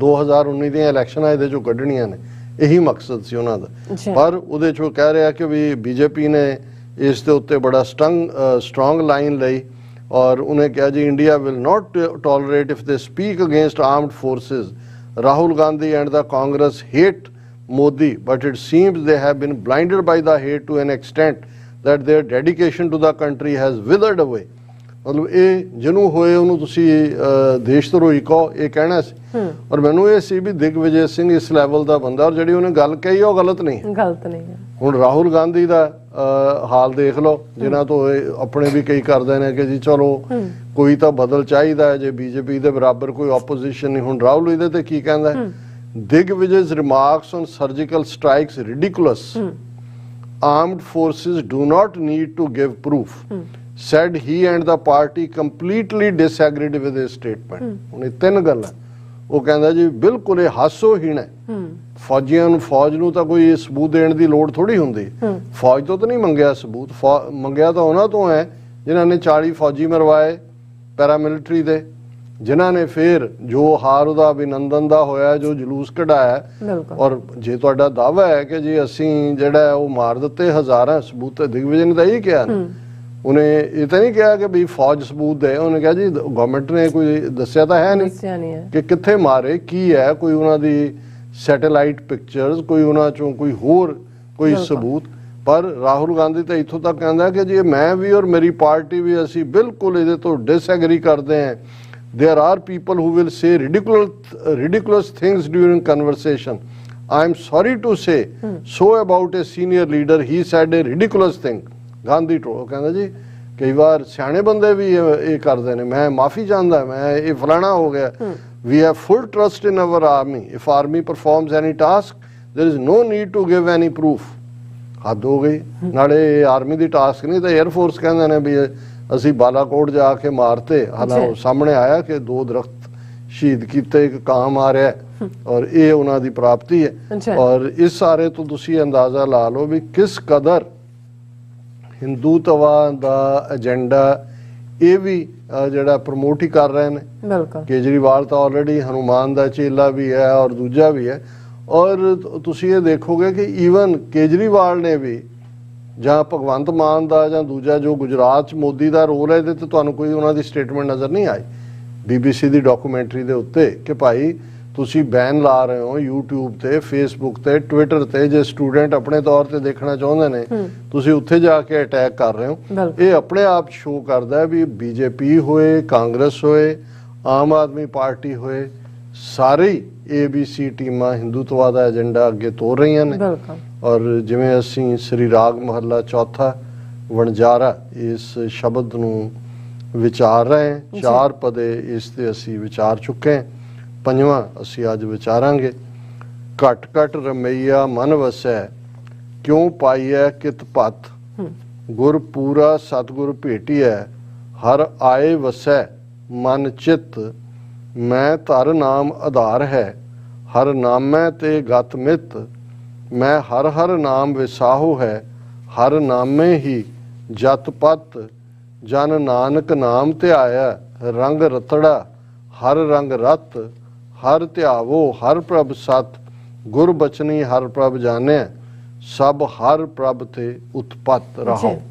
Speaker 2: 2019 ਦੀਆਂ ਇਲੈਕਸ਼ਨਾਂ ਇਹਦੇ ਚੋਂ ਕੱਢਣੀਆਂ ਨੇ, ਇਹੀ ਮਕਸਦ ਸੀ ਉਹਨਾਂ ਦਾ। ਪਰ ਉਹਦੇ ਚੋਂ ਕਹਿ ਰਿਹਾ ਕਿ ਵੀ ਬੀਜੇਪੀ ਨੇ ਇਸ ਦੇ ਉੱਤੇ ਬੜਾ ਸਟਰੋਂਗ ਲਾਈਨ ਲਈ ਔਰ ਉਹਨੇ ਕਿਹਾ ਜੀ India will not tolerate if they speak against armed forces. Rahul Gandhi and the Congress hate Modi but it seems they have been blinded by the hate to an extent that their dedication to the country has withered away। ਮਤਲਬ ਇਹ ਜਿਹਨੂੰ ਹੋਏ ਉਹਨੂੰ ਤੁਸੀਂ ਦੇਸ਼ ਧਰੋਹੀ ਕਹੋ, ਇਹ ਕਹਿਣਾ ਸੀ। ਔਰ ਮੈਨੂੰ ਇਹ ਸੀ ਵੀ ਦਿਗਵਿਜੇ ਸਿੰਘ ਇਸ ਲੈਵਲ ਦਾ ਬੰਦਾ ਔਰ ਜਿਹੜੀ ਉਹਨੇ ਗੱਲ ਕਹੀ ਉਹ ਗਲਤ ਨਹੀਂ ਹੈ। ਹੁਣ ਰਾਹੁਲ ਗਾਂਧੀ ਦਾ ਹਾਲ ਦੇਖ ਲਓ, ਜਿਨ੍ਹਾਂ ਤੋਂ ਆਪਣੇ ਵੀ ਕਈ ਕਰਦੇ ਨੇ ਕਿ ਜੀ ਚਲੋ ਕੋਈ ਤਾਂ ਬਦਲ ਚਾਹੀਦਾ ਹੈ, ਜੇ ਬੀਜੇਪੀ ਦੇ ਬਰਾਬਰ ਕੋਈ ਆਪੋਜੀਸ਼ਨ ਨਹੀਂ। ਹੁਣ ਰਾਹੁਲ ਇਹਦੇ ਤੇ ਕੀ ਕਹਿੰਦਾ, ਦਿਗਵਿਜੇ's remarks on surgical strikes ridiculous। Armed forces do not need to give proof, said he and the party completely disagreed with his statement। ਹੁਣ ਇਹ ਤਿੰਨ ਗੱਲਾਂ ਉਹ ਕਹਿੰਦਾ ਜੀ ਬਿਲਕੁਲ ਇਹ ਹਾਸੋਹੀਣ ਹੈ। ਫੌਜੀਆਂ ਨੂੰ ਫੌਜ ਨੂੰ ਤਾਂ ਕੋਈ ਸਬੂਤ ਦੇਣ ਦੀ ਲੋੜ ਥੋੜੀ ਹੁੰਦੀ, ਫੌਜ ਤੋਂ ਤਾਂ ਨਹੀਂ ਮੰਗਿਆ ਸਬੂਤ, ਮੰਗਿਆ ਤਾਂ ਉਹਨਾਂ ਤੋਂ ਹੈ ਜਿਨ੍ਹਾਂ ਨੇ 40 ਫੌਜੀ ਮਰਵਾਏ ਪੈਰਾਮਿਲਟਰੀ ਦੇ, ਜਿਨ੍ਹਾਂ ਨੇ ਫਿਰ ਜੋ ਹਾਰ ਉਹਦਾ ਅਭਿਨੰਦਨ ਦਾ ਹੋਇਆ, ਜੋ ਜਲੂਸ ਕਢਾਇਆ।
Speaker 1: ਬਿਲਕੁਲ।
Speaker 2: ਔਰ ਜੇ ਤੁਹਾਡਾ ਦਾਅਵਾ ਹੈ ਕਿ ਜੀ ਅਸੀਂ ਜਿਹੜਾ ਉਹ ਮਾਰ ਦਿੱਤੇ ਹਜ਼ਾਰਾਂ ਸਬੂਤ, ਦਿਗਵਿਜੇ ਨੇ ਤਾਂ ਇਹੀ ਕਿਹਾ ਨਾ, ਉਹਨੇ ਇਹ ਤਾਂ ਨਹੀਂ ਕਿਹਾ ਕਿ ਵੀ ਫੌਜ ਸਬੂਤ ਦੇ, ਉਹਨੇ ਕਿਹਾ ਜੀ ਗਵਰਨਮੈਂਟ ਨੇ ਕੋਈ ਦੱਸਿਆ ਤਾਂ ਹੈ
Speaker 1: ਦੱਸਿਆ ਨਹੀਂ ਹੈ
Speaker 2: ਕਿ ਕਿੱਥੇ ਮਾਰੇ, ਕੀ ਹੈ, ਕੋਈ ਉਹਨਾਂ ਦੀ ਸੈਟੇਲਾਈਟ ਪਿਕਚਰਸ, ਕੋਈ ਉਹਨਾਂ ਚੋਂ ਕੋਈ ਹੋਰ ਕੋਈ ਸਬੂਤ। ਪਰ ਰਾਹੁਲ ਗਾਂਧੀ ਤਾਂ ਇੱਥੋਂ ਤੱਕ ਕਹਿੰਦਾ ਕਿ ਜੀ ਮੈਂ ਵੀ ਔਰ ਮੇਰੀ ਪਾਰਟੀ ਵੀ ਅਸੀਂ ਬਿਲਕੁਲ ਇਹਦੇ ਤੋਂ ਡਿਸਐਗਰੀ ਕਰਦੇ ਹਾਂ। There are people who will say ridiculous things during conversation. I am sorry to say, so about a senior leader, he said a ridiculous thing. Gandhi to ਕਹਿੰਦਾ ਜੀ ਕਈ ਵਾਰ ਸਿਆਣੇ ਬੰਦੇ ਵੀ ਇਹ ਕਰਦੇ ਨੇ, ਮੈਂ ਮਾਫੀ ਚਾਹੁੰਦਾ, ਮੈਂ ਇਹ ਫਲਾਣਾ ਹੋ ਗਿਆ। We have full trust in our army. If army performs any task, there is no need to give any proof. ਹੱਦ ਹੋ ਗਈ। ਨਾਲੇ ਆਰਮੀ ਦੀ ਟਾਸਕ ਨਹੀਂ ਤਾਂ 에ਅਰ ਫੋਰਸ ਕਹਿੰਦੇ ਨੇ ਵੀ ਅਸੀਂ ਬਾਲਾਕੋਟ ਜਾ ਕੇ ਮਾਰਤੇ, ਹਾਲਾਂਕਿ ਸਾਹਮਣੇ ਆਇਆ ਕਿ 2 ਦਰਖਤ ਸ਼ਹੀਦ ਕੀਤੇ, ਇੱਕ ਕਾਂ ਮਾਰਿਆ, ਔਰ ਇਹ ਉਹਨਾਂ ਦੀ ਪ੍ਰਾਪਤੀ ਹੈ। ਔਰ ਇਸ ਸਾਰੇ ਤੋਂ ਤੁਸੀਂ ਅੰਦਾਜ਼ਾ ਲਾ ਲਓ ਵੀ ਕਿਸ ਕਦਰ ਹਿੰਦੂਤਵਾ ਦਾ ਏਜੰਡਾ ਇਹ ਵੀ ਜਿਹੜਾ ਪ੍ਰਮੋਟ ਹੀ ਕਰ ਰਹੇ ਨੇ।
Speaker 1: ਬਿਲਕੁਲ।
Speaker 2: ਕੇਜਰੀਵਾਲ ਤਾਂ ਆਲਰੇਡੀ ਹਨੂਮਾਨ ਦਾ ਚੇਲਾ ਵੀ ਹੈ ਔਰ ਦੂਜਾ ਵੀ ਹੈ। ਔਰ ਤੁਸੀਂ ਇਹ ਦੇਖੋਗੇ ਕਿ ਈਵਨ ਕੇਜਰੀਵਾਲ ਨੇ ਵੀ, ਜਾਂ ਭਗਵੰਤ ਮਾਨ ਦਾ ਜਾਂ ਦੂਜਾ ਜੋ ਗੁਜਰਾਤ 'ਚ ਮੋਦੀ ਦਾ ਰੋਲ ਹੈ, ਇਹਦੇ ਤੇ ਤੁਹਾਨੂੰ ਕੋਈ ਉਹਨਾਂ ਦੀ ਸਟੇਟਮੈਂਟ ਨਜ਼ਰ ਨਹੀਂ ਆਈ BBC ਦੀ ਡਾਕੂਮੈਂਟਰੀ ਦੇ ਉੱਤੇ ਕਿ ਭਾਈ ਤੁਸੀਂ ਬੈਨ ਲਾ ਰਹੇ ਹੋ YouTube ਤੇ, Facebook ਤੇ, Twitter ਤੇ। ਜੇ ਸਟੂਡੈਂਟ ਆਪਣੇ ਤੌਰ ਤੇ ਦੇਖਣਾ ਚਾਹੁੰਦੇ ਨੇ, ਤੁਸੀਂ ਉੱਥੇ ਜਾ ਕੇ ਅਟੈਕ ਕਰ ਰਹੇ ਹੋ। ਇਹ ਆਪਣੇ ਆਪ ਸ਼ੋ ਕਰਦਾ ਹੈ ਵੀ BJP ਹੋਏ, ਕਾਂਗਰਸ ਹੋਏ, ਆਮ ਆਦਮੀ ਪਾਰਟੀ ਹੋਏ, ਸਾਰੇ ABC ਟੀਮਾਂ ਹਿੰਦੂਤਵਾ ਦਾ ਏਜੰਡਾ ਅੱਗੇ ਤੋਰ ਰਹੀਆਂ ਨੇ। ਔਰ ਜਿਵੇਂ ਅਸੀਂ ਸ੍ਰੀ ਰਾਗ ਮਹੱਲਾ ਚੌਥਾ ਵਣਜਾਰਾ ਇਸ ਸ਼ਬਦ ਨੂੰ ਵਿਚਾਰ ਰਹੇ ਹਾਂ, 4 ਪਦੇ ਇਸ ਤੇ ਅਸੀਂ ਵਿਚਾਰ ਚੁੱਕੇ ਹਾਂ, 5ਵਾਂ ਅਸੀਂ ਅੱਜ ਵਿਚਾਰਾਂਗੇ। ਘਟ ਘਟ ਰਮਈਆ ਮਨ ਵਸੈ, ਕਿਉਂ ਪਾਈਐ ਕਿਤ ਪਤ, ਗੁਰ ਪੂਰਾ ਸਤਿਗੁਰ ਭੇਟੀਐ, ਹਰ ਆਏ ਵਸੈ ਮਨ ਚਿਤ, ਮੈਂ ਧਰ ਨਾਮ ਆਧਾਰ ਹੈ, ਹਰ ਨਾਮੈ ਤੇ ਗਤ ਮਿਤ, ਮੈਂ ਹਰ ਹਰ ਨਾਮ ਵਿਸਾਹੋ ਹੈ, ਹਰ ਨਾਮੇ ਹੀ ਜਤ ਪਤ, ਜਨ ਨਾਨਕ ਨਾਮ ਧਿਆਇਆ, ਰੰਗ ਰਤੜਾ ਹਰ ਰੰਗ ਰਤ, ਹਰ ਧਿਆਵੋ ਹਰ ਪ੍ਰਭ ਸਤ, ਗੁਰ ਬਚਨੀ ਹਰ ਪ੍ਰਭ ਜਾਣਿਆ, ਸਭ ਹਰ ਪ੍ਰਭ ਤੇ ਉਤਪਤ।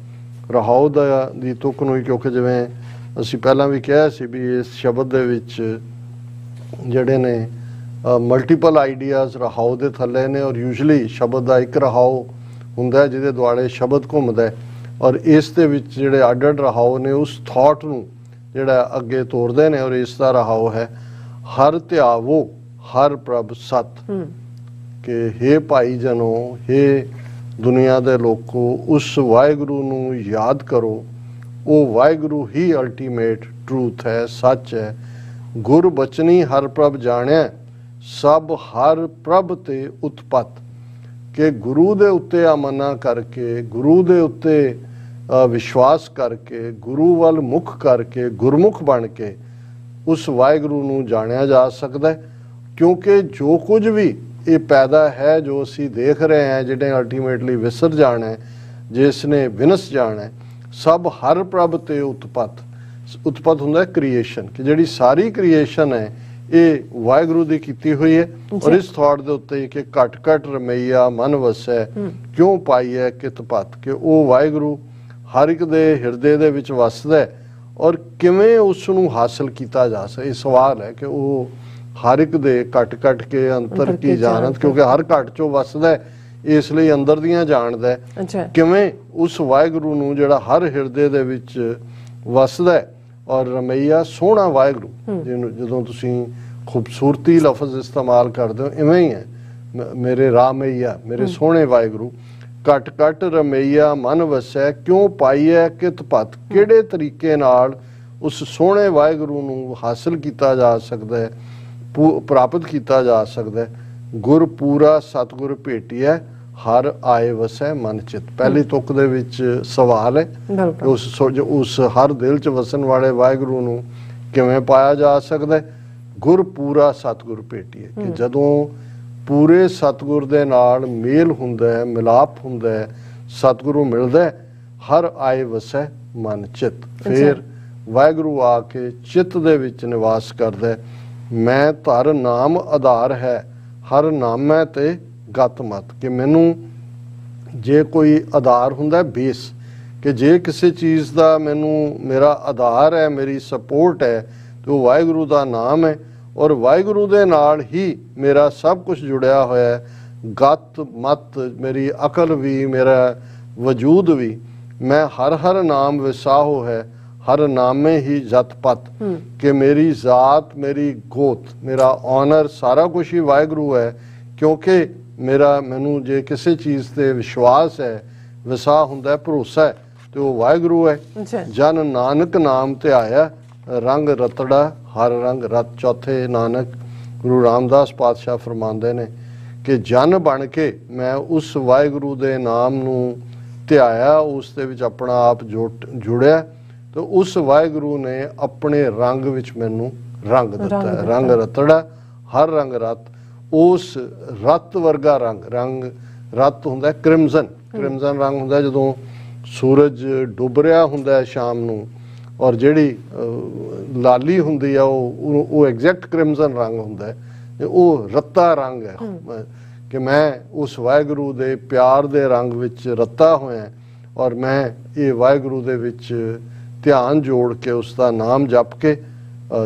Speaker 2: ਰਹਾਉ ਦੀ ਤੁਕ ਨੂੰ, ਕਿਉਂਕਿ ਜਿਵੇਂ ਅਸੀਂ ਪਹਿਲਾਂ ਵੀ ਕਿਹਾ ਸੀ ਵੀ ਇਸ ਸ਼ਬਦ ਦੇ ਵਿੱਚ ਜਿਹੜੇ ਨੇ ਮਲਟੀਪਲ ਆਈਡੀਆਜ਼ ਰਹਾਉ ਦੇ ਥੱਲੇ ਨੇ, ਔਰ ਯੂਜਲੀ ਸ਼ਬਦ ਦਾ ਇੱਕ ਰਹਾਉ ਹੁੰਦਾ ਜਿਹਦੇ ਦੁਆਲੇ ਸ਼ਬਦ ਘੁੰਮਦਾ, ਔਰ ਇਸ ਦੇ ਵਿੱਚ ਜਿਹੜੇ ਅੱਡ-ਅੱਡ ਰਹਾਉ ਨੇ ਉਸ ਥਾਟ ਨੂੰ ਜਿਹੜਾ ਅੱਗੇ ਤੋਰਦੇ ਨੇ। ਔਰ ਇਸ ਦਾ ਰਹਾਉ ਹੈ ਹਰ ਧਿਆਵੋ ਹਰ ਪ੍ਰਭ ਸਤ, ਕਿ ਹੇ ਭਾਈ ਜਨੋ, ਹੇ ਦੁਨੀਆ ਦੇ ਲੋਕੋ, ਉਸ ਵਾਹਿਗੁਰੂ ਨੂੰ ਯਾਦ ਕਰੋ। ਉਹ ਵਾਹਿਗੁਰੂ ਹੀ ਅਲਟੀਮੇਟ ਟਰੂਥ ਹੈ, ਸੱਚ ਹੈ। ਗੁਰ ਬਚਨੀ ਹਰ ਪ੍ਰਭ ਜਾਣਿਆ, ਸਭ ਹਰ ਪ੍ਰਭ ਤੇ ਉਤਪਤ, ਕਿ ਗੁਰੂ ਦੇ ਉੱਤੇ ਆਮਨਾ ਕਰਕੇ, ਗੁਰੂ ਦੇ ਉੱਤੇ ਵਿਸ਼ਵਾਸ ਕਰਕੇ, ਗੁਰੂ ਵੱਲ ਮੁਖ ਕਰਕੇ, ਗੁਰਮੁਖ ਬਣ ਕੇ ਉਸ ਵਾਹਿਗੁਰੂ ਨੂੰ ਜਾਣਿਆ ਜਾ ਸਕਦਾ ਹੈ। ਕਿਉਂਕਿ ਜੋ ਕੁਝ ਵੀ ਇਹ ਪੈਦਾ ਹੈ, ਜੋ ਅਸੀਂ ਦੇਖ ਰਹੇ ਹਾਂ, ਜਿਹਨੇ ਅਲਟੀਮੇਟਲੀ ਵਿਸਰ ਜਾਣਾ ਹੈ, ਜਿਸ ਨੇ ਵਿਨਸ ਜਾਣਾ ਹੈ, ਸਭ ਹਰ ਪ੍ਰਭ ਤੇ ਉਤਪਤ ਹੁੰਦਾ ਕ੍ਰੀਏਸ਼ਨ, ਕਿ ਜਿਹੜੀ ਸਾਰੀ ਕ੍ਰੀਏਸ਼ਨ ਹੈ ਇਹ ਵਾਹਿਗੁਰੂ ਦੀ ਕੀਤੀ ਹੋਈ ਹੈ। ਔਰ ਇਸ ਥਾਟ ਦੇ ਉੱਤੇ ਕਿ ਘਟ ਘਟ ਰਮਈਆ ਮਨ ਵਸੈ, ਕਿਉਂ ਪਾਈਐ ਕਿਤ ਪਤ, ਕਿ ਉਹ ਵਾਹਿਗੁਰੂ ਹਰ ਇੱਕ ਦੇ ਹਿਰਦੇ ਦੇ ਵਿੱਚ ਵਸਦਾ ਹੈ, ਔਰ ਕਿਵੇਂ ਉਸ ਨੂੰ ਹਾਸਲ ਕੀਤਾ ਜਾ ਸਕਦਾ। ਇਹ ਸਵਾਲ ਹੈ ਕਿ ਉਹ ਹਰ ਇੱਕ ਦੇ ਘਟ ਘਟ ਕੇ ਅੰਤਰ ਕੀ ਜਾਣਤ, ਕਿਉਂਕਿ ਹਰ ਘਟ ਚੋਂ ਵਸਦਾ ਹੈ, ਇਸ ਲਈ ਅੰਦਰ ਦੀਆਂ ਜਾਣਦਾ ਹੈ। ਕਿਵੇਂ ਉਸ ਵਾਹਿਗੁਰੂ ਨੂੰ ਜਿਹੜਾ ਹਰ ਹਿਰਦੇ ਦੇ ਵਿੱਚ ਵਸਦਾ ਹੈ, ਔਰ ਰਮਈਆ ਸੋਹਣਾ ਵਾਹਿਗੁਰੂ, ਜਿਹਨੂੰ ਜਦੋਂ ਤੁਸੀਂ ਖੂਬਸੂਰਤੀ ਲਫ਼ਜ਼ ਇਸਤੇਮਾਲ ਕਰਦੇ ਹੋ, ਇਵੇਂ ਹੀ ਹੈ ਮੇਰੇ ਰਾਮਈਆ, ਮੇਰੇ ਸੋਹਣੇ ਵਾਹਿਗੁਰੂ। ਘਟ ਘਟ ਰਮਈਆ ਮਨ ਵਸੈ, ਕਿਉਂ ਪਾਈਐ ਕਿਤ ਪਤ, ਕਿਹੜੇ ਤਰੀਕੇ ਨਾਲ ਉਸ ਸੋਹਣੇ ਵਾਹਿਗੁਰੂ ਨੂੰ ਹਾਸਲ ਕੀਤਾ ਜਾ ਸਕਦਾ ਹੈ, ਪ੍ਰਾਪਤ ਕੀਤਾ ਜਾ ਸਕਦਾ ਹੈ। ਗੁਰ ਪੂਰਾ ਸਤਿਗੁਰ ਭੇਟੀਐ, ਹਰ ਆਏ ਵਸੈ ਮਨ ਚਿਤ। ਪਹਿਲੀ ਤੁਕ ਦੇ ਵਿੱਚ ਸਵਾਲ ਹੈ ਉਸ ਹਰ ਦਿਲ ਚ ਵਸਣ ਵਾਲੇ ਵਾਹਿਗੁਰੂ ਨੂੰ ਕਿਵੇਂ ਪਾਇਆ ਜਾ ਸਕਦਾ ਹੈ। ਗੁਰ ਪੂਰਾ ਸਤਿਗੁਰ ਭੇਟੀਐ, ਕਿ ਜਦੋਂ ਪੂਰੇ ਸਤਿਗੁਰ ਦੇ ਨਾਲ ਮੇਲ ਹੁੰਦਾ ਹੈ, ਮਿਲਾਪ ਹੁੰਦਾ ਹੈ, ਸਤਿਗੁਰੂ ਮਿਲਦਾ ਹੈ, ਹਰ ਆਏ ਵਸੈ ਮਨ ਚਿਤ। ਫਿਰ ਵਾਹਿਗੁਰੂ ਆ ਕੇ ਚਿੱਤ ਦੇ ਵਿੱਚ ਨਿਵਾਸ ਕਰਦਾ ਹੈ। ਮੈਂ ਧਰ ਨਾਮ ਆਧਾਰ ਹੈ, ਹਰ ਨਾਮੈ ਤੇ ਗਤ ਮਤ। ਕਿ ਮੈਨੂੰ ਜੇ ਕੋਈ ਆਧਾਰ ਹੁੰਦਾ ਬੇਸ, ਕਿ ਜੇ ਕਿਸੇ ਚੀਜ਼ ਦਾ ਮੈਨੂੰ ਮੇਰਾ ਆਧਾਰ ਹੈ, ਮੇਰੀ ਸਪੋਰਟ ਹੈ, ਤੇ ਉਹ ਵਾਹਿਗੁਰੂ ਦਾ ਨਾਮ ਹੈ। ਔਰ ਵਾਹਿਗੁਰੂ ਦੇ ਨਾਲ ਹੀ ਮੇਰਾ ਸਭ ਕੁਝ ਜੁੜਿਆ ਹੋਇਆ ਹੈ, ਗਤ ਮਤ, ਮੇਰੀ ਅਕਲ ਵੀ, ਮੇਰਾ ਵਜੂਦ ਵੀ। ਮੈਂ ਹਰ ਹਰ ਨਾਮ ਵਿਸਾਹੋ ਹੈ, ਹਰ ਨਾਮੇ ਹੀ ਜਤ ਪਤ। ਕਿ ਮੇਰੀ ਜ਼ਾਤ, ਮੇਰੀ ਗੋਤ, ਮੇਰਾ ਆਨਰ ਸਾਰਾ ਕੁਝ ਹੀ ਵਾਹਿਗੁਰੂ ਹੈ। ਕਿਉਂਕਿ ਮੈਨੂੰ ਜੇ ਕਿਸੇ ਚੀਜ਼ ਤੇ ਵਿਸ਼ਵਾਸ ਹੈ, ਵਿਸਾਹ ਹੁੰਦਾ, ਭਰੋਸਾ ਹੈ, ਤੇ ਉਹ ਵਾਹਿਗੁਰੂ ਹੈ। ਜਨ ਨਾਨਕ ਨਾਮ ਧਿਆਇਆ, ਰੰਗ ਰਤੜਾ ਹਰ ਰੰਗ ਰਤ। ਚੌਥੇ ਨਾਨਕ ਗੁਰੂ ਰਾਮਦਾਸ ਪਾਤਸ਼ਾਹ ਫਰਮਾਉਂਦੇ ਨੇ ਕਿ ਜਨ ਬਣ ਕੇ ਮੈਂ ਉਸ ਵਾਹਿਗੁਰੂ ਦੇ ਨਾਮ ਨੂੰ ਧਿਆਇਆ, ਉਸ ਦੇ ਵਿੱਚ ਆਪਣਾ ਆਪ ਜੁੜਿਆ, ਤੇ ਉਸ ਵਾਹਿਗੁਰੂ ਨੇ ਆਪਣੇ ਰੰਗ ਵਿੱਚ ਮੈਨੂੰ ਰੰਗ ਦਿੱਤਾ ਹੈ। ਰੰਗ ਰਤੜਾ ਹਰ ਰੰਗ ਰਤ। ਉਸ ਰਤ ਵਰਗਾ ਰੰਗ ਰਤ ਹੁੰਦਾ ਕ੍ਰਿਮਜ਼ਨ ਰੰਗ ਹੁੰਦਾ ਜਦੋਂ ਸੂਰਜ ਡੁੱਬ ਰਿਹਾ ਹੁੰਦਾ ਹੈ ਸ਼ਾਮ ਨੂੰ, ਔਰ ਜਿਹੜੀ ਲਾਲੀ ਹੁੰਦੀ ਆ ਉਹ ਐਗਜ਼ੈਕਟ ਕ੍ਰਿਮਜ਼ਨ ਰੰਗ ਹੁੰਦਾ ਹੈ। ਉਹ ਰੱਤਾ ਰੰਗ ਹੈ ਕਿ ਮੈਂ ਉਸ ਵਾਹਿਗੁਰੂ ਦੇ ਪਿਆਰ ਦੇ ਰੰਗ ਵਿੱਚ ਰੱਤਾ ਹੋਇਆ, ਔਰ ਮੈਂ ਇਹ ਵਾਹਿਗੁਰੂ ਦੇ ਵਿੱਚ ਧਿਆਨ ਜੋੜ ਕੇ ਉਸ ਦਾ ਨਾਮ ਜਪ ਕੇ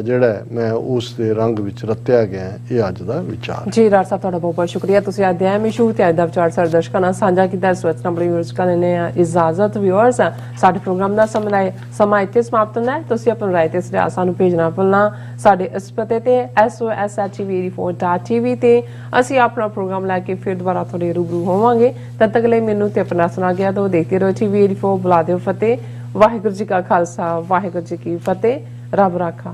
Speaker 2: ਜਿਹੜਾ ਮੈਂ ਉਸ ਦੇ ਰੰਗ ਵਿੱਚ ਰੱਤਿਆ ਗਿਆ। ਇਹ ਅੱਜ ਦਾ ਵਿਚਾਰ
Speaker 1: ਜੀ। ਡਾਕਟਰ ਸਾਹਿਬ ਤੁਹਾਡਾ ਬਹੁਤ ਬਹੁਤ ਸ਼ੁਕਰੀਆ। ਤੁਸੀਂ ਅੱਜ ਦੇ ਇਸ਼ੂ ਤੇ ਅੱਜ ਦਾ ਵਿਚਾਰ ਸਾਡੇ ਦਰਸ਼ਕਾਂ ਨਾਲ ਸਾਂਝਾ ਕੀਤਾ। ਇਸ ਵਕਤ ਨੰਬਰ ਵਿਊਅਰਸ ਕਰਨੇ ਆ ਇਜਾਜ਼ਤ। ਵਿਊਅਰਸ, ਸਾਡੇ ਪ੍ਰੋਗਰਾਮ ਦਾ ਸਮਾਂ ਇੱਥੇ ਸਮਾਪਤ ਹੁੰਦਾ ਹੈ। ਤੁਸੀਂ ਆਪਣੀ ਰਾਏ ਤੇ ਸੁਝਾਅ ਸਾਨੂੰ ਭੇਜਣਾ ਭੁੱਲਣਾ। ਸਾਡੇ ਇਸ ਪਤੇ ਤੇ sos@tv84.tv ਤੇ ਅਸੀਂ ਆਪਣਾ ਪ੍ਰੋਗਰਾਮ ਲੈ ਕੇ ਫਿਰ ਦੁਬਾਰਾ ਤੁਹਾਡੇ ਰੂਬਰੂ ਹੋਵਾਂਗੇ। ਤਦ ਤੱਕ ਲਈ ਮੈਨੂੰ ਤੇ ਆਪਣਾ ਸੁਣਾ ਗਿਆ ਤੋਂ ਦੇਖਦੇ ਰਹੋ TV84। ਬੁਲਾ ਦਿਓ ਫਤਿਹ। ਵਾਹਿਗੁਰੂ ਜੀ ਕਾ ਖਾਲਸਾ, ਵਾਹਿਗੁਰੂ ਜੀ ਕੀ ਫਤਿਹ। ਰੱਬ ਰਾਖਾ।